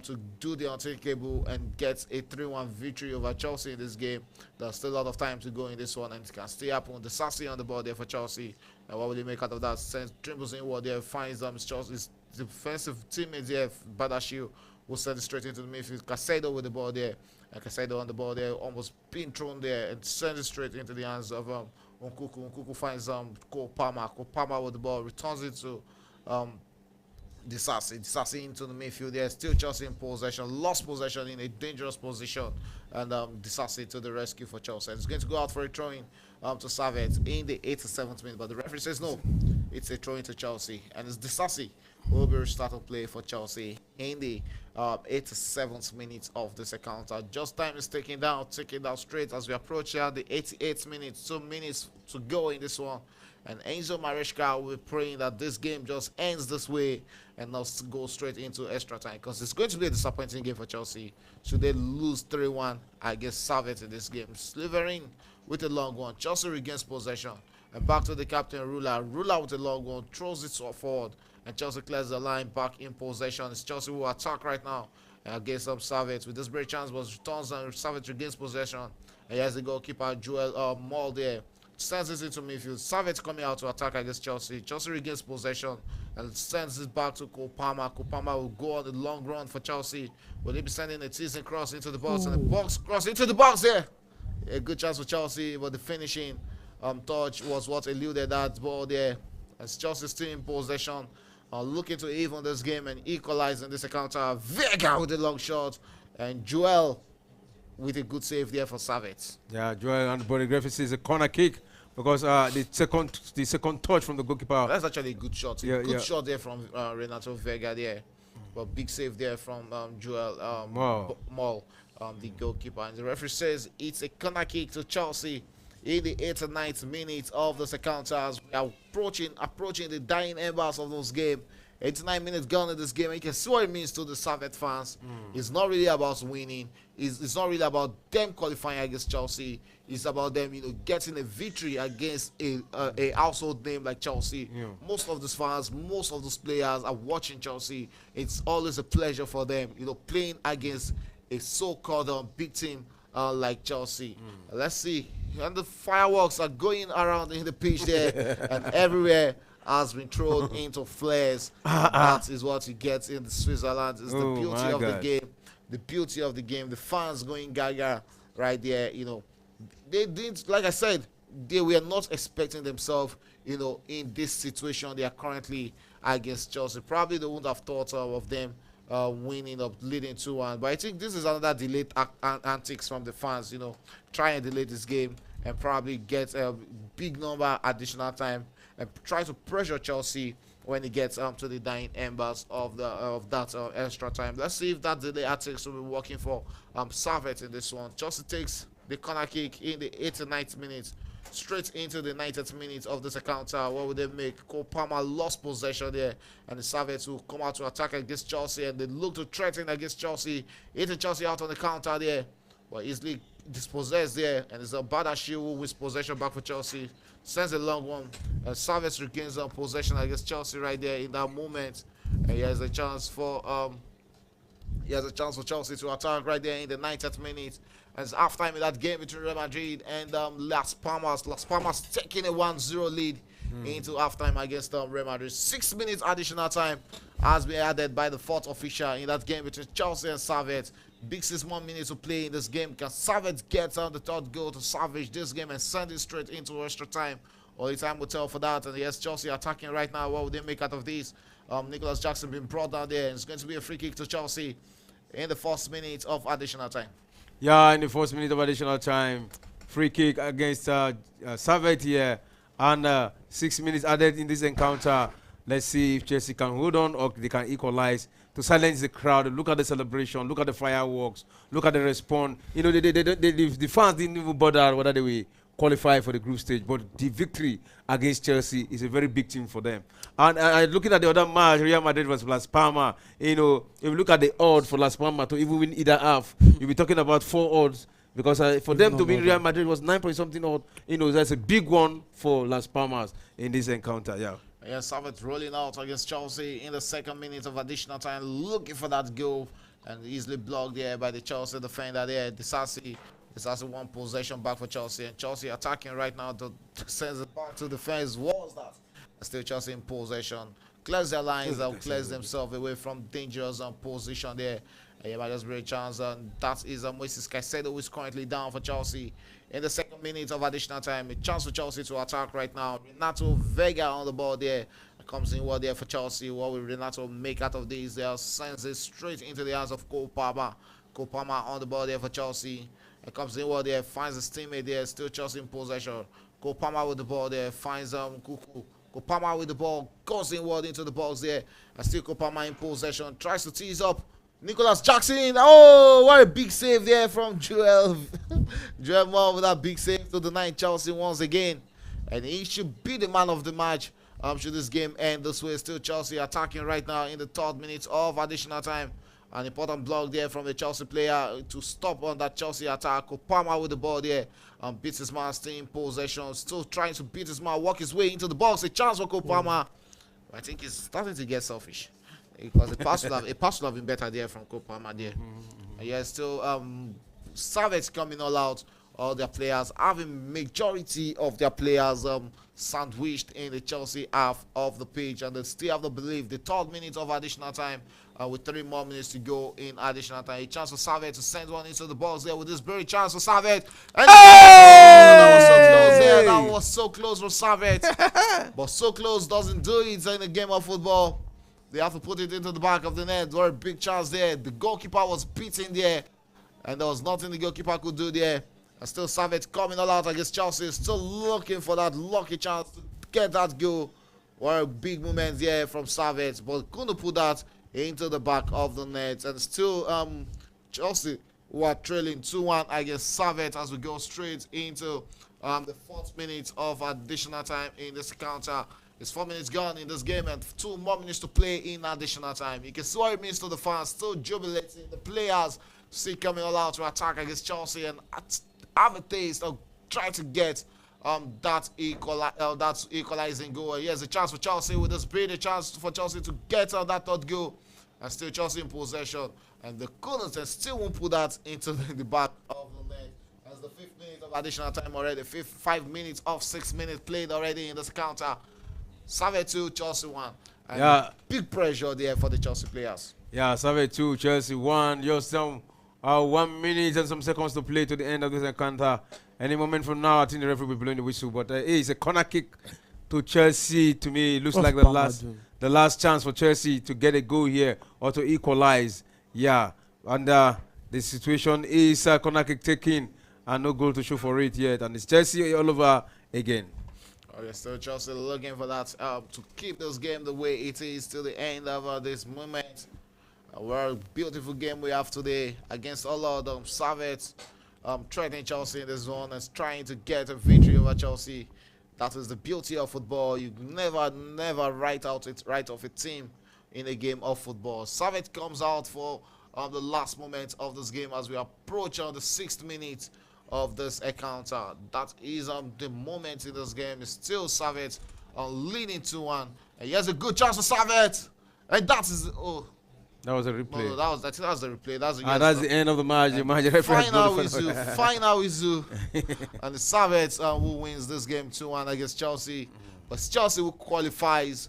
to do the unthinkable and get a 3-1 victory over Chelsea in this game. There's still a lot of time to go in this one, and it can still happen. The Sassy on the ball there for Chelsea. And what will he make out of that? Sends dribbles inward there, finds Chelsea's defensive teammate there, Badashield, will send it straight into the midfield. Casado with the ball there. And Casado on the ball there, almost being thrown there, and sends it straight into the hands of Nkuku. Nkuku finds Kopama. Kopama with the ball, returns it to Disasi into the midfield there. Still Chelsea in possession. Lost possession in a dangerous position. And Disasi to the rescue for Chelsea. And it's going to go out for a throw-in to Servette in the 87th minute. But the referee says no. It's a throw-in to Chelsea. And it's Disasi who will be restarting play for Chelsea in the 87th minute of this encounter. Just time is taking down straight as we approach here the 88th minute. 2 minutes to go in this one. And Enzo Maresca will be praying that this game just ends this way and not go straight into extra time, because it's going to be a disappointing game for Chelsea. Should they lose 3-1 against Servette in this game? Slivering with a long one. Chelsea regains possession. And back to the captain, Ruler with a long one, throws it forward. And Chelsea clears the line back in possession. It's Chelsea who attack right now against Servette. With this great chance, was returns and Servette regains possession. And here's the goalkeeper, Joel Moll there. Sends it into midfield. Servette coming out to attack against Chelsea. Chelsea regains possession and sends it back to Palmas. Palmas will go on the long run for Chelsea. Will they be sending a teasing cross into the box? And the box cross into the box there. A good chance for Chelsea, but the finishing touch was what eluded that ball there. As Chelsea still in possession, looking to even this game and equalize in this encounter. Vega with a long shot, and Joel with a good save there for Servette. Yeah, Joel and Bonnie Griffiths is a corner kick because the second touch from the goalkeeper. That's actually a good shot. Good shot there from Renato Vega there. But big save there from Joel Moll, the goalkeeper. And the referee says it's a corner kick to Chelsea in the 8th and 9th minutes of the encounter as we are approaching the dying embers of those game. 89 minutes gone in this game, and you can see what it means to the Servette fans. It's not really about winning. It's not really about them qualifying against Chelsea. It's about them, getting a victory against a household name like Chelsea. Yeah. Most of those fans, most of those players are watching Chelsea. It's always a pleasure for them, playing against a so-called big team like Chelsea. Let's see. And the fireworks are going around in the pitch there and everywhere. Has been thrown into flares. That is what you get in Switzerland. It's the beauty of the game. The beauty of the game. The fans going gaga right there. They didn't, like I said, they were not expecting themselves, in this situation they are currently against Chelsea. Probably they wouldn't have thought of them winning or leading 2-1. But I think this is another delayed antics from the fans, try and delay this game and probably get a big number additional time and try to pressure Chelsea when it gets to the dying embers of that extra time. Let's see if that delay tactics will be working for Servette in this one. Chelsea takes the corner kick in the 89th minute, straight into the 90th minute of this encounter. What would they make? Cole Palmer lost possession there, and the Servette will come out to attack against Chelsea, and they look to threaten against Chelsea. Hitting Chelsea out on the counter there, but easily dispossessed there, and it's a Badashi who wins possession back for Chelsea. Sends a long one, and Servette regains possession against Chelsea right there in that moment, and he has a chance for Chelsea to attack right there in the 90th minute. And it's halftime in that game between Real Madrid and Las Palmas. Las Palmas taking a 1-0 lead into halftime against Real Madrid. 6 minutes additional time has been added by the fourth official in that game between Chelsea and Servette. Big 6 more minutes to play in this game. Can Servette get the third goal to salvage this game and send it straight into extra time? Only time will tell for that. And yes, Chelsea attacking right now. What will they make out of this? Nicholas Jackson being brought down there. And it's going to be a free kick to Chelsea in the first minute of additional time. Yeah, in the first minute of additional time, free kick against Servette here, and 6 minutes added in this encounter. Let's see if Chelsea can hold on or they can equalize to silence the crowd. Look at the celebration, look at the fireworks, look at the response. The fans didn't even bother whether they will qualify for the group stage, but the victory against Chelsea is a very big thing for them. And looking at the other match, Real Madrid versus Las Palmas, if you look at the odds for Las Palmas to even win either half, you'll be talking about 4 odds, because for them to win Real Madrid was 9 point something odd. That's a big one for Las Palmas in this encounter. Yeah. Yes, Servette rolling out against Chelsea in the 2nd minute of additional time, looking for that goal, and easily blocked there by the Chelsea defender there. Disasi one possession back for Chelsea, and Chelsea attacking right now to send it back to defense. What was that? Still Chelsea in possession. Clears their lines and clears themselves away from dangerous position there. And might just be a chance, and that is Moises Caicedo, who is currently down for Chelsea. In the 2nd minute of additional time, a chance for Chelsea to attack right now. Renato Vega on the ball there. Comes in well there for Chelsea. What will Renato make out of this? They sends it straight into the hands of Cole Palmer. Cole Palmer on the ball there for Chelsea. It comes in well there, finds his teammate there, still Chelsea in possession. Cole Palmer with the ball there, finds Kuku. Cole Palmer with the ball, goes in well into the box there. And still Cole Palmer in possession, tries to tease up Nicholas Jackson. Oh, what a big save there from Joel. Joel Moore with that big save to deny Chelsea once again. And he should be the man of the match. Should this game end this way? Still Chelsea attacking right now in the 3rd minute of additional time. An important block there from the Chelsea player to stop on that Chelsea attack. Palmas with the ball there. Beats his man, staying in possession. Still trying to beat his man, walk his way into the box. A chance for Palmas. I think he's starting to get selfish. Because a pass would have been better there from Palmas there. And yeah, still Servette coming all out. All their players, having majority of their players sandwiched in the Chelsea half of the pitch, and they still have the belief. The 3rd minute of additional time, with 3 more minutes to go in additional time. A chance for Servette to send one into the box there with this very chance for Servette. And that was so close there. That was so close for Servette. But so close doesn't do it in a game of football. They have to put it into the back of the net. There was a big chance there. The goalkeeper was beaten there, and there was nothing the goalkeeper could do there. And still Servette coming all out against Chelsea, still looking for that lucky chance to get that goal. What a big moment there from Servette, but couldn't put that into the back of the net. And still Chelsea, who are trailing 2-1 against Servette as we go straight into the 4th minute of additional time in this encounter. It's 4 minutes gone in this game and 2 more minutes to play in additional time. You can see what it means to the fans, still jubilating. The players still coming all out to attack against Chelsea and have a taste of try to get that equalizing goal. Here's a chance for Chelsea with this big chance for Chelsea to get that 3rd goal, and still Chelsea in possession, and the corners and still won't put that into the back of the net. As the 5th minute of additional time already, 5 minutes of 6 minutes played already in this counter. Servette 2, Chelsea 1. And big pressure there for the Chelsea players. Yeah, Servette 2, Chelsea 1. Just some 1 minute and some seconds to play to the end of this encounter. Any moment from now, I think the referee will be blowing the whistle. But it's a corner kick to Chelsea. To me, it looks like the last chance for Chelsea to get a goal here or to equalize. Yeah, and the situation is a corner kick taken and no goal to show for it yet. And it's Chelsea all over again. Okay, still Chelsea looking for that to keep this game the way it is till the end of this moment. What a beautiful game we have today against all of them. Servette threatening Chelsea in the zone and trying to get a victory over Chelsea. That is the beauty of football. You never write off a team in a game of football. Servette comes out for the last moment of this game as we approach the 6th minute of this encounter. That is the moment in this game. It's still Servette leading 2-1. And here's a good chance for Servette. And that is that was a replay. No, I think that was the replay. That's the end of the match. Final whistle. And the Servette who wins this game 2-1 against Chelsea. But it's Chelsea who qualifies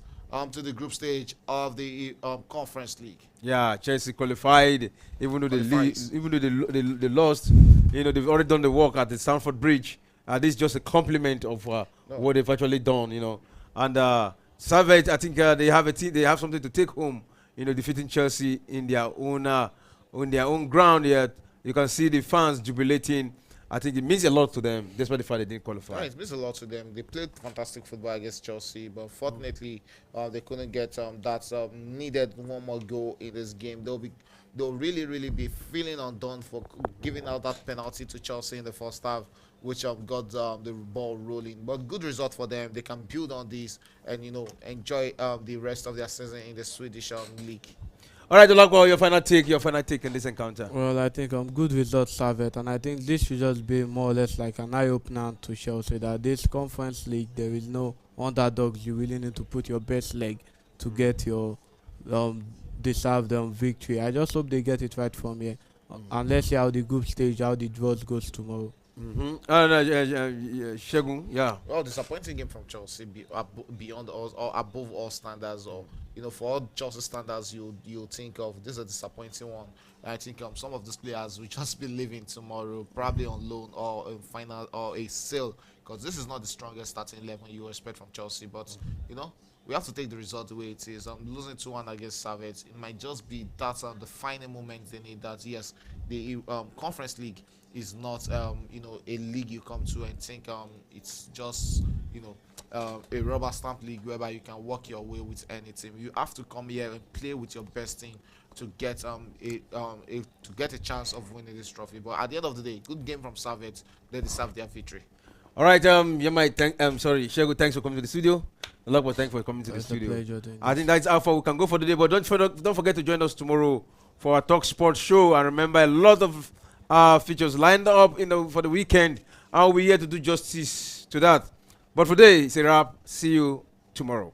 to the group stage of the Conference League. Yeah, Chelsea qualified, even though they lost. You know, they've already done the work at the Stamford Bridge. This is just a compliment of what they've actually done. You know, and Servette, I think they have a team. They have something to take home. You know, defeating Chelsea in their own ground. Here, you can see the fans jubilating. I think it means a lot to them, despite the fact they didn't qualify. Right, it means a lot to them. They played fantastic football against Chelsea, but unfortunately, they couldn't get that needed one more goal in this game. They'll really be feeling undone for giving out that penalty to Chelsea in the first half, which got the ball rolling. But good result for them. They can build on this and enjoy the rest of their season in the Swedish league. All right, Olagbo, your final take in this encounter. Well, I think good results, Servette, and I think this should just be more or less like an eye-opener to Chelsea that this Conference League, there is no underdogs. You really need to put your best leg to get your deserved victory. I just hope they get it right from here. And let's see how the group stage, how the draws goes tomorrow. Shegun, yeah. Well, disappointing game from Chelsea beyond all or above all standards, or for all Chelsea standards, you think of this is a disappointing one. I think some of these players will just be leaving tomorrow, probably on loan or a final or a sale, because this is not the strongest starting 11 you expect from Chelsea. But we have to take the result the way it is. Losing 2-1 against Servette, it might just be that the final moment they need. That yes, the Conference League is not a league you come to and think it's just a rubber stamp league whereby you can walk your way with any team. You have to come here and play with your best team to get a chance of winning this trophy. But at the end of the day, good game from Servette. They deserve their victory. All right, Shego, thanks for coming to the studio. Olagbo, thanks for coming to the studio. Pleasure, I think that's how far we can go for the day. But don't forget to join us tomorrow for our Talk Sports show. And remember, a lot of features lined up for the weekend. I'll be here to do justice to that. But for today, it's a wrap. See you tomorrow.